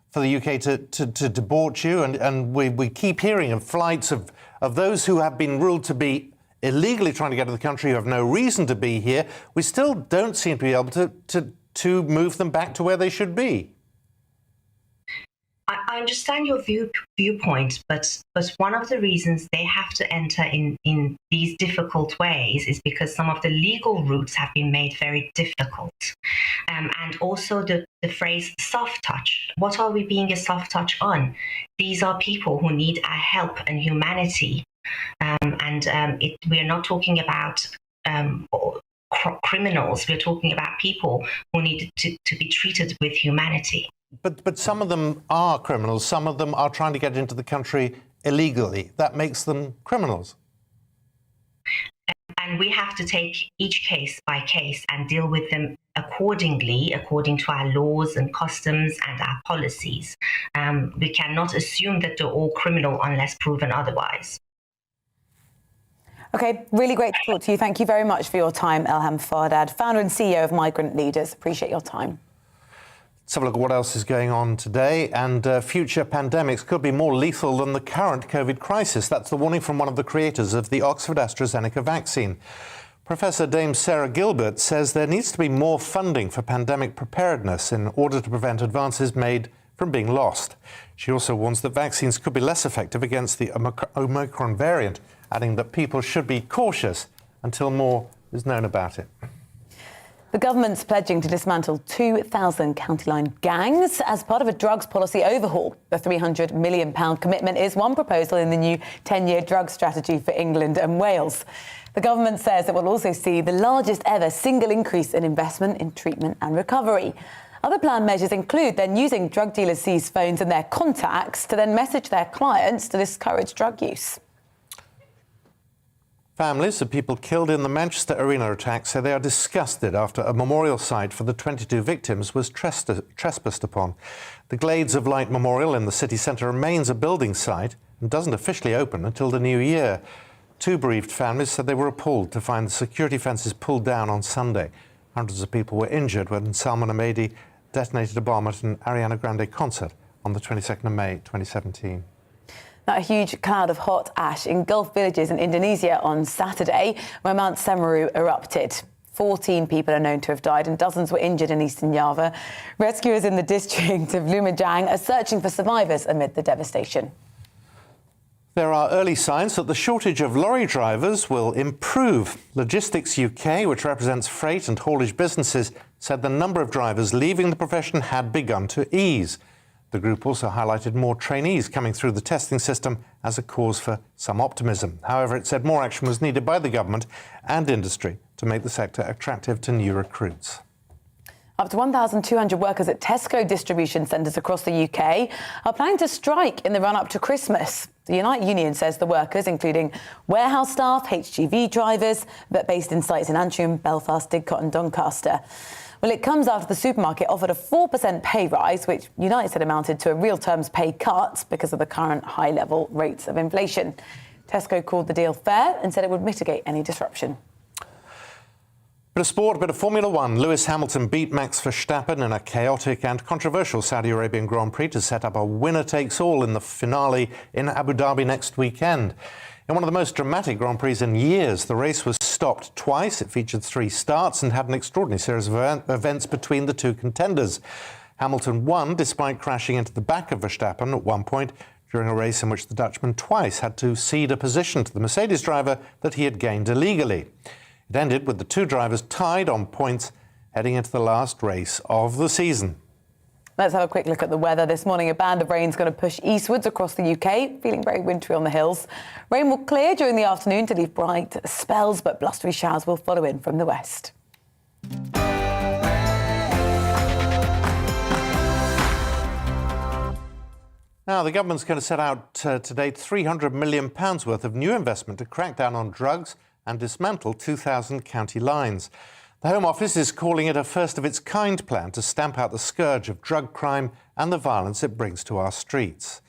for the UK to debauch you, and we keep hearing of flights of those who have been ruled to be illegally trying to get to the country, who have no reason to be here. We still don't seem to be able to move them back to where they should be. I understand your viewpoint, but one of the reasons they have to enter in these difficult ways is because some of the legal routes have been made very difficult. And also the phrase soft touch. What are we being a soft touch on? These are people who need our help and humanity. We are not talking about criminals. We're talking about people who need to be treated with humanity. But some of them are criminals. Some of them are trying to get into the country illegally. That makes them criminals. And we have to take each case by case and deal with them accordingly, according to our laws and customs and our policies. We cannot assume that they're all criminal unless proven otherwise. OK, really great to talk to you. Thank you very much for your time, Elham Fardad, founder and CEO of Migrant Leaders. Appreciate your time. Let's have a look at what else is going on today. And future pandemics could be more lethal than the current COVID crisis. That's the warning from one of the creators of the Oxford AstraZeneca vaccine. Professor Dame Sarah Gilbert says there needs to be more funding for pandemic preparedness in order to prevent advances made from being lost. She also warns that vaccines could be less effective against the Omicron variant, adding that people should be cautious until more is known about it. The government's pledging to dismantle 2,000 county line gangs as part of a drugs policy overhaul. The £300 million commitment is one proposal in the new 10-year drug strategy for England and Wales. The government says it will also see the largest ever single increase in investment in treatment and recovery. Other planned measures include then using drug dealers' seized phones and their contacts to then message their clients to discourage drug use. Families of people killed in the Manchester Arena attack say they are disgusted after a memorial site for the 22 victims was trespassed upon. The Glades of Light Memorial in the city centre remains a building site and doesn't officially open until the new year. Two bereaved families said they were appalled to find the security fences pulled down on Sunday. Hundreds of people were injured when Salman Ahmadi detonated a bomb at an Ariana Grande concert on the 22nd of May 2017. Now, a huge cloud of hot ash engulfed villages in Indonesia on Saturday, where Mount Semeru erupted. 14 people are known to have died and dozens were injured in eastern Java. Rescuers in the district of Lumajang are searching for survivors amid the devastation. There are early signs that the shortage of lorry drivers will improve. Logistics UK, which represents freight and haulage businesses, said the number of drivers leaving the profession had begun to ease. The group also highlighted more trainees coming through the testing system as a cause for some optimism. However, it said more action was needed by the government and industry to make the sector attractive to new recruits. Up to 1,200 workers at Tesco distribution centres across the UK are planning to strike in the run-up to Christmas. The Unite Union says the workers, including warehouse staff, HGV drivers, but based in sites in Antrim, Belfast, Didcot and Doncaster. Well, it comes after the supermarket offered a 4% pay rise, which Unite said amounted to a real terms pay cut because of the current high-level rates of inflation. Tesco called the deal fair and said it would mitigate any disruption. Bit of sport, bit of Formula One. Lewis Hamilton beat Max Verstappen in a chaotic and controversial Saudi Arabian Grand Prix to set up a winner-takes-all in the finale in Abu Dhabi next weekend. In one of the most dramatic Grand Prix in years, the race was stopped twice. It featured 3 starts and had an extraordinary series of events between the two contenders. Hamilton won despite crashing into the back of Verstappen at one point during a race in which the Dutchman twice had to cede a position to the Mercedes driver that he had gained illegally. It ended with the two drivers tied on points heading into the last race of the season. Let's have a quick look at the weather. This morning, a band of rain is going to push eastwards across the UK, feeling very wintry on the hills. Rain will clear during the afternoon to leave bright spells, but blustery showers will follow in from the west. Now, the government's going to set out today £300 million worth of new investment to crack down on drugs and dismantle 2,000 county lines. The Home Office is calling it a first-of-its-kind plan to stamp out the scourge of drug crime and the violence it brings to our streets.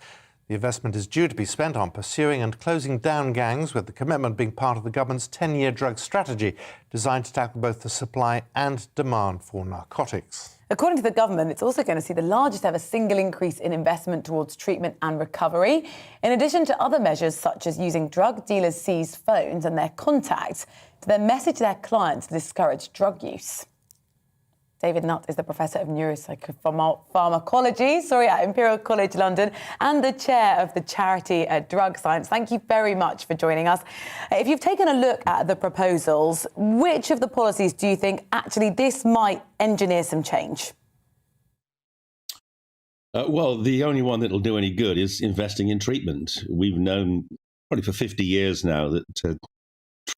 The investment is due to be spent on pursuing and closing down gangs, with the commitment being part of the government's 10-year drug strategy designed to tackle both the supply and demand for narcotics. According to the government, it's also going to see the largest ever single increase in investment towards treatment and recovery, in addition to other measures such as using drug dealers' seized phones and their contacts to then message their clients to discourage drug use. David Nutt is the Professor of Neuropsychopharmacology at Imperial College London and the Chair of the Charity Drug Science. Thank you very much for joining us. If you've taken a look at the proposals, which of the policies do you think actually this might engineer some change? Well, the only one that'll do any good is investing in treatment. We've known probably for 50 years now that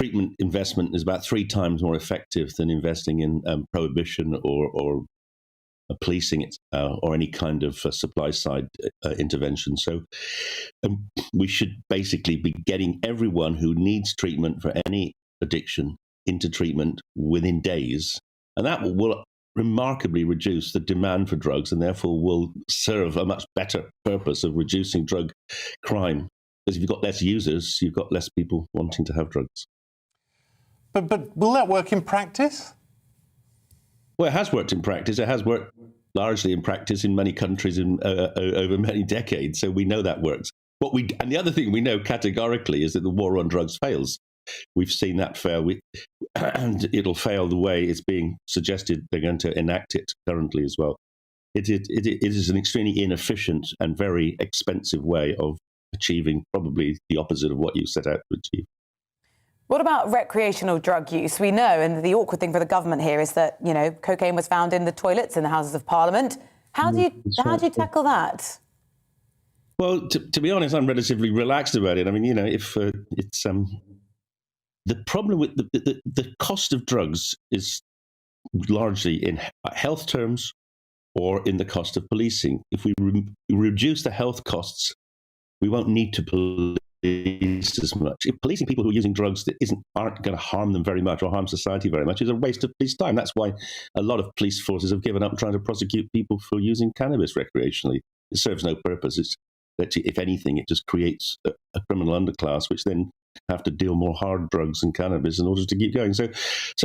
treatment investment is about 3 times more effective than investing in prohibition or policing it or any kind of supply side intervention. So we should basically be getting everyone who needs treatment for any addiction into treatment within days. And that will remarkably reduce the demand for drugs and therefore will serve a much better purpose of reducing drug crime. Because if you've got less users, you've got less people wanting to have drugs. But will that work in practice? Well, it has worked in practice. It has worked largely in practice in many countries over many decades. So we know that works. And the other thing we know categorically is that the war on drugs fails. We've seen that fail, and it'll fail the way it's being suggested they're going to enact it currently as well. It is an extremely inefficient and very expensive way of achieving probably the opposite of what you set out to achieve. What about recreational drug use? We know, and the awkward thing for the government here is that, you know, cocaine was found in the toilets in the Houses of Parliament. How do you tackle that? Well, to be honest, I'm relatively relaxed about it. I mean, you know, if it's the problem with the cost of drugs is largely in health terms or in the cost of policing. If we reduce the health costs, we won't need to police as much. If policing people who are using drugs that aren't going to harm them very much or harm society very much is a waste of police time. That's why a lot of police forces have given up trying to prosecute people for using cannabis recreationally. It serves no purpose. It's actually, if anything, it just creates a criminal underclass, which then have to deal more hard drugs and cannabis in order to keep going. So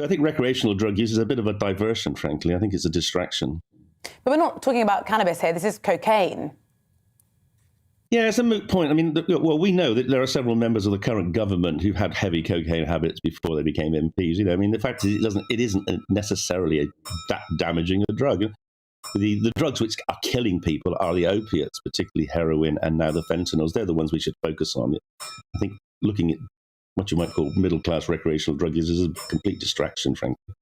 I think recreational drug use is a bit of a diversion, frankly. I think it's a distraction. But we're not talking about cannabis here. This is cocaine. Yeah, it's a moot point. I mean, well, we know that there are several members of the current government who've had heavy cocaine habits before they became MPs. You know, I mean, the fact is it isn't necessarily that damaging a drug. The drugs which are killing people are the opiates, particularly heroin and now the fentanyls. They're the ones we should focus on. I think looking at what you might call middle-class recreational drug use is a complete distraction, frankly.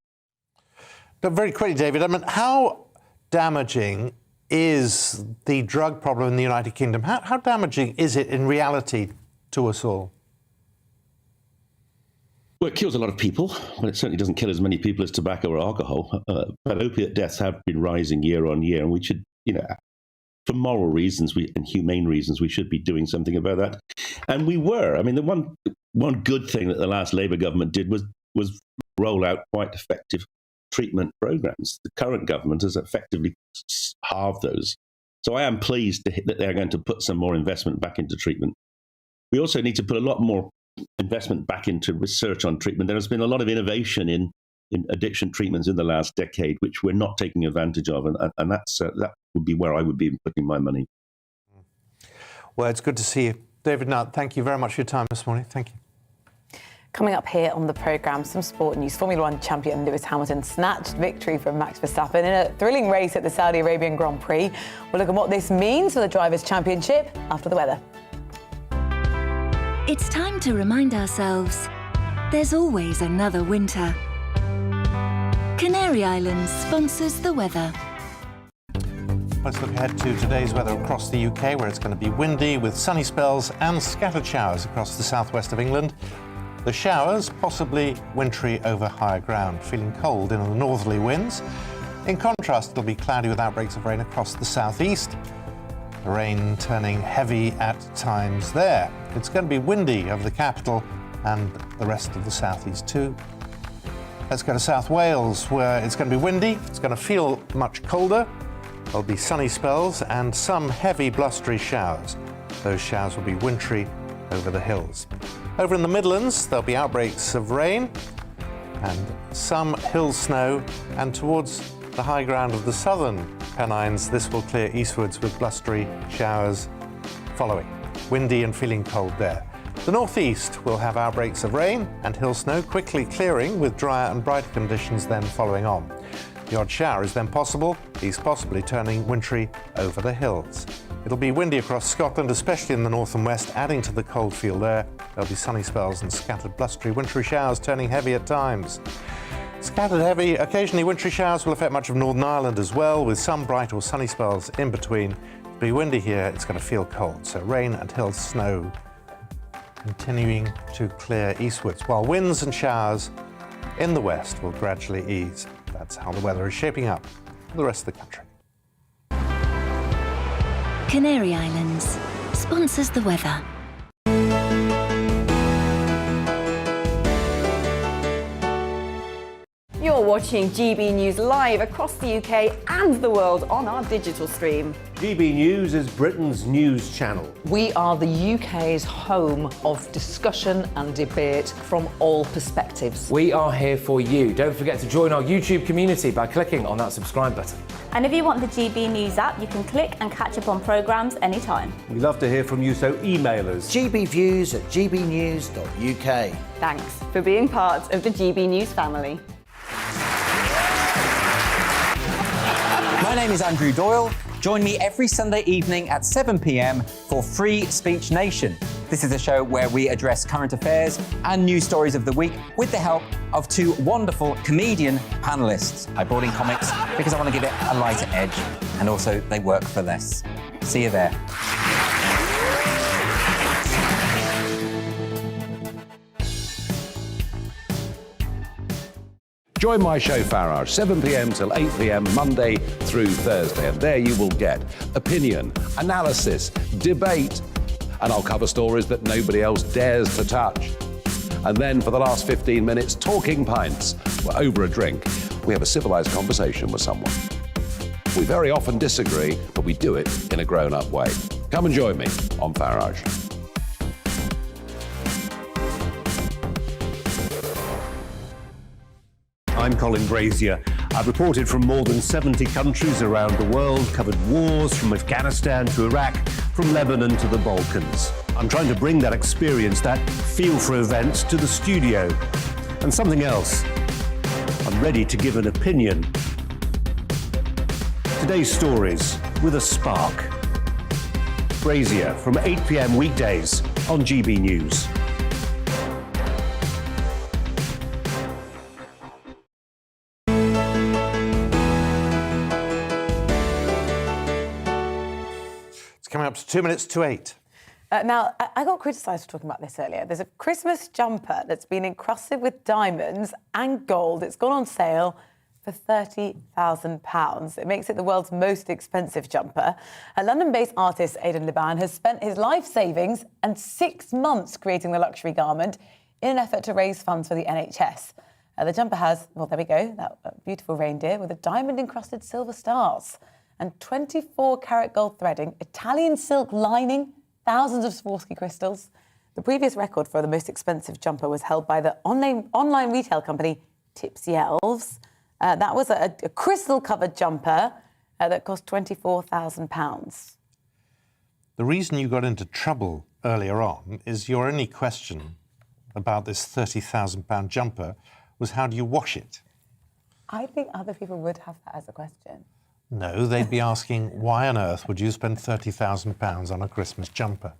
But very quickly, David, I mean, how damaging is the drug problem in the United Kingdom? How damaging is it in reality to us all? Well, it kills a lot of people, but it certainly doesn't kill as many people as tobacco or alcohol. But opiate deaths have been rising year on year, and we should, you know, for moral reasons and humane reasons, we should be doing something about that. And we were. I mean, the one good thing that the last Labour government did was roll out quite effective treatment programs. The current government has effectively halved those. So I am pleased that they're going to put some more investment back into treatment. We also need to put a lot more investment back into research on treatment. There has been a lot of innovation in addiction treatments in the last decade, which we're not taking advantage of. And that would be where I would be putting my money. Well, it's good to see you. David Nutt, thank you very much for your time this morning. Thank you. Coming up here on the programme, some sport news. Formula One champion Lewis Hamilton snatched victory from Max Verstappen in a thrilling race at the Saudi Arabian Grand Prix. We'll look at what this means for the Drivers' Championship after the weather. It's time to remind ourselves there's always another winter. Canary Islands sponsors the weather. Let's look ahead to today's weather across the UK, where it's going to be windy with sunny spells and scattered showers across the southwest of England. The showers possibly wintry over higher ground, feeling cold in the northerly winds. In contrast, it'll be cloudy with outbreaks of rain across the southeast. The rain turning heavy at times there. It's going to be windy over the capital and the rest of the southeast too. Let's go to South Wales, where it's going to be windy. It's going to feel much colder. There'll be sunny spells and some heavy blustery showers. Those showers will be wintry over the hills. Over in the Midlands, there'll be outbreaks of rain and some hill snow, and towards the high ground of the southern Pennines, this will clear eastwards with blustery showers following. Windy and feeling cold there. The northeast will have outbreaks of rain and hill snow, quickly clearing with drier and brighter conditions then following on. The odd shower is then possible, these possibly turning wintry over the hills. It'll be windy across Scotland, especially in the north and west, adding to the cold feel there. There'll be sunny spells and scattered blustery wintry showers turning heavy at times. Scattered heavy, occasionally wintry showers will affect much of Northern Ireland as well, with some bright or sunny spells in between. It'll be windy here, it's going to feel cold, so rain and hill snow continuing to clear eastwards, while winds and showers in the west will gradually ease. That's how the weather is shaping up for the rest of the country. Canary Islands sponsors the weather. You're watching GB News live across the UK and the world on our digital stream. GB News is Britain's news channel. We are the UK's home of discussion and debate from all perspectives. We are here for you. Don't forget to join our YouTube community by clicking on that subscribe button. And if you want the GB News app, you can click and catch up on programmes anytime. We love to hear from you, so email us. gbviews@gbnews.uk. Thanks for being part of the GB News family. My name is Andrew Doyle. Join me every Sunday evening at 7 p.m. for Free Speech Nation. This is a show where we address current affairs and news stories of the week with the help of two wonderful comedian panellists. I brought in comics because I want to give it a lighter edge, and also they work for less. See you there. Join my show Farage, 7 p.m. till 8 p.m. Monday through Thursday, and there you will get opinion, analysis, debate, and I'll cover stories that nobody else dares to touch. And then for the last 15 minutes, talking pints. We're over a drink. We have a civilised conversation with someone. We very often disagree, but we do it in a grown-up way. Come and join me on Farage. I'm Colin Brazier. I've reported from more than 70 countries around the world, covered wars from Afghanistan to Iraq, from Lebanon to the Balkans. I'm trying to bring that experience, that feel for events, to the studio. And something else. I'm ready to give an opinion. Today's stories with a spark. Brazier from 8 p.m. weekdays on GB News. Coming up to 2 minutes to 8. Now, I got criticised for talking about this earlier. There's a Christmas jumper that's been encrusted with diamonds and gold. It's gone on sale for £30,000. It makes it the world's most expensive jumper. A London-based artist, Aidan Liban, has spent his life savings and 6 months creating the luxury garment in an effort to raise funds for the NHS. The jumper has, well, there we go, that beautiful reindeer with a diamond-encrusted silver stars and 24-carat gold threading, Italian silk lining, thousands of Swarovski crystals. The previous record for the most expensive jumper was held by the online retail company Tipsy Elves. That was a crystal-covered jumper that cost £24,000. The reason you got into trouble earlier on is your only question about this £30,000 jumper was how do you wash it? I think other people would have that as a question. No, they'd be asking, why on earth would you spend £30,000 on a Christmas jumper?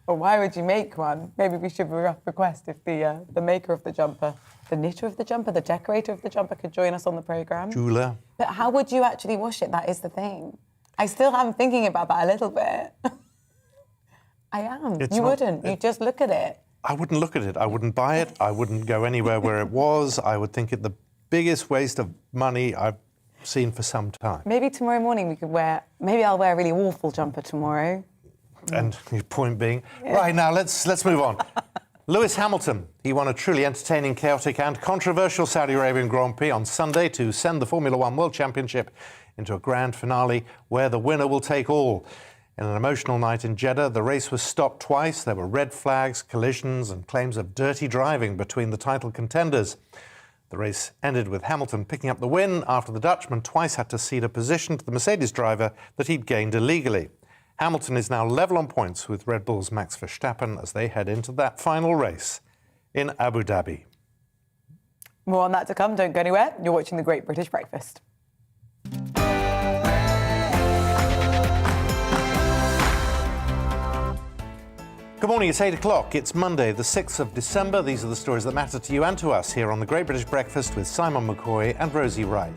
Or why would you make one? Maybe we should request if the maker of the jumper, the knitter of the jumper, the decorator of the jumper could join us on the programme. Jeweller. But how would you actually wash it? That is the thing. I still am thinking about that a little bit. I am. You wouldn't. You just look at it. I wouldn't look at it. I wouldn't buy it. I wouldn't go anywhere where it was. I would think it the biggest waste of money I've seen for some time. Maybe tomorrow morning we could wear... Maybe I'll wear a really awful jumper tomorrow. And your point being... Yeah. Right, now, let's move on. Lewis Hamilton. He won a truly entertaining, chaotic and controversial Saudi Arabian Grand Prix on Sunday to send the Formula One World Championship into a grand finale where the winner will take all. In an emotional night in Jeddah, the race was stopped twice. There were red flags, collisions and claims of dirty driving between the title contenders. The race ended with Hamilton picking up the win after the Dutchman twice had to cede a position to the Mercedes driver that he'd gained illegally. Hamilton is now level on points with Red Bull's Max Verstappen as they head into that final race in Abu Dhabi. More on that to come. Don't go anywhere. You're watching The Great British Breakfast. Good morning, it's 8 o'clock. It's Monday, the 6th of December. These are the stories that matter to you and to us here on The Great British Breakfast with Simon McCoy and Rosie Wright.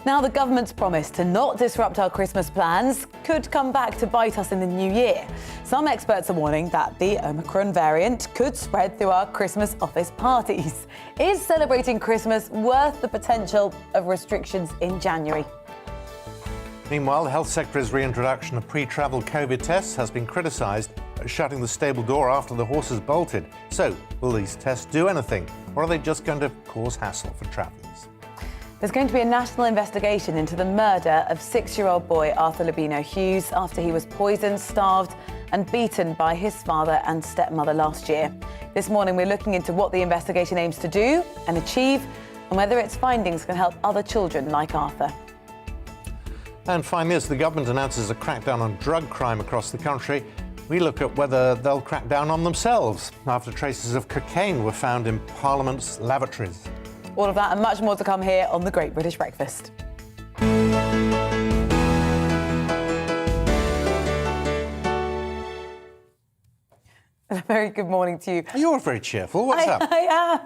Now, the government's promise to not disrupt our Christmas plans could come back to bite us in the new year. Some experts are warning that the Omicron variant could spread through our Christmas office parties. Is celebrating Christmas worth the potential of restrictions in January? Meanwhile, the Health Secretary's reintroduction of pre-travel COVID tests has been criticised as shutting the stable door after the horses bolted. So, will these tests do anything, or are they just going to cause hassle for travellers? There's going to be a national investigation into the murder of 6-year-old boy Arthur Lebano-Hughes after he was poisoned, starved and beaten by his father and stepmother last year. This morning, we're looking into what the investigation aims to do and achieve, and whether its findings can help other children like Arthur. And finally, as the government announces a crackdown on drug crime across the country, we look at whether they'll crack down on themselves after traces of cocaine were found in Parliament's lavatories. All of that and much more to come here on The Great British Breakfast. very good morning to you. You're very cheerful. What's up? I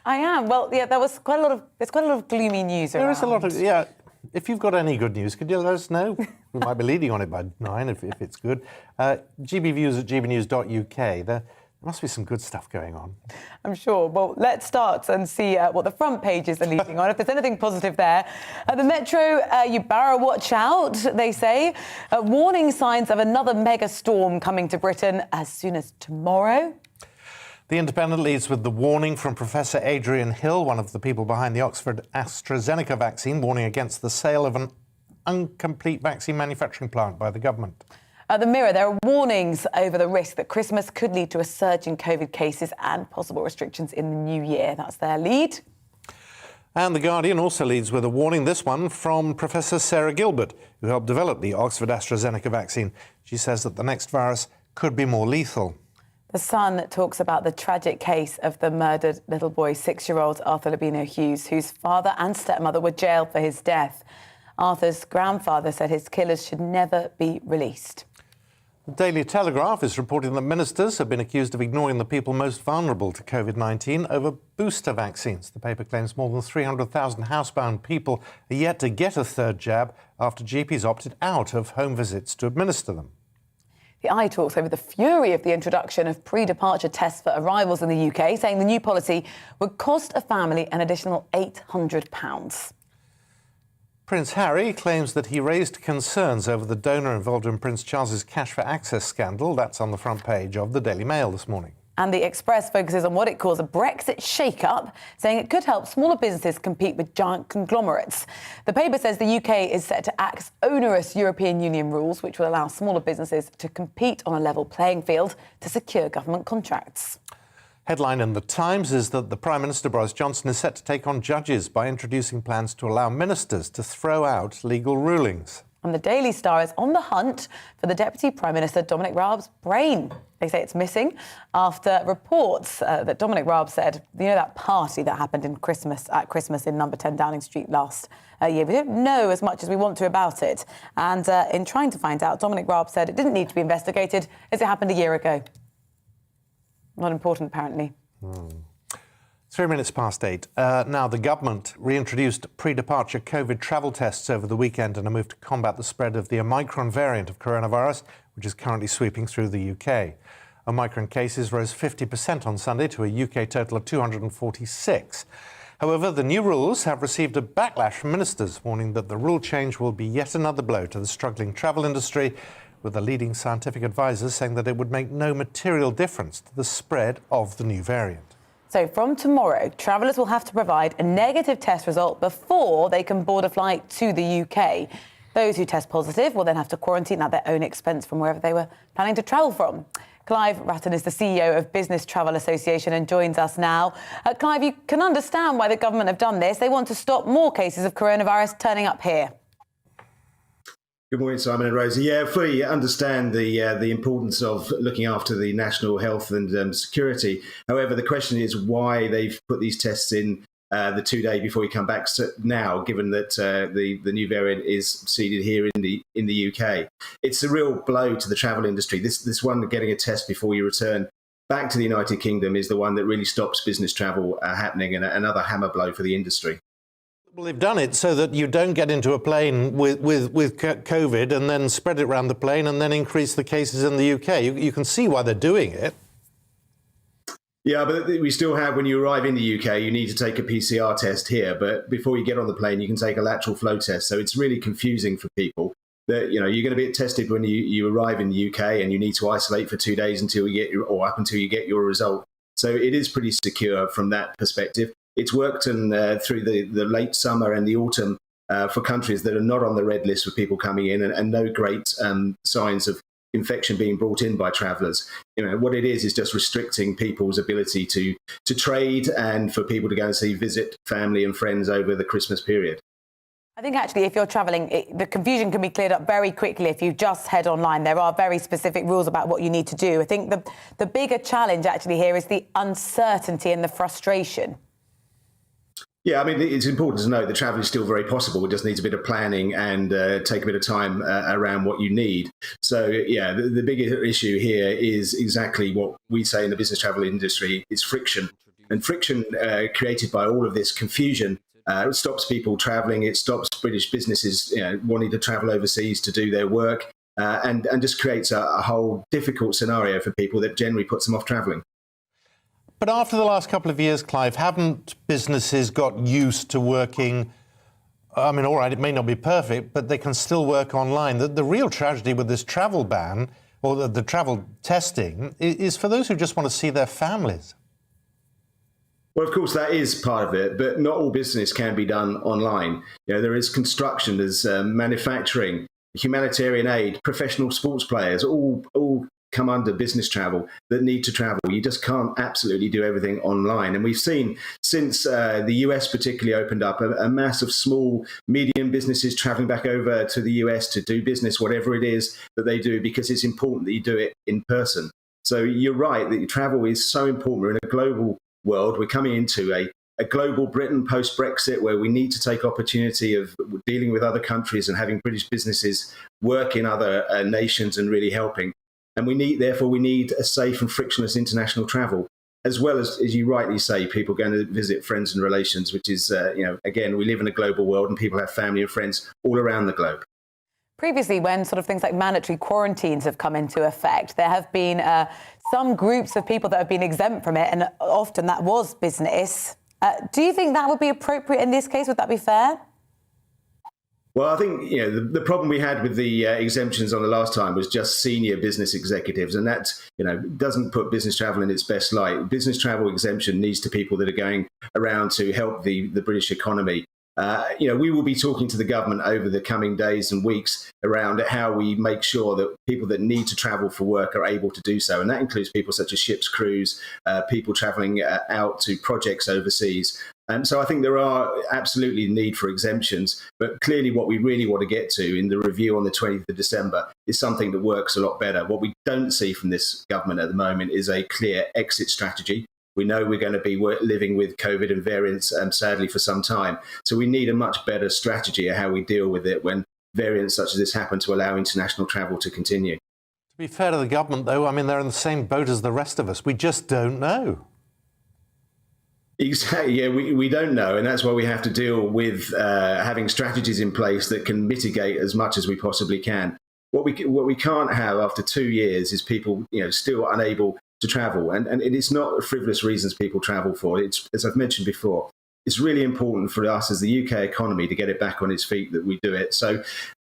am. Well, yeah, there's quite a lot of gloomy news around. There is a lot of, yeah. If you've got any good news, could you let us know? We might be leading on it by 9 if it's good. GBViews at gbnews.uk. There must be some good stuff going on. I'm sure. Well, let's start and see what the front pages are leading on. If there's anything positive there. The Metro, you better watch out, they say. Warning signs of another mega storm coming to Britain as soon as tomorrow. The Independent leads with the warning from Professor Adrian Hill, one of the people behind the Oxford AstraZeneca vaccine, warning against the sale of an incomplete vaccine manufacturing plant by the government. The Mirror, there are warnings over the risk that Christmas could lead to a surge in COVID cases and possible restrictions in the new year. That's their lead. And The Guardian also leads with a warning, this one from Professor Sarah Gilbert, who helped develop the Oxford AstraZeneca vaccine. She says that the next virus could be more lethal. The Sun talks about the tragic case of the murdered little boy, 6-year-old Arthur Lebano-Hughes, whose father and stepmother were jailed for his death. Arthur's grandfather said his killers should never be released. The Daily Telegraph is reporting that ministers have been accused of ignoring the people most vulnerable to COVID-19 over booster vaccines. The paper claims more than 300,000 housebound people are yet to get a third jab after GPs opted out of home visits to administer them. The Eye talks over the fury of the introduction of pre-departure tests for arrivals in the UK, saying the new policy would cost a family an additional £800. Prince Harry claims that he raised concerns over the donor involved in Prince Charles's Cash for Access scandal. That's on the front page of the Daily Mail this morning. And the Express focuses on what it calls a Brexit shake-up, saying it could help smaller businesses compete with giant conglomerates. The paper says the UK is set to axe onerous European Union rules, which will allow smaller businesses to compete on a level playing field to secure government contracts. Headline in The Times is that the Prime Minister Boris Johnson is set to take on judges by introducing plans to allow ministers to throw out legal rulings. And the Daily Star is on the hunt for the Deputy Prime Minister Dominic Raab's brain. They say it's missing after reports that Dominic Raab said, you know, that party that happened at Christmas in number 10 Downing Street last year. We don't know as much as we want to about it. And in trying to find out, Dominic Raab said it didn't need to be investigated as it happened a year ago. Not important, apparently. 3 minutes past 8. Now, the government reintroduced pre-departure COVID travel tests over the weekend in a move to combat the spread of the Omicron variant of coronavirus, which is currently sweeping through the UK. Omicron cases rose 50% on Sunday to a UK total of 246. However, the new rules have received a backlash from ministers, warning that the rule change will be yet another blow to the struggling travel industry, with the leading scientific advisors saying that it would make no material difference to the spread of the new variant. So from tomorrow, travellers will have to provide a negative test result before they can board a flight to the UK. Those who test positive will then have to quarantine at their own expense from wherever they were planning to travel from. Clive Ratton is the CEO of Business Travel Association and joins us now. Clive, you can understand why the government have done this. They want to stop more cases of coronavirus turning up here. Good morning, Simon and Rosie. Yeah, I fully understand the importance of looking after the national health and security. However, the question is why they've put these tests in the 2 days before you come back now, given that the new variant is seeded here in the UK. It's a real blow to the travel industry. This one, getting a test before you return back to the United Kingdom, is the one that really stops business travel happening, and another hammer blow for the industry. Well, they've done it so that you don't get into a plane with COVID and then spread it around the plane and then increase the cases in the UK. You can see why they're doing it. Yeah, but we still have, when you arrive in the UK, you need to take a PCR test here. But before you get on the plane, you can take a lateral flow test. So it's really confusing for people that, you know, you're going to be tested when you arrive in the UK, and you need to isolate for 2 days until up until you get your result. So it is pretty secure from that perspective. It's worked through the late summer and the autumn for countries that are not on the red list for people coming in, and no great signs of infection being brought in by travellers. You know, what it is just restricting people's ability to trade and for people to go and visit family and friends over the Christmas period. I think actually if you're travelling, the confusion can be cleared up very quickly if you just head online. There are very specific rules about what you need to do. I think the bigger challenge actually here is the uncertainty and the frustration. Yeah, I mean, it's important to note that travel is still very possible. It just needs a bit of planning and take a bit of time around what you need. So, yeah, the bigger issue here is exactly what we say in the business travel industry is friction. And friction created by all of this confusion it stops people traveling. It stops British businesses wanting to travel overseas to do their work and just creates a whole difficult scenario for people that generally puts them off traveling. But after the last couple of years, Clive, haven't businesses got used to working? I mean, all right, it may not be perfect, but they can still work online. The real tragedy with this travel ban or the travel testing is for those who just want to see their families. Well, of course, that is part of it, but not all business can be done online. There is construction, there's manufacturing, humanitarian aid, professional sports players, all come under business travel that need to travel. You just can't absolutely do everything online. And we've seen since the US particularly opened up a mass of small, medium businesses traveling back over to the US to do business, whatever it is that they do, because it's important that you do it in person. So you're right that travel is so important. We're in a global world. We're coming into a global Britain post-Brexit where we need to take opportunity of dealing with other countries and having British businesses work in other nations and really helping. And we need a safe and frictionless international travel, as well as you rightly say, people going to visit friends and relations, which is, again, we live in a global world and people have family and friends all around the globe. Previously, when sort of things like mandatory quarantines have come into effect, there have been some groups of people that have been exempt from it, and often that was business. Do you think that would be appropriate in this case? Would that be fair? Well, I think the problem we had with the exemptions on the last time was just senior business executives, and that doesn't put business travel in its best light. Business travel exemption needs to people that are going around to help the British economy. We will be talking to the government over the coming days and weeks around how we make sure that people that need to travel for work are able to do so, and that includes people such as ship's crews, people travelling out to projects overseas. So I think there are absolutely need for exemptions, but clearly what we really want to get to in the review on the 20th of December is something that works a lot better. What we don't see from this government at the moment is a clear exit strategy. We know we're going to be living with COVID and variants, sadly, for some time. So we need a much better strategy of how we deal with it when variants such as this happen to allow international travel to continue. To be fair to the government, though, I mean, they're in the same boat as the rest of us. We just don't know. Exactly. Yeah, we don't know. And that's why we have to deal with having strategies in place that can mitigate as much as we possibly can. What we can't have after 2 years is people still unable to travel. And it's not frivolous reasons people travel for. It's, as I've mentioned before, it's really important for us as the UK economy to get it back on its feet that we do it. So,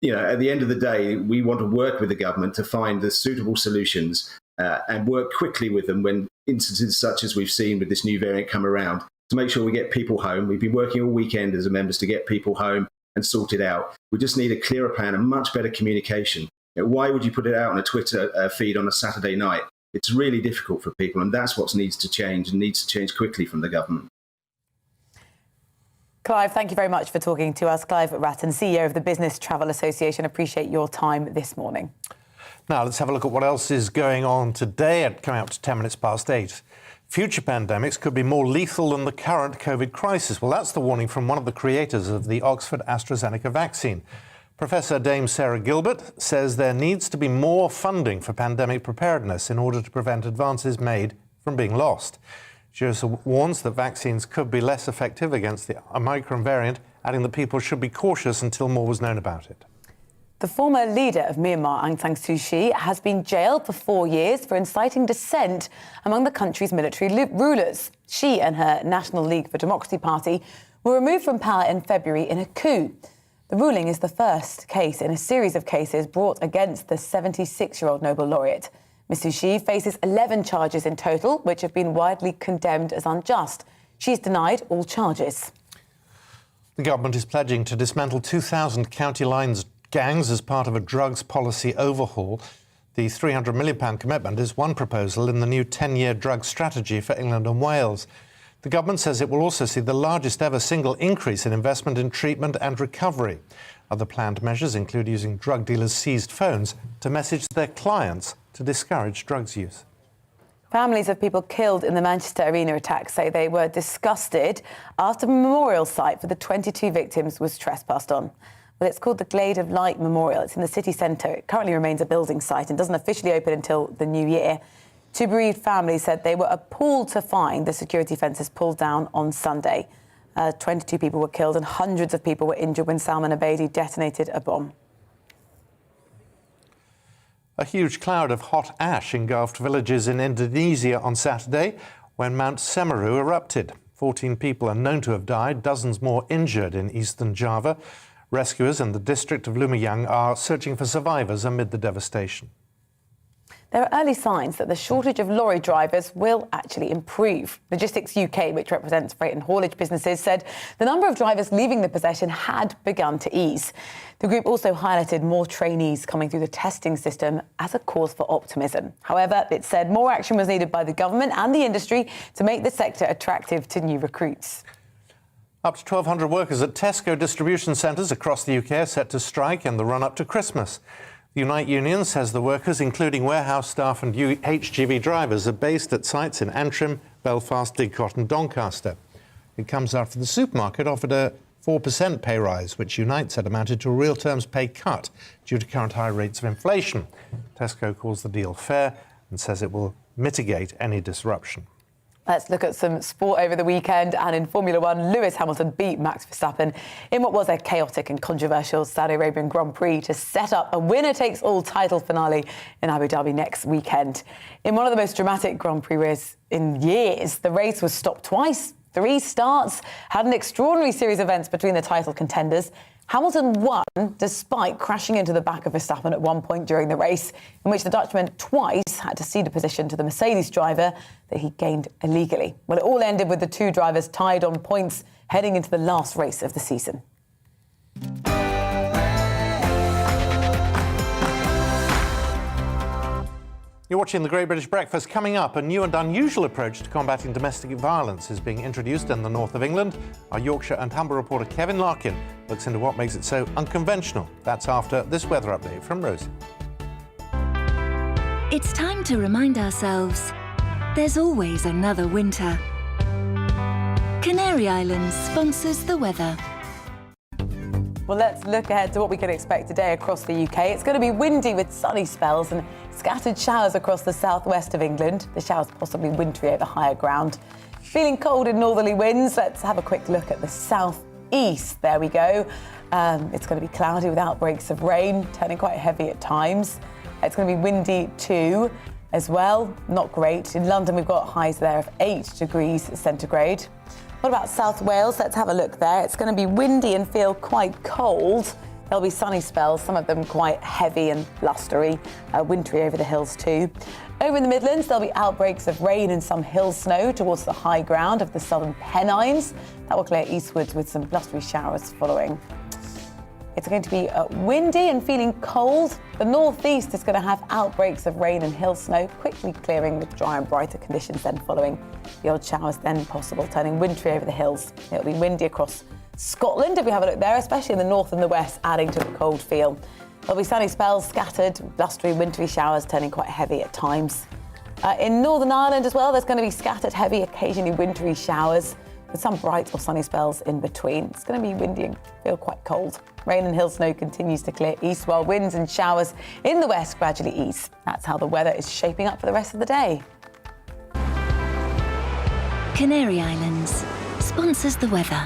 at the end of the day, we want to work with the government to find the suitable solutions and work quickly with them when instances such as we've seen with this new variant come around to make sure we get people home. We've been working all weekend as members to get people home and sorted out. We just need a clearer plan and much better communication. Why would you put it out on a Twitter feed on a Saturday night? It's really difficult for people, and that's what needs to change and needs to change quickly from the government. Clive, thank you very much for talking to us. Clive Ratton, CEO of the Business Travel Association. Appreciate your time this morning. Now, let's have a look at what else is going on today. Coming up to 10 minutes past 8. Future pandemics could be more lethal than the current COVID crisis. Well, that's the warning from one of the creators of the Oxford AstraZeneca vaccine. Professor Dame Sarah Gilbert says there needs to be more funding for pandemic preparedness in order to prevent advances made from being lost. She also warns that vaccines could be less effective against the Omicron variant, adding that people should be cautious until more was known about it. The former leader of Myanmar, Aung San Suu Kyi, has been jailed for 4 years for inciting dissent among the country's military rulers. She and her National League for Democracy party were removed from power in February in a coup. The ruling is the first case in a series of cases brought against the 76-year-old Nobel laureate. Ms Suu Kyi faces 11 charges in total, which have been widely condemned as unjust. She's denied all charges. The government is pledging to dismantle 2,000 county lines gangs as part of a drugs policy overhaul. The £300 million commitment is one proposal in the new 10-year drug strategy for England and Wales. The government says it will also see the largest ever single increase in investment in treatment and recovery. Other planned measures include using drug dealers' seized phones to message their clients to discourage drugs use. Families of people killed in the Manchester Arena attack say they were disgusted after a memorial site for the 22 victims was trespassed on. Well, it's called the Glade of Light Memorial. It's in the city centre. It currently remains a building site and doesn't officially open until the new year. Two bereaved families said they were appalled to find the security fences pulled down on Sunday. 22 people were killed and hundreds of people were injured when Salman Abedi detonated a bomb. A huge cloud of hot ash engulfed villages in Indonesia on Saturday when Mount Semeru erupted. 14 people are known to have died, dozens more injured in eastern Java. Rescuers in the district of Lumajang are searching for survivors amid the devastation. There are early signs that the shortage of lorry drivers will actually improve. Logistics UK, which represents freight and haulage businesses, said the number of drivers leaving the profession had begun to ease. The group also highlighted more trainees coming through the testing system as a cause for optimism. However, it said more action was needed by the government and the industry to make the sector attractive to new recruits. Up to 1,200 workers at Tesco distribution centres across the UK are set to strike in the run-up to Christmas. The Unite Union says the workers, including warehouse staff and HGV drivers, are based at sites in Antrim, Belfast, Didcot and Doncaster. It comes after the supermarket offered a 4% pay rise, which Unite said amounted to a real terms pay cut due to current high rates of inflation. Tesco calls the deal fair and says it will mitigate any disruption. Let's look at some sport over the weekend. And in Formula One, Lewis Hamilton beat Max Verstappen in what was a chaotic and controversial Saudi Arabian Grand Prix to set up a winner-takes-all title finale in Abu Dhabi next weekend. In one of the most dramatic Grand Prix races in years, the race was stopped twice. 3 starts, had an extraordinary series of events between the title contenders. Hamilton won despite crashing into the back of Verstappen at one point during the race, in which the Dutchman twice had to cede a position to the Mercedes driver that he gained illegally. Well, it all ended with the two drivers tied on points heading into the last race of the season. You're watching The Great British Breakfast. Coming up, a new and unusual approach to combating domestic violence is being introduced in the north of England. Our Yorkshire and Humber reporter Kevin Larkin looks into what makes it so unconventional. That's after this weather update from Rosie. It's time to remind ourselves there's always another winter. Canary Islands sponsors the weather. Well, let's look ahead to what we can expect today across the UK. It's going to be windy with sunny spells and scattered showers across the southwest of England. The showers possibly wintry over higher ground. Feeling cold in northerly winds. Let's have a quick look at the southeast. There we go. It's going to be cloudy with outbreaks of rain, turning quite heavy at times. It's going to be windy too as well. Not great. In London, we've got highs there of 8 degrees centigrade. What about South Wales? Let's have a look there. It's going to be windy and feel quite cold. There'll be sunny spells, some of them quite heavy and blustery, wintry over the hills too. Over in the Midlands, there'll be outbreaks of rain and some hill snow towards the high ground of the southern Pennines. That will clear eastwards with some blustery showers following. It's going to be windy and feeling cold. The northeast is going to have outbreaks of rain and hill snow, quickly clearing with dry and brighter conditions then following. The odd showers then possible, turning wintry over the hills. It'll be windy across Scotland if we have a look there, especially in the north and the west, adding to the cold feel. There'll be sunny spells, scattered, blustery, wintry showers, turning quite heavy at times. In Northern Ireland as well, there's going to be scattered, heavy, occasionally wintry showers, with some bright or sunny spells in between. It's going to be windy and feel quite cold. Rain and hill snow continues to clear east, while winds and showers in the west gradually ease. That's how the weather is shaping up for the rest of the day. Canary Islands sponsors the weather.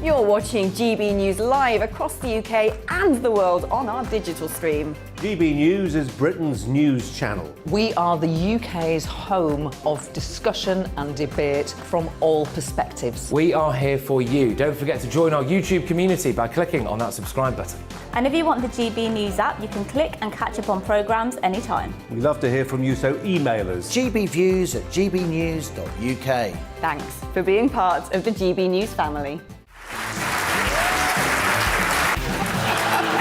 You're watching GB News live across the UK and the world on our digital stream. GB News is Britain's news channel. We are the UK's home of discussion and debate from all perspectives. We are here for you. Don't forget to join our YouTube community by clicking on that subscribe button. And if you want the GB News app, you can click and catch up on programmes anytime. We love to hear from you, so email us. gbviews@gbnews.uk. Thanks for being part of the GB News family.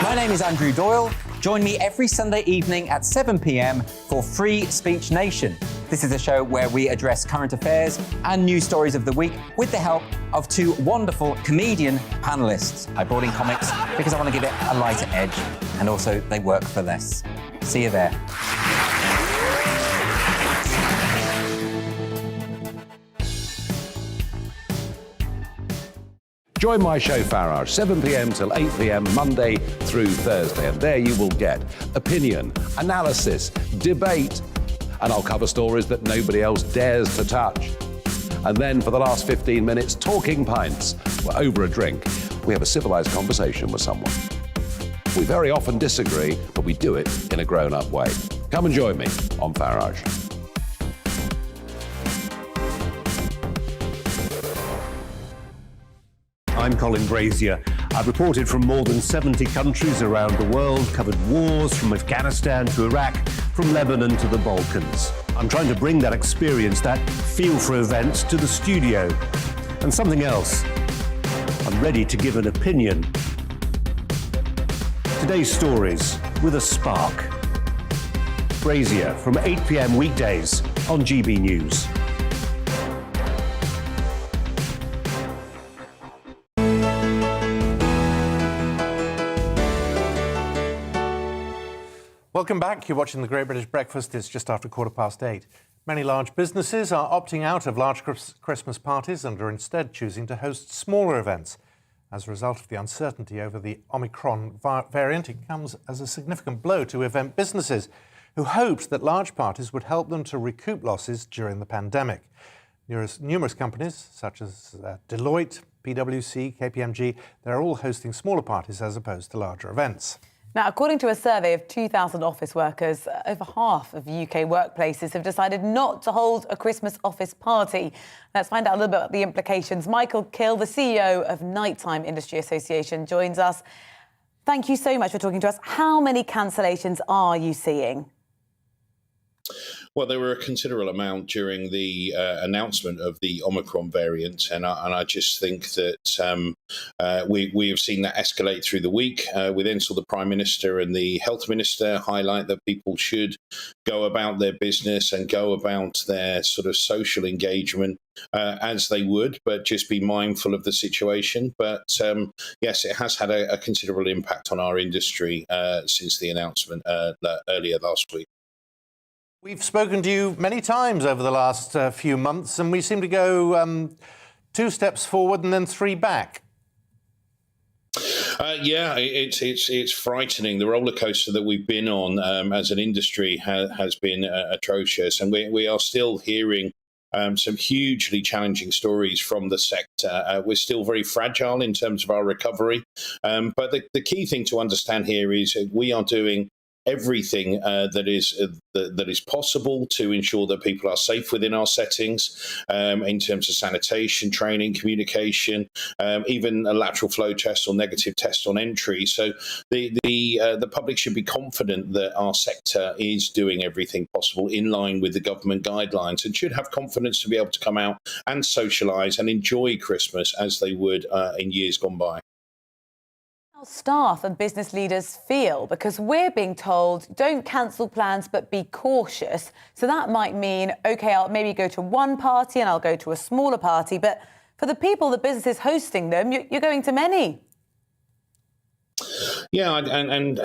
My name is Andrew Doyle. Join me every Sunday evening at 7 p.m. for Free Speech Nation. This is a show where we address current affairs and news stories of the week with the help of 2 wonderful comedian panellists. I brought in comics because I want to give it a lighter edge and also they work for less. See you there. Join my show Farage, 7 p.m. till 8 p.m. Monday through Thursday, and there you will get opinion, analysis, debate, and I'll cover stories that nobody else dares to touch. And then for the last 15 minutes, talking pints. We're over a drink. We have a civilized conversation with someone. We very often disagree, but we do it in a grown-up way. Come and join me on Farage. I'm Colin Brazier. I've reported from more than 70 countries around the world, covered wars from Afghanistan to Iraq, from Lebanon to the Balkans. I'm trying to bring that experience, that feel for events, to the studio. And something else, I'm ready to give an opinion. Today's stories with a spark. Brazier from 8 p.m. weekdays on GB News. Welcome back. You're watching The Great British Breakfast. It's just after 8:15. Many large businesses are opting out of large Christmas parties and are instead choosing to host smaller events. As a result of the uncertainty over the Omicron variant, it comes as a significant blow to event businesses who hoped that large parties would help them to recoup losses during the pandemic. Numerous companies, such as Deloitte, PwC, KPMG, they're all hosting smaller parties as opposed to larger events. Now, according to a survey of 2,000 office workers, over half of UK workplaces have decided not to hold a Christmas office party. Let's find out a little bit about the implications. Michael Kill, the CEO of Nighttime Industry Association, joins us. Thank you so much for talking to us. How many cancellations are you seeing? Well, there were a considerable amount during the announcement of the Omicron variant, and I just think that we have seen that escalate through the week. We then saw the Prime Minister and the Health Minister highlight that people should go about their business and go about their sort of social engagement as they would, but just be mindful of the situation. But yes, it has had a considerable impact on our industry since the announcement earlier last week. We've spoken to you many times over the last few months, and we seem to go 2 steps forward and then 3 back. Yeah, it's frightening. The roller coaster that we've been on as an industry has been atrocious, and we are still hearing some hugely challenging stories from the sector. We're still very fragile in terms of our recovery, but the key thing to understand here is we are doing everything that is possible to ensure that people are safe within our settings, in terms of sanitation, training, communication, even a lateral flow test or negative test on entry. So the public should be confident that our sector is doing everything possible in line with the government guidelines, and should have confidence to be able to come out and socialise and enjoy Christmas as they would in years gone by. Staff and business leaders feel, because we're being told don't cancel plans but be cautious. So that might mean, OK, I'll maybe go to one party and I'll go to a smaller party, but for the people, the businesses hosting them, you're going to many. Yeah, and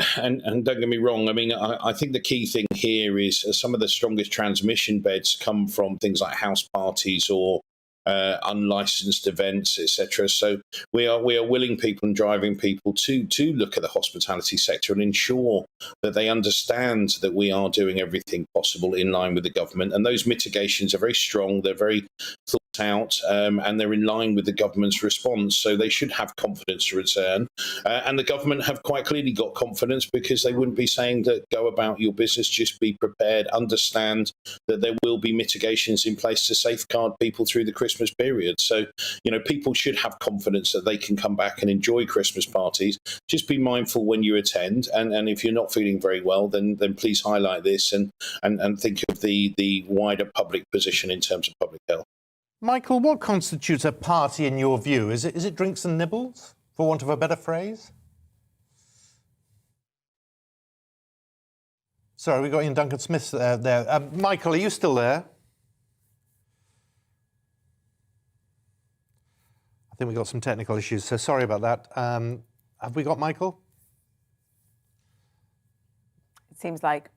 don't get me wrong. I mean, I think the key thing here is some of the strongest transmission beds come from things like house parties or unlicensed events, etc. So we are willing people and driving people to look at the hospitality sector and ensure that they understand that we are doing everything possible in line with the government. And those mitigations are very strong. They're very thought out, and they're in line with the government's response. So they should have confidence to return. And the government have quite clearly got confidence, because they wouldn't be saying that go about your business, just be prepared, understand that there will be mitigations in place to safeguard people through the Christmas period. So, people should have confidence that they can come back and enjoy Christmas parties. Just be mindful when you attend. And if you're not feeling very well, then please highlight this and think of the wider public position in terms of public health. Michael, what constitutes a party in your view? Is it drinks and nibbles, for want of a better phrase? Sorry, we got Ian Duncan Smith there. Michael, are you still there? I think we got some technical issues, so sorry about that. Have we got Michael? seems like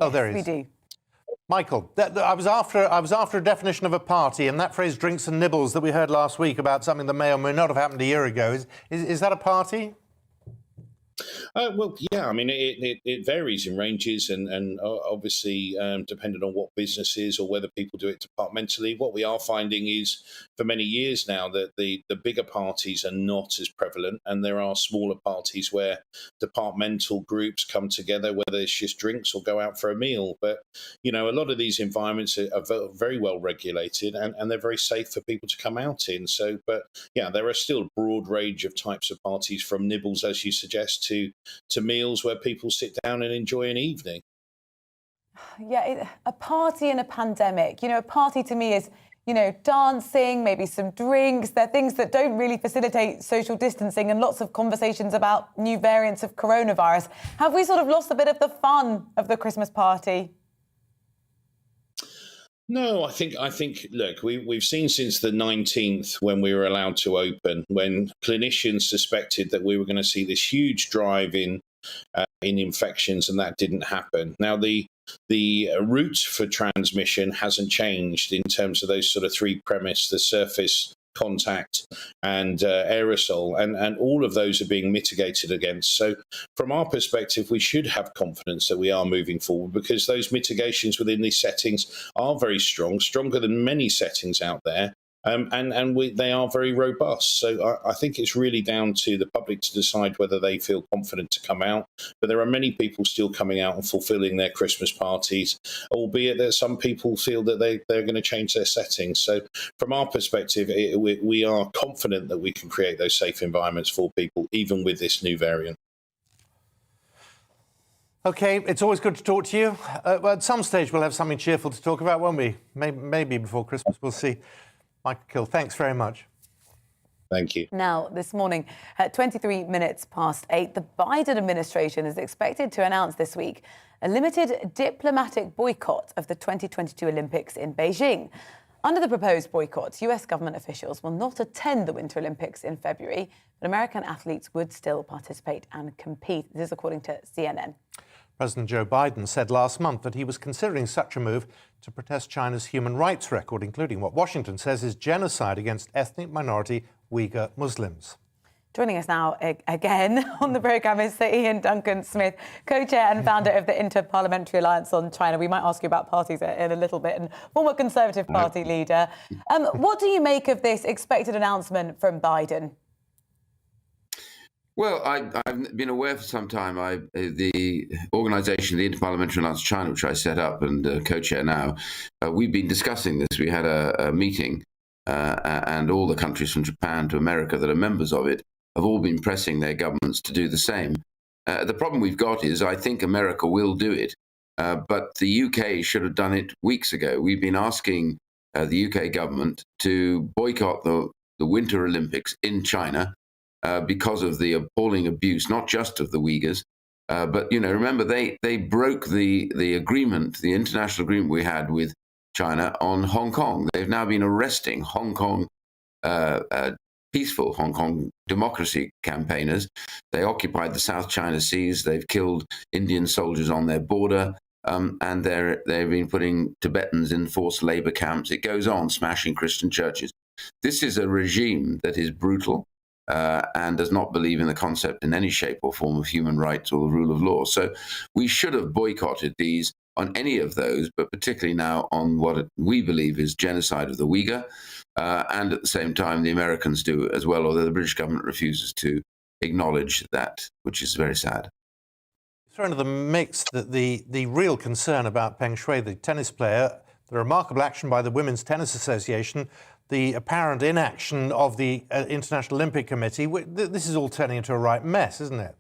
Oh, there we is. do. Michael, I was after a definition of a party, and that phrase "drinks and nibbles" that we heard last week about something that may or may not have happened a year ago. Is that a party? Well, yeah, I mean, it varies in ranges and obviously depending on what business is or whether people do it departmentally. What we are finding is for many years now that the bigger parties are not as prevalent, and there are smaller parties where departmental groups come together, whether it's just drinks or go out for a meal. But, you know, a lot of these environments are very well regulated and they're very safe for people to come out in. So, but yeah, there are still a broad range of types of parties, from nibbles, as you suggest, to meals where people sit down and enjoy an evening. Yeah, a party in a pandemic. You know, a party to me is, you know, dancing, maybe some drinks. They're things that don't really facilitate social distancing and lots of conversations about new variants of coronavirus. Have we sort of lost a bit of the fun of the Christmas party? No, I think. Look, we've seen since the 19th, when we were allowed to open, when clinicians suspected that we were going to see this huge drive in infections, and that didn't happen. Now the route for transmission hasn't changed in terms of those sort of three premise: the surface contact and aerosol, and all of those are being mitigated against. So from our perspective, we should have confidence that we are moving forward, because those mitigations within these settings are very strong, stronger than many settings out there. They are very robust. So I think it's really down to the public to decide whether they feel confident to come out. But there are many people still coming out and fulfilling their Christmas parties, albeit that some people feel that they're going to change their settings. So from our perspective, we are confident that we can create those safe environments for people, even with this new variant. OK, it's always good to talk to you. At some stage, we'll have something cheerful to talk about, won't we? Maybe before Christmas, we'll see. Michael, thanks very much. Thank you. Now, this morning, at 23 minutes past 8, the Biden administration is expected to announce this week a limited diplomatic boycott of the 2022 Olympics in Beijing. Under the proposed boycott, US government officials will not attend the Winter Olympics in February, but American athletes would still participate and compete. This is according to CNN. President Joe Biden said last month that he was considering such a move to protest China's human rights record, including what Washington says is genocide against ethnic minority Uyghur Muslims. Joining us now again on the programme is Sir Ian Duncan-Smith, co-chair and founder of the Inter-Parliamentary Alliance on China. We might ask you about parties in a little bit, and former Conservative Party leader. What do you make of this expected announcement from Biden? Well, I've been aware for some time. The organisation, the Inter-Parliamentary Alliance China, which I set up and co-chair now, we've been discussing this. We had a meeting, and all the countries from Japan to America that are members of it have all been pressing their governments to do the same. The problem we've got is I think America will do it, but the UK should have done it weeks ago. We've been asking the UK government to boycott the Winter Olympics in China, because of the appalling abuse, not just of the Uyghurs, but, you know, remember, they broke the agreement, the international agreement we had with China on Hong Kong. They've now been arresting Hong Kong, peaceful Hong Kong democracy campaigners. They occupied the South China Seas. They've killed Indian soldiers on their border, and they've been putting Tibetans in forced labor camps. It goes on, smashing Christian churches. This is a regime that is brutal, and does not believe in the concept in any shape or form of human rights or the rule of law. So we should have boycotted these on any of those, but particularly now on what we believe is genocide of the Uyghur, and at the same time the Americans do as well, although the British government refuses to acknowledge that, which is very sad. Throw into the mix that the real concern about Peng Shuai, the tennis player, the remarkable action by the Women's Tennis Association, the apparent inaction of the International Olympic Committee. This is all turning into a right mess, isn't it?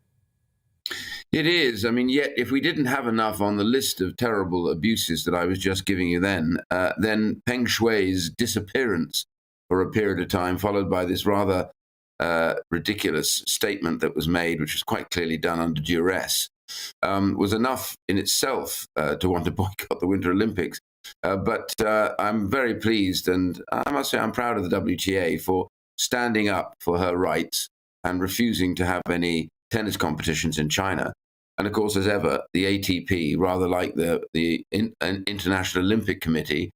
It is. I mean, yet if we didn't have enough on the list of terrible abuses that I was just giving you then Peng Shuai's disappearance for a period of time, followed by this rather ridiculous statement that was made, which was quite clearly done under duress, was enough in itself to want to boycott the Winter Olympics. But I'm very pleased, and I must say I'm proud of the WTA for standing up for her rights and refusing to have any tennis competitions in China. And of course, as ever, the ATP, rather like the International Olympic Committee,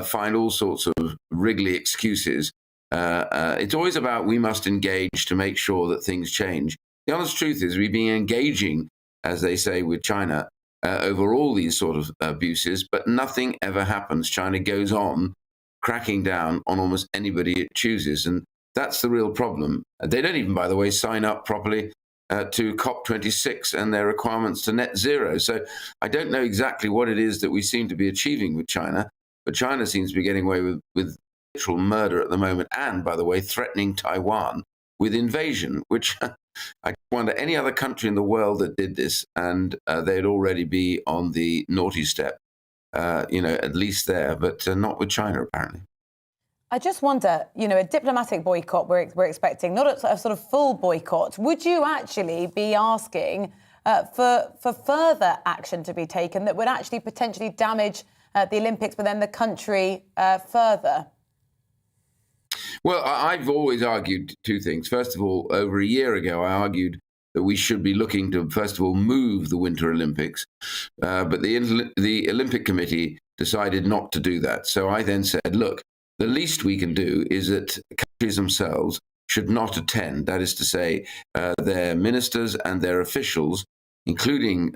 find all sorts of wriggly excuses. It's always about we must engage to make sure that things change. The honest truth is we've been engaging, as they say, with China over all these sort of abuses, but nothing ever happens. China goes on cracking down on almost anybody it chooses. And that's the real problem. They don't even, by the way, sign up properly to COP26 and their requirements to net zero. So I don't know exactly what it is that we seem to be achieving with China, but China seems to be getting away with literal murder at the moment. And, by the way, threatening Taiwan with invasion, which I wonder any other country in the world that did this, and they'd already be on the naughty step, at least there, but not with China, apparently. I just wonder, a diplomatic boycott we're expecting, not a sort of full boycott. Would you actually be asking for further action to be taken that would actually potentially damage the Olympics, but then the country further? Well, I've always argued two things. First of all, over a year ago, I argued that we should be looking to, first of all, move the Winter Olympics. But the Olympic Committee decided not to do that. So I then said, look, the least we can do is that countries themselves should not attend. That is to say, their ministers and their officials, including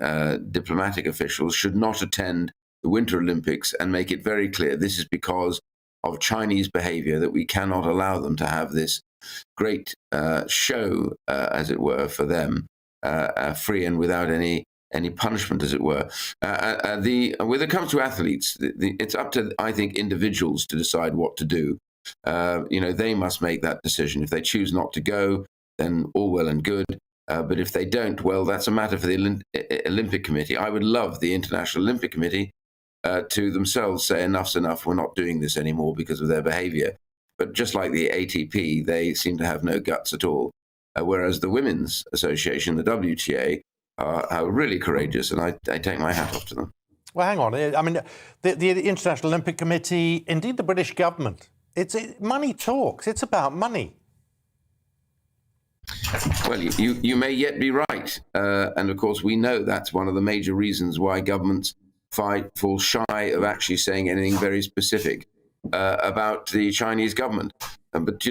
diplomatic officials, should not attend the Winter Olympics, and make it very clear this is because of Chinese behavior, that we cannot allow them to have this great show, as it were, for them, free and without any punishment, as it were. When it comes to athletes, it's up to, I think, individuals to decide what to do. They must make that decision. If they choose not to go, then all well and good. But if they don't, well, that's a matter for the Olympic Committee. I would love the International Olympic Committee to themselves say enough's enough, we're not doing this anymore because of their behavior. But just like the ATP, they seem to have no guts at all. Whereas the Women's Association, the WTA, are really courageous, and I take my hat off to them. Well, hang on. I mean, the International Olympic Committee, indeed the British government, money talks. It's about money. Well, you may yet be right. And, of course, we know that's one of the major reasons why governments fall shy of actually saying anything very specific about the Chinese government. But,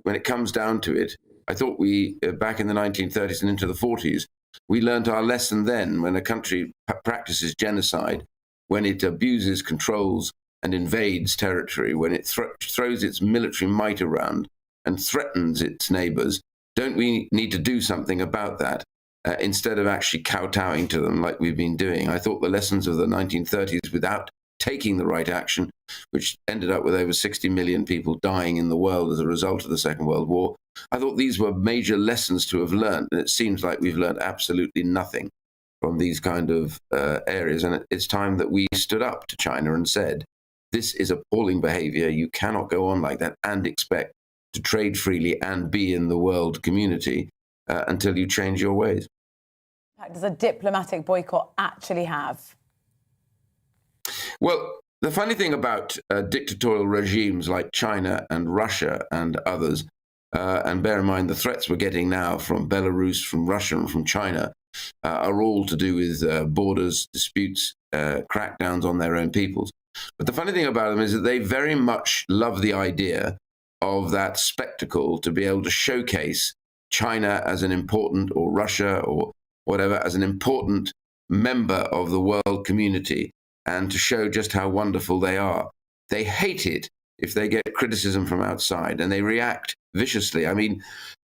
when it comes down to it, I thought we, back in the 1930s and into the 40s, we learned our lesson then. When a country practices genocide, when it abuses, controls, and invades territory, when it throws its military might around and threatens its neighbors, don't we need to do something about that instead of actually kowtowing to them like we've been doing? I thought the lessons of the 1930s, without taking the right action, which ended up with over 60 million people dying in the world as a result of the Second World War, I thought these were major lessons to have learned. And it seems like we've learned absolutely nothing from these kind of areas. And it's time that we stood up to China and said, this is appalling behavior. You cannot go on like that and expect to trade freely and be in the world community until you change your ways. Does a diplomatic boycott actually have? Well, the funny thing about dictatorial regimes like China and Russia and others, and bear in mind the threats we're getting now from Belarus, from Russia and from China, are all to do with borders, disputes, crackdowns on their own peoples. But the funny thing about them is that they very much love the idea of that spectacle, to be able to showcase China as an important, or Russia or whatever, as an important member of the world community, and to show just how wonderful they are. They hate it if they get criticism from outside, and they react viciously. I mean,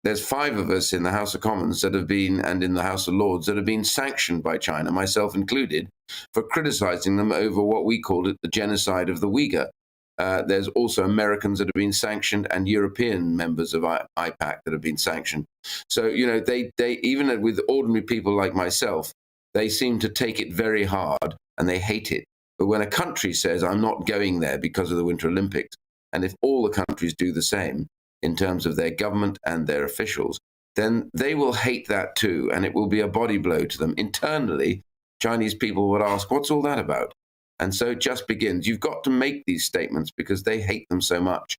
there's 5 of us in the House of Commons that have been, and in the House of Lords, that have been sanctioned by China, myself included, for criticizing them over what we called it the genocide of the Uyghur. There's also Americans that have been sanctioned, and European members of IPAC that have been sanctioned. So, they even with ordinary people like myself, they seem to take it very hard and they hate it. But when a country says, I'm not going there because of the Winter Olympics, and if all the countries do the same in terms of their government and their officials, then they will hate that too, and it will be a body blow to them. Internally, Chinese people would ask, what's all that about? And so it just begins. You've got to make these statements because they hate them so much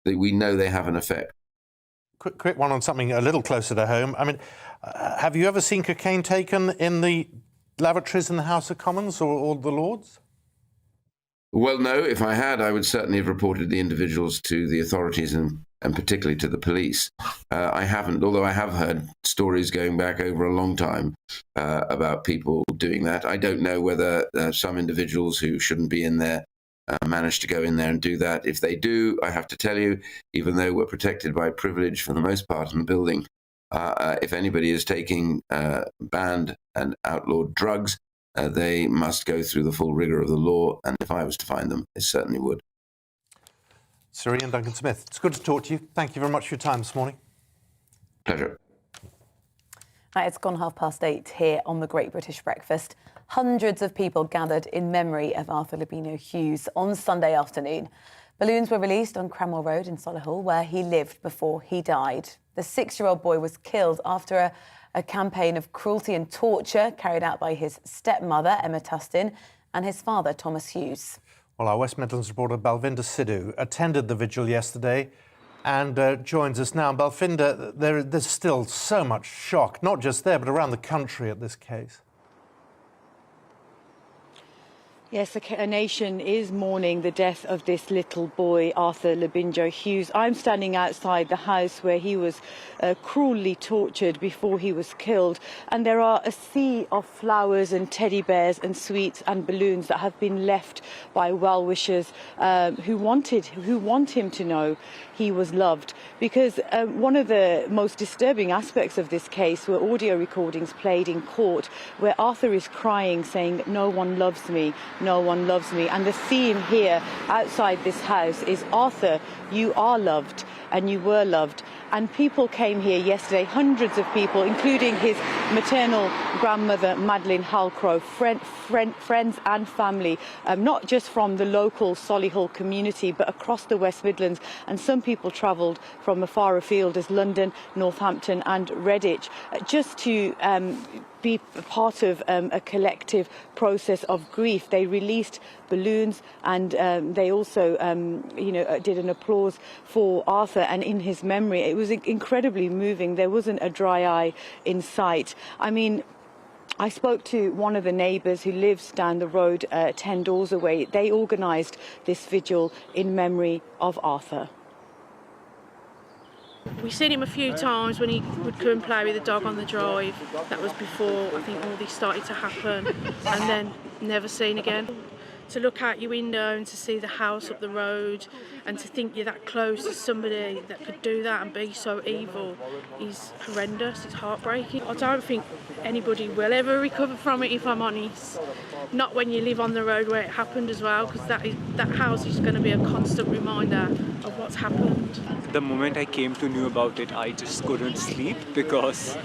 that we know they have an effect. quick one on something a little closer to home. I mean, have you ever seen cocaine taken in the lavatories in the House of Commons or the Lords? Well, no. If I had, I would certainly have reported the individuals to the authorities and particularly to the police. I haven't, although I have heard stories going back over a long time about people doing that. I don't know whether some individuals who shouldn't be in there manage to go in there and do that. If they do, I have to tell you, even though we're protected by privilege for the most part in the building, if anybody is taking banned and outlawed drugs, they must go through the full rigour of the law, and if I was to find them, I certainly would. Sir Ian Duncan-Smith, it's good to talk to you. Thank you very much for your time this morning. Pleasure. It's gone 8:30 here on the Great British Breakfast. Hundreds of people gathered in memory of Arthur Lebano-Hughes on Sunday afternoon. Balloons were released on Cranwell Road in Solihull, where he lived before he died. The 6-year-old boy was killed after a campaign of cruelty and torture carried out by his stepmother, Emma Tustin, and his father, Thomas Hughes. Well, our West Midlands reporter, Balvinda Sidhu, attended the vigil yesterday and joins us now. Balvinda, there's still so much shock, not just there, but around the country at this case. Yes, a nation is mourning the death of this little boy, Arthur Lebano-Hughes. I'm standing outside the house where he was cruelly tortured before he was killed. And there are a sea of flowers and teddy bears and sweets and balloons that have been left by well-wishers who want him to know he was loved. Because one of the most disturbing aspects of this case were audio recordings played in court where Arthur is crying, saying, "No one loves me. No one loves me." And the theme here outside this house is, Arthur, you are loved and you were loved. And people came here yesterday, hundreds of people, including his maternal grandmother, Madeleine Halcrow, friends and family, not just from the local Solihull community, but across the West Midlands. And some people travelled from afar afield as London, Northampton and Redditch, just to be part of a collective process of grief. They released balloons and they also, did an applause for Arthur and in his memory. It was incredibly moving. There wasn't a dry eye in sight. I mean, I spoke to one of the neighbours who lives down the road 10 doors away. They organised this vigil in memory of Arthur. We've seen him a few times when he would come and play with the dog on the drive. That was before, I think, all this started to happen, and then never seen again. To look out your window and to see the house up the road and to think you're that close to somebody that could do that and be so evil is horrendous, it's heartbreaking. I don't think anybody will ever recover from it, if I'm honest. Not when you live on the road where it happened as well, because that house is going to be a constant reminder of what's happened. The moment I came to know about it, I just couldn't sleep, because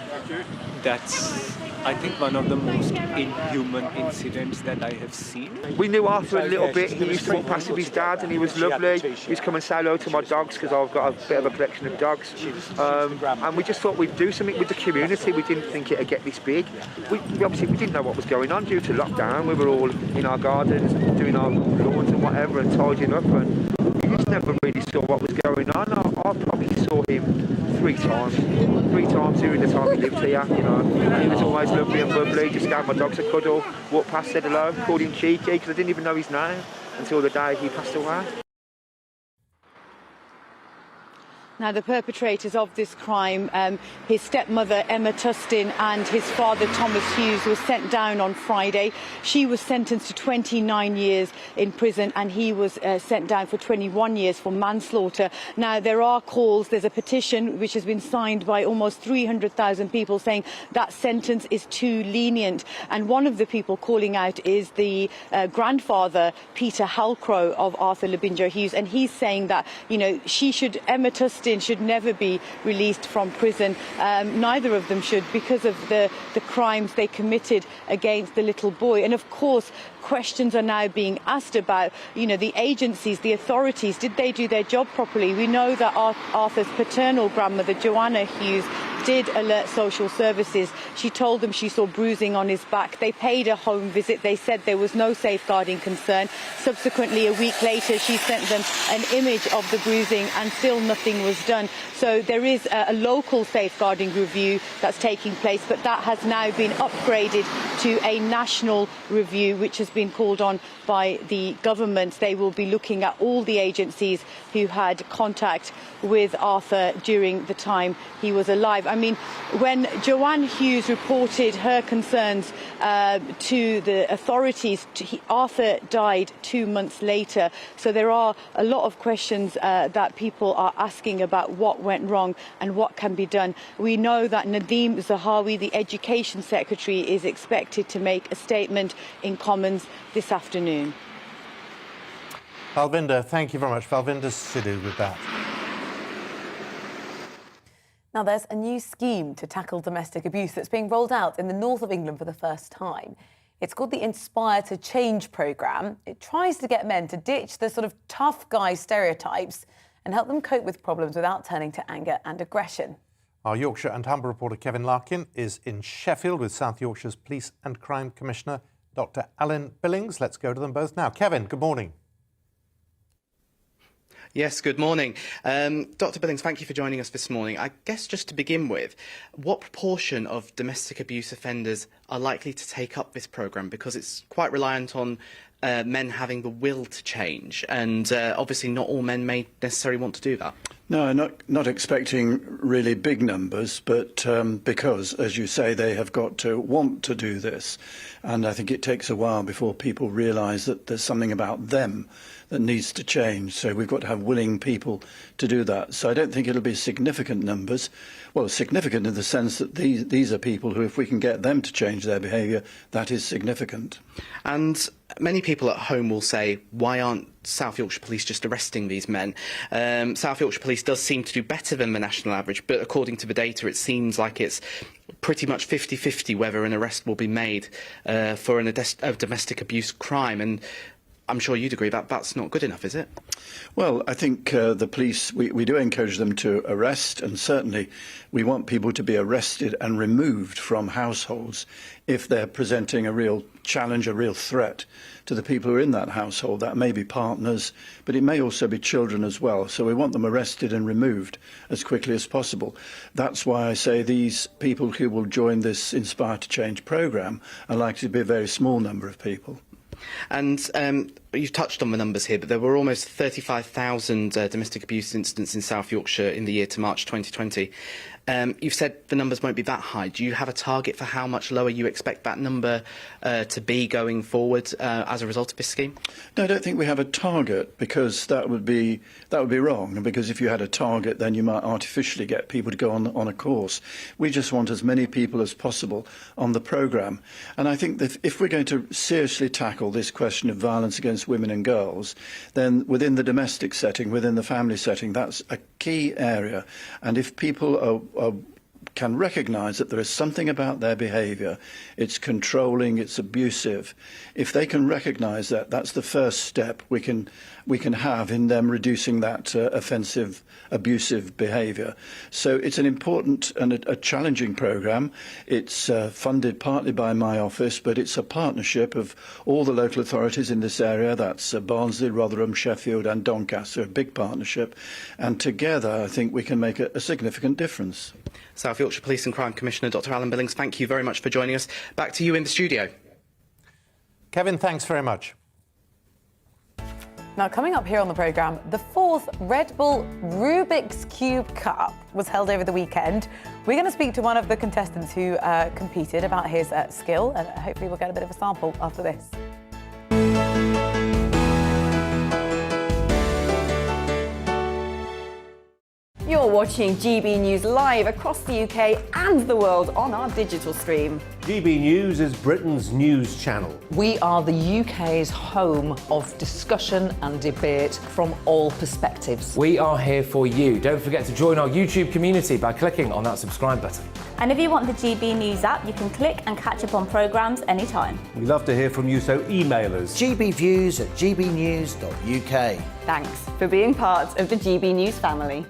that's, I think, one of the most inhuman incidents that I have seen. We knew Arthur a little bit. He used to walk past with his dad and he was lovely. He used to come and say hello to my dogs, because I've got a bit of a collection of dogs. And we just thought we'd do something with the community. We didn't think it'd get this big. We didn't know what was going on due to lockdown. We were all in our gardens doing our lawns and whatever and tidying up, and we just never really saw what was going on. I probably saw him three times during the time he lived here, And he was always lovely and bubbly, just gave my dogs a cuddle, walked past, said hello, called him Cheeky, because I didn't even know his name until the day he passed away. Now, the perpetrators of this crime, his stepmother, Emma Tustin, and his father, Thomas Hughes, were sent down on Friday. She was sentenced to 29 years in prison, and he was sent down for 21 years for manslaughter. Now, there are calls, there's a petition which has been signed by almost 300,000 people saying that sentence is too lenient. And one of the people calling out is the grandfather, Peter Halcrow, of Arthur Lebano-Hughes, and he's saying that, Emma Tustin should never be released from prison. Neither of them should, because of the crimes they committed against the little boy. And of course, questions are now being asked about, the agencies, the authorities, did they do their job properly? We know that Arthur's paternal grandmother, Joanna Hughes, did alert social services. She told them she saw bruising on his back. They paid a home visit. They said there was no safeguarding concern. Subsequently, a week later, she sent them an image of the bruising, and still nothing was was done. So there is a local safeguarding review that's taking place, but that has now been upgraded to a national review, which has been called on by the government. They will be looking at all the agencies who had contact with Arthur during the time he was alive. I mean, when Joanne Hughes reported her concerns to the authorities, Arthur died 2 months later. So there are a lot of questions that people are asking about what went wrong and what can be done. We know that Nadeem Zahawi, the Education Secretary, is expected to make a statement in Commons this afternoon. Balvinder, thank you very much. Balvinder Sidhu with that. Now, there's a new scheme to tackle domestic abuse that's being rolled out in the north of England for the first time. It's called the Inspire to Change programme. It tries to get men to ditch the sort of tough guy stereotypes and help them cope with problems without turning to anger and aggression. Our Yorkshire and Humber reporter Kevin Larkin is in Sheffield with South Yorkshire's Police and Crime Commissioner, Dr. Alan Billings. Let's go to them both now. Kevin, good morning. Yes, good morning. Dr. Billings, thank you for joining us this morning. I guess just to begin with, what proportion of domestic abuse offenders are likely to take up this programme? Because it's quite reliant on men having the will to change, and obviously not all men may necessarily want to do that. No, not expecting really big numbers, but because, as you say, they have got to want to do this. And I think it takes a while before people realise that there's something about them that needs to change. So we've got to have willing people to do that. So I don't think it'll be significant numbers. Well, significant in the sense that these are people who, if we can get them to change their behaviour, that is significant. And many people at home will say, why aren't South Yorkshire Police just arresting these men? South Yorkshire Police does seem to do better than the national average, but according to the data, it seems like it's pretty much 50-50 whether an arrest will be made for a domestic abuse crime. And I'm sure you'd agree that that's not good enough, is it? Well, I think the police, we do encourage them to arrest, and certainly we want people to be arrested and removed from households if they're presenting a real challenge, a real threat to the people who are in that household. That may be partners, but it may also be children as well. So we want them arrested and removed as quickly as possible. That's why I say these people who will join this Inspire to Change programme are likely to be a very small number of people. And you've touched on the numbers here, but there were almost 35,000 domestic abuse incidents in South Yorkshire in the year to March 2020. You've said the numbers won't be that high. Do you have a target for how much lower you expect that number to be going forward as a result of this scheme? No, I don't think we have a target, because that would be wrong. Because if you had a target, then you might artificially get people to go on a course. We just want as many people as possible on the programme. And I think that if we're going to seriously tackle this question of violence against women and girls, then within the domestic setting, within the family setting, that's a key area. And if people can recognise that there is something about their behaviour, it's controlling, it's abusive. If they can recognise that, that's the first step we can have in them reducing that offensive, abusive behaviour. So it's an important and a challenging programme. It's funded partly by my office, but it's a partnership of all the local authorities in this area. That's Barnsley, Rotherham, Sheffield and Doncaster, a big partnership. And together, I think we can make a significant difference. South Yorkshire Police and Crime Commissioner Dr. Alan Billings, thank you very much for joining us. Back to you in the studio. Kevin, thanks very much. Now, coming up here on the programme, the fourth Red Bull Rubik's Cube Cup was held over the weekend. We're going to speak to one of the contestants who competed about his skill, and hopefully we'll get a bit of a sample after this. You're watching GB News live across the UK and the world on our digital stream. GB News is Britain's news channel. We are the UK's home of discussion and debate from all perspectives. We are here for you. Don't forget to join our YouTube community by clicking on that subscribe button. And if you want the GB News app, you can click and catch up on programmes anytime. We love to hear from you, so email us. gbviews@gbnews.uk. Thanks for being part of the GB News family.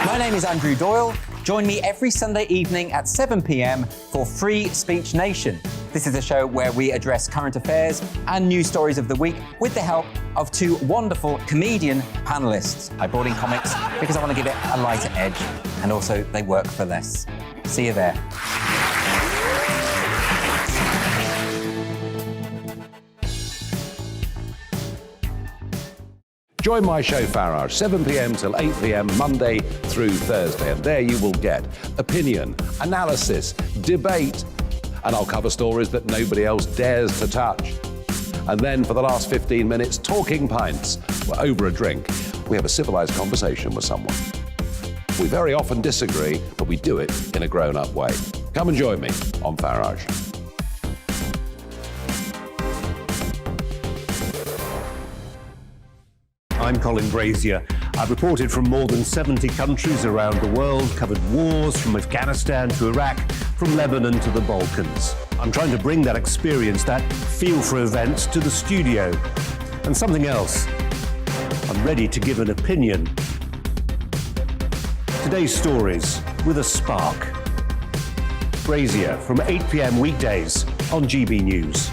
My name is Andrew Doyle. Join me every Sunday evening at 7 p.m. for Free Speech Nation. This is a show where we address current affairs and news stories of the week with the help of two wonderful comedian panellists. I brought in comics because I want to give it a lighter edge, and also they work for less. See you there. Join my show Farage, 7 p.m. till 8 p.m. Monday through Thursday, and there you will get opinion, analysis, debate, and I'll cover stories that nobody else dares to touch. And then for the last 15 minutes, talking pints. We're over a drink. We have a civilized conversation with someone. We very often disagree, but we do it in a grown-up way. Come and join me on Farage. I'm Colin Brazier. I've reported from more than 70 countries around the world, covered wars from Afghanistan to Iraq, from Lebanon to the Balkans. I'm trying to bring that experience, that feel for events, to the studio. And something else, I'm ready to give an opinion. Today's stories with a spark. Brazier from 8 p.m. weekdays on GB News.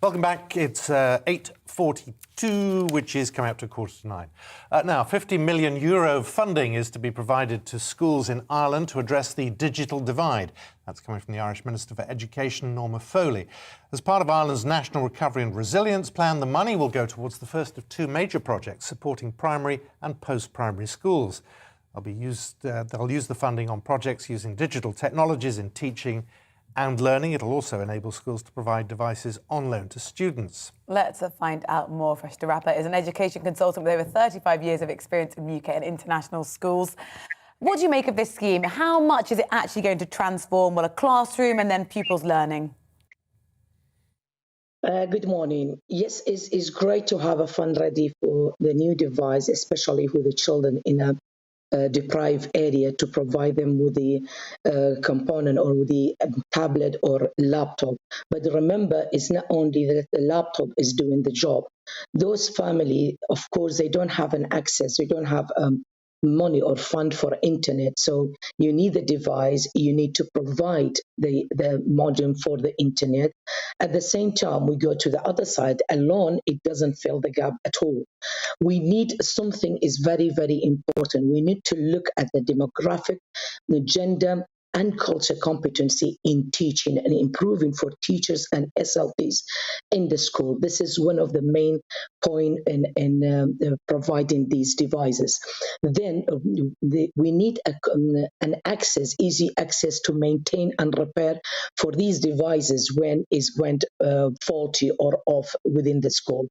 Welcome back. It's 8:42, which is coming up to 8:45. Now, €50 million funding is to be provided to schools in Ireland to address the digital divide. That's coming from the Irish Minister for Education, Norma Foley. As part of Ireland's National Recovery and Resilience Plan, the money will go towards the first of two major projects supporting primary and post-primary schools. They'll use the funding on projects using digital technologies in teaching and learning. It'll also enable schools to provide devices on loan to students. Let's find out more. Fresh to Rapper is an education consultant with over 35 years of experience in UK and international schools. What do you make of this scheme? How much is it actually going to transform, a classroom and then pupils learning? Good morning. Yes, it's great to have a fund ready for the new device, especially with the children in a deprived area, to provide them with the component or with the tablet or laptop. But remember, it's not only that the laptop is doing the job. Those families, of course, they don't have an access. They don't have money or fund for internet. So you need the device. You need to provide the modem for the internet. At the same time, we go to the other side. Alone, it doesn't fill the gap at all. We need something is very, very important. We need to look at the demographic, the gender, and culture competency in teaching and improving for teachers and SLTs in the school. This is one of the main points in providing these devices. Then we need an access, easy access to maintain and repair for these devices when it went faulty or off within the school.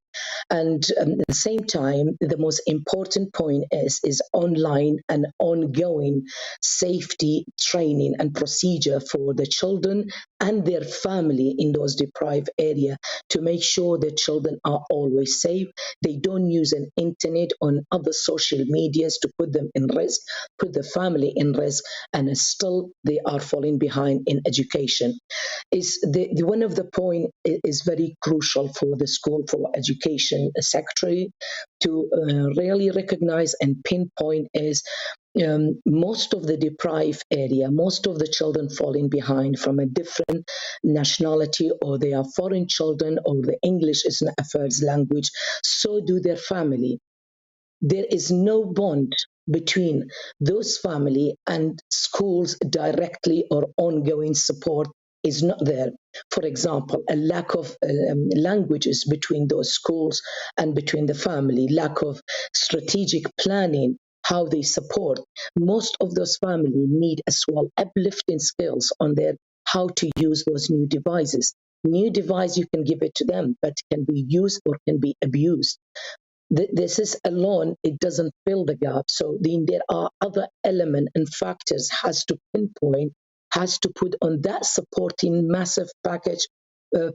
And at the same time, the most important point is online and ongoing safety training and procedure for the children and their family in those deprived areas to make sure the children are always safe. They don't use an internet on other social medias to put them in risk, put the family in risk, and still they are falling behind in education. One of the point is very crucial for the school, for education secretary to really recognize and pinpoint is most of the deprived area, most of the children falling behind from a different nationality, or they are foreign children, or the English is not a first language, so do their family. There is no bond between those family and schools directly, or ongoing support is not there. For example, a lack of languages between those schools and between the family, lack of strategic planning, how they support. Most of those families need as well uplifting skills on their how to use those new devices. New device, you can give it to them, but can be used or can be abused. This is alone, it doesn't fill the gap. So there are other elements and factors has to pinpoint, has to put on that supporting massive package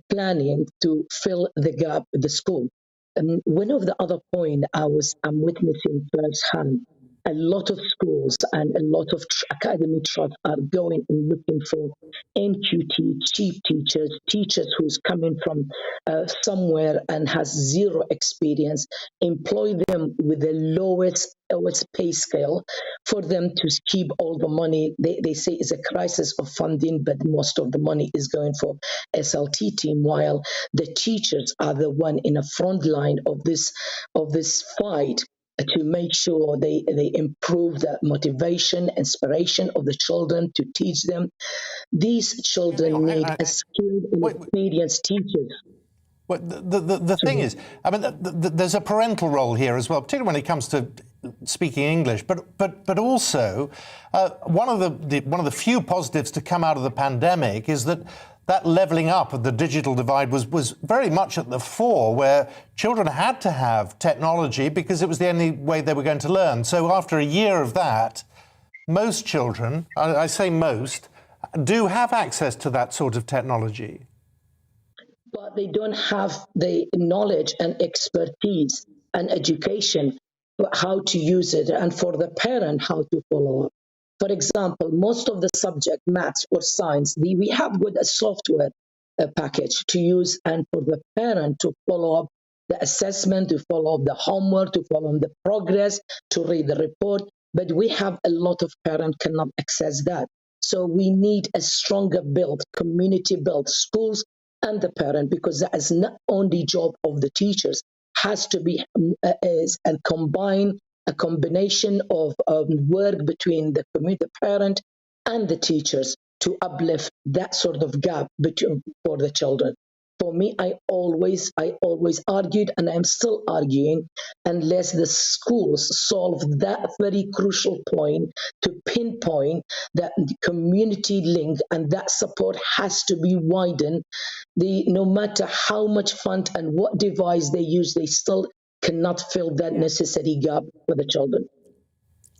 planning to fill the gap with the school. One of the other points I'm witnessing firsthand a lot of schools and a lot of academy trusts are going and looking for NQT, cheap teachers who's coming from somewhere and has zero experience, employ them with the lowest pay scale for them to keep all the money. They say it's a crisis of funding, but most of the money is going for SLT team, while the teachers are the one in the front line of this fight to make sure they improve the motivation, inspiration of the children to teach them. These children need a skilled and experienced teachers. Well, the thing is, I mean, there's a parental role here as well, particularly when it comes to speaking English. But also, one of the few positives to come out of the pandemic is that levelling up of the digital divide was very much at the fore, where children had to have technology because it was the only way they were going to learn. So after a year of that, most children, I say most, do have access to that sort of technology. But they don't have the knowledge and expertise and education for how to use it, and for the parent how to follow up. For example, most of the subject, maths or science, we have with a software package to use, and for the parent to follow up the assessment, to follow up the homework, to follow up the progress, to read the report. But we have a lot of parents cannot access that. So we need a stronger build, community build, schools and the parent, because that is not only job of the teachers, has to be is a combination of work between the community, parent and the teachers to uplift that sort of gap for the children. For me, I always argued, and I'm still arguing, unless the schools solve that very crucial point to pinpoint that community link, and that support has to be widened. No matter how much fund and what device they use, they still cannot fill that necessary gap for the children.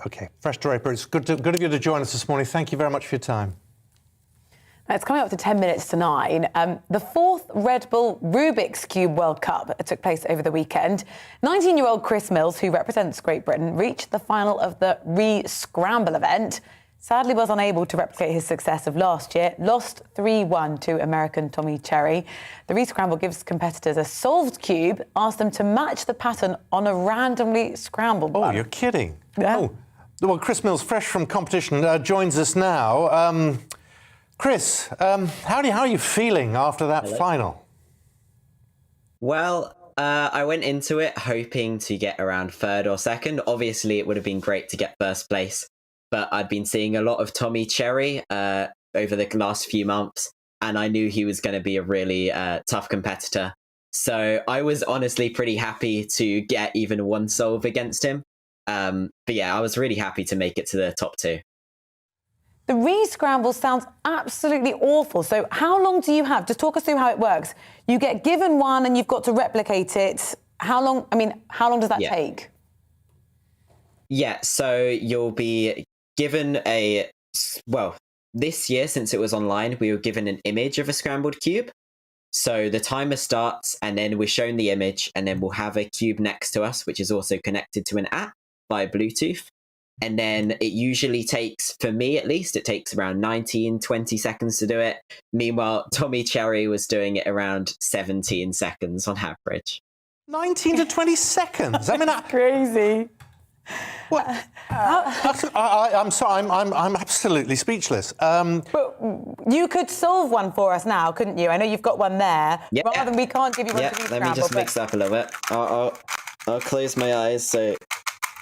Okay, Fresh Draper, it's good of you to join us this morning. Thank you very much for your time. It's coming up to 10 minutes to 9. The fourth Red Bull Rubik's Cube World Cup took place over the weekend. 19-year-old Chris Mills, who represents Great Britain, reached the final of the Re-Scramble event. Sadly was unable to replicate his success of last year, lost 3-1 to American Tommy Cherry. The Re-Scramble gives competitors a solved cube, asks them to match the pattern on a randomly scrambled one. Oh, you're kidding. Yeah. Oh. Well, Chris Mills, fresh from competition, joins us now. Chris, how are you feeling after that final? Well, I went into it hoping to get around third or second. Obviously, it would have been great to get first place, but I'd been seeing a lot of Tommy Cherry over the last few months, and I knew he was going to be a really tough competitor. So I was honestly pretty happy to get even one solve against him. But yeah, I was really happy to make it to the top two. The Re-Scramble sounds absolutely awful. So how long do you have? Just talk us through how it works. You get given one and you've got to replicate it. How long does that take? Yeah, so you'll be given this year, since it was online, we were given an image of a scrambled cube. So the timer starts and then we're shown the image, and then we'll have a cube next to us, which is also connected to an app via Bluetooth. And then it usually takes, for me at least, it takes around 19-20 seconds to do it. Meanwhile, Tommy Cherry was doing it around 17 seconds on average. 19 to 20 seconds? I mean, that's crazy. What? I'm sorry, I'm absolutely speechless. But you could solve one for us now, couldn't you? I know you've got one there. Yeah. Rather than we can't give you one to let me just mix it up a little bit. I'll close my eyes, so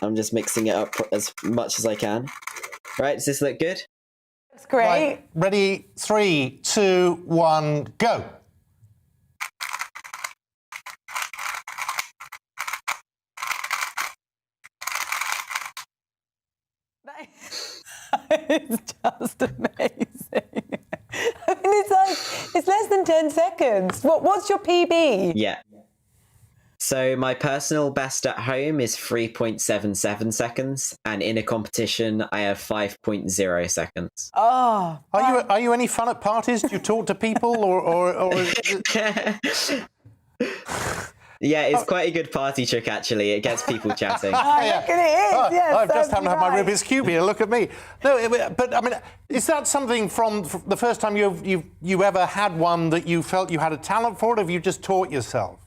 I'm just mixing it up as much as I can. Right, does this look good? That's great. Right. Ready, 3, 2, 1, go. It's just amazing. I mean, it's less than 10 seconds. What's your PB? Yeah. So my personal best at home is 3.77 seconds, and in a competition, I have 5.0 seconds. Oh. Are you any fun at parties? Do you talk to people, or Yeah, it's quite a good party trick, actually. It gets people chatting. I reckon it is, yes. I just haven't had my right. Rubik's Cube here. Look at me. No, but I mean, is that something from the first time you ever had one that you felt you had a talent for it, or have you just taught yourself?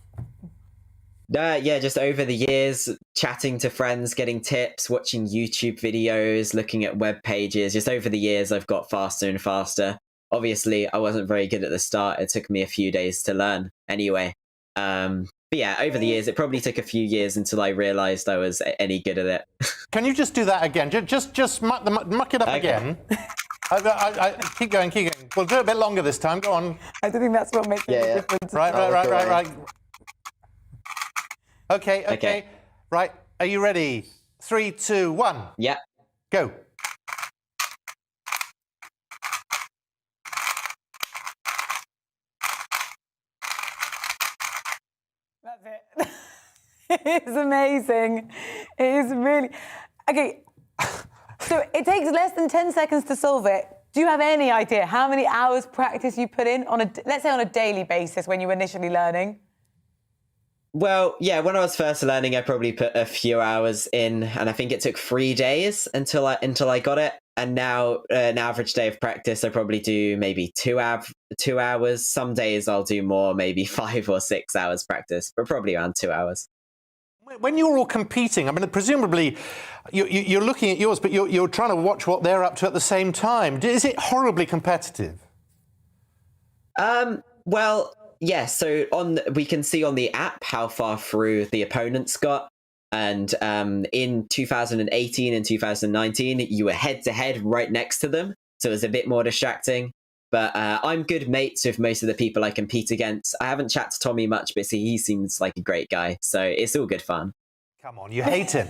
Yeah, just over the years, chatting to friends, getting tips, watching YouTube videos, looking at web pages. Just over the years, I've got faster and faster. Obviously, I wasn't very good at the start. It took me a few days to learn anyway. But yeah, over the years, it probably took a few years until I realised I was any good at it. Can you just do that again? Just muck it up again. I keep going. We'll do it a bit longer this time. Go on. I don't think that's what makes a difference. Right. Okay. Right. Are you ready? 3, 2, 1. Yeah. Go. That's it. It's amazing. It is really... Okay, so it takes less than 10 seconds to solve it. Do you have any idea how many hours practice you put in let's say on a daily basis when you were initially learning? Well, yeah, when I was first learning, I probably put a few hours in, and I think it took 3 days until I got it. And now, an average day of practice, I probably do maybe 2 hours. Some days I'll do more, maybe 5 or 6 hours practice, but probably around 2 hours. When you're all competing, I mean, presumably you're looking at yours, but you're trying to watch what they're up to at the same time. Is it horribly competitive? Well, yeah. So we can see on the app how far through the opponents got, and in 2018 and 2019, you were head to head right next to them, so it was a bit more distracting. But I'm good mates with most of the people I compete against. I haven't chatted to Tommy much, but he seems like a great guy, so it's all good fun. Come on, you hate him.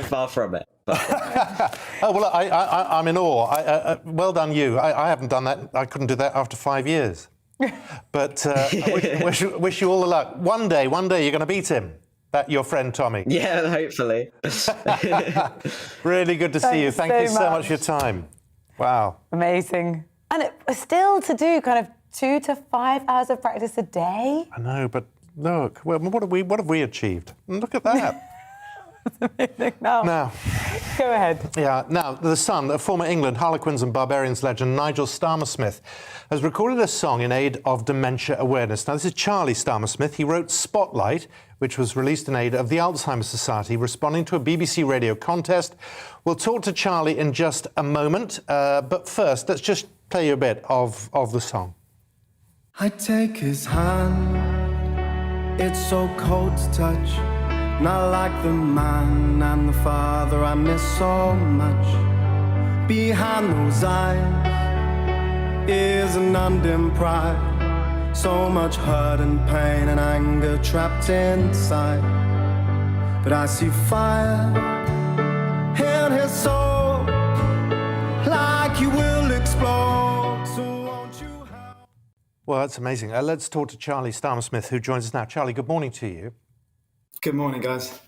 Far from it. Oh, well, I'm in awe. Well done, you. I haven't done that. I couldn't do that after 5 years. But I wish you all the luck. One day you're going to beat him. Your friend Tommy. Yeah, hopefully. Really good to see you. Thank you so much for your time. Wow. Amazing. And it was still to do kind of 2 to 5 hours of practice a day. I know, but look, what have we achieved? Look at that. That's amazing. Now, go ahead. Yeah. Now, the son of former England Harlequins and Barbarians legend Nigel Starmer-Smith has recorded a song in aid of dementia awareness. Now, this is Charlie Starmer-Smith. He wrote Spotlight, which was released in aid of the Alzheimer's Society, responding to a BBC radio contest. We'll talk to Charlie in just a moment, but first, let's just play you a bit of the song. I take his hand, it's so cold to touch, not like the man and the father I miss so much. Behind those eyes is an undimmed pride, so much hurt and pain and anger trapped inside. But I see fire in his soul, like you will explode. So won't you help? Well, that's amazing. Let's talk to Charlie Starmer-Smith, who joins us now. Charlie, good morning to you. Good morning, guys.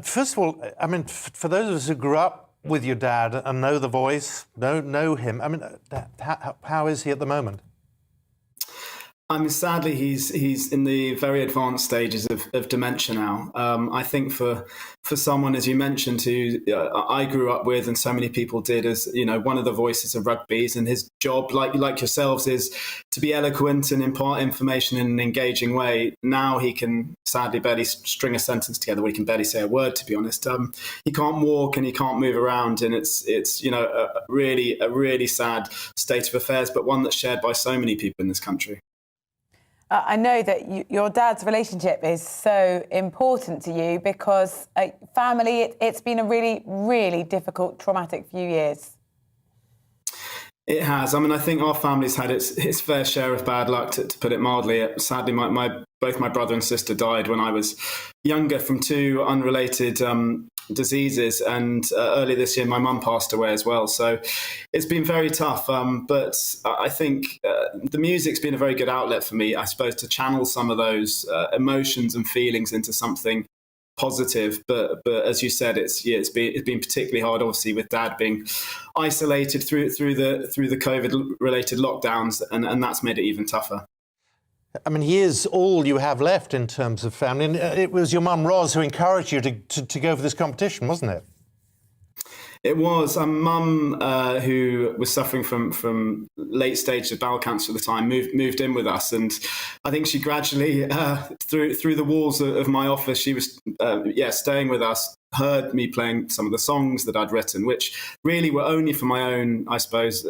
First of all, I mean, for those of us who grew up with your dad and know the voice, know him, I mean, how is he at the moment? I mean, sadly, he's in the very advanced stages of dementia now. I think for someone, as you mentioned, who I grew up with, and so many people did, as one of the voices of rugby's, and his job, like yourselves, is to be eloquent and impart information in an engaging way. Now he can sadly barely string a sentence together. Well, he can barely say a word, to be honest. He can't walk and he can't move around, and it's a really sad state of affairs, but one that's shared by so many people in this country. I know that your dad's relationship is so important to you because family, it's been a really, really difficult, traumatic few years. It has. I mean, I think our family's had its fair share of bad luck, to put it mildly. Sadly, both my brother and sister died when I was younger from 2 unrelated diseases, and earlier this year my mum passed away as well. So it's been very tough, but I think the music's been a very good outlet for me, I suppose, to channel some of those emotions and feelings into something positive. But as you said, it's been particularly hard, obviously, with Dad being isolated through the COVID related lockdowns, and that's made it even tougher. I mean, he is all you have left in terms of family. And it was your mum, Ros, who encouraged you to go for this competition, wasn't it? It was. Mum, who was suffering from late stages of bowel cancer at the time, moved in with us, and I think she gradually, through the walls of my office, she was, staying with us. Heard me playing some of the songs that I'd written, which really were only for my own, I suppose,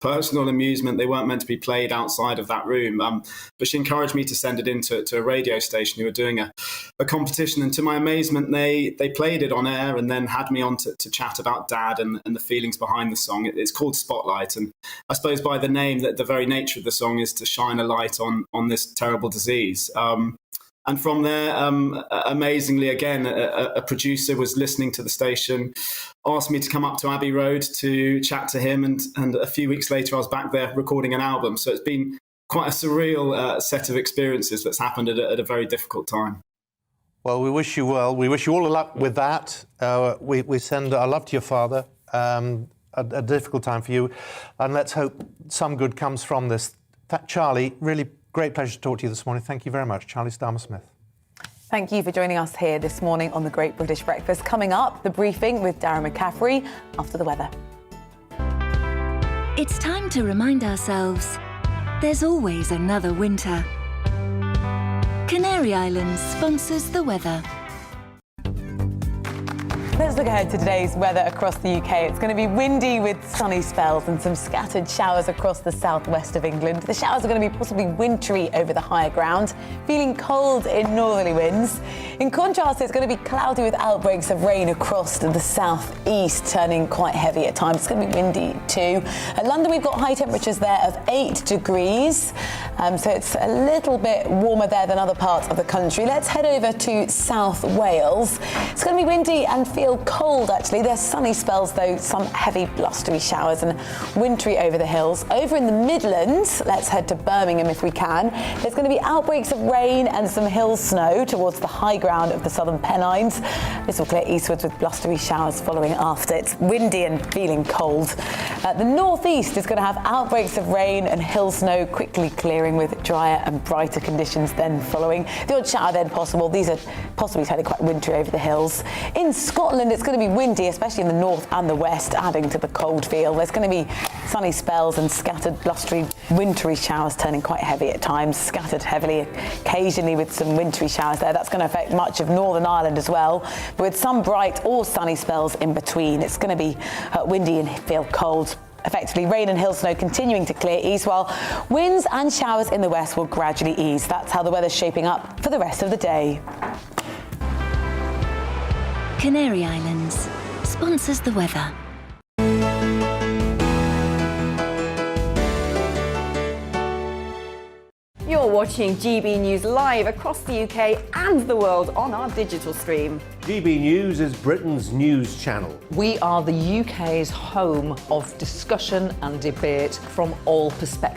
personal amusement. They weren't meant to be played outside of that room. But she encouraged me to send it into a radio station who were doing a competition. And to my amazement, they played it on air and then had me on to chat about Dad and the feelings behind the song. It's called Spotlight. And I suppose by the name, that the very nature of the song is to shine a light on this terrible disease. And from there, amazingly, again, a producer was listening to the station, asked me to come up to Abbey Road to chat to him. And a few weeks later, I was back there recording an album. So it's been quite a surreal set of experiences that's happened at a very difficult time. Well, we wish you well. We wish you all the luck with that. We send our love to your father. A difficult time for you. And let's hope some good comes from this. Charlie, really great pleasure to talk to you this morning. Thank you very much. Charlie Starmer-Smith. Thank you for joining us here this morning on The Great British Breakfast. Coming up, the briefing with Darren McCaffrey after the weather. It's time to remind ourselves there's always another winter. Canary Islands sponsors the weather. Let's look ahead to today's weather across the UK. It's going to be windy with sunny spells and some scattered showers across the southwest of England. The showers are going to be possibly wintry over the higher ground, feeling cold in northerly winds. In contrast, it's going to be cloudy with outbreaks of rain across the southeast, turning quite heavy at times. It's going to be windy too. At London, we've got high temperatures there of 8 degrees, so it's a little bit warmer there than other parts of the country. Let's head over to South Wales. It's going to be windy and feel cold, actually. There's sunny spells, though, some heavy blustery showers and wintry over the hills. Over in the Midlands, let's head to Birmingham if we can. There's going to be outbreaks of rain and some hill snow towards the high ground of the southern Pennines. This will clear eastwards with blustery showers following after. It's windy and feeling cold. The northeast is going to have outbreaks of rain and hill snow, quickly clearing with drier and brighter conditions then following. The odd shower then possible. These are possibly turning quite wintry over the hills. In Scotland, it's going to be windy, especially in the north and the west, adding to the cold feel. There's going to be sunny spells and scattered blustery wintry showers turning quite heavy at times, scattered heavily occasionally with some wintry showers there. That's going to affect much of Northern Ireland as well, but with some bright or sunny spells in between. It's going to be windy and feel cold. Effectively, rain and hill snow continuing to clear east, while winds and showers in the west will gradually ease. That's how the weather's shaping up for the rest of the day. Canary Islands sponsors the weather. You're watching GB News live across the UK and the world on our digital stream. GB News is Britain's news channel. We are the UK's home of discussion and debate from all perspectives.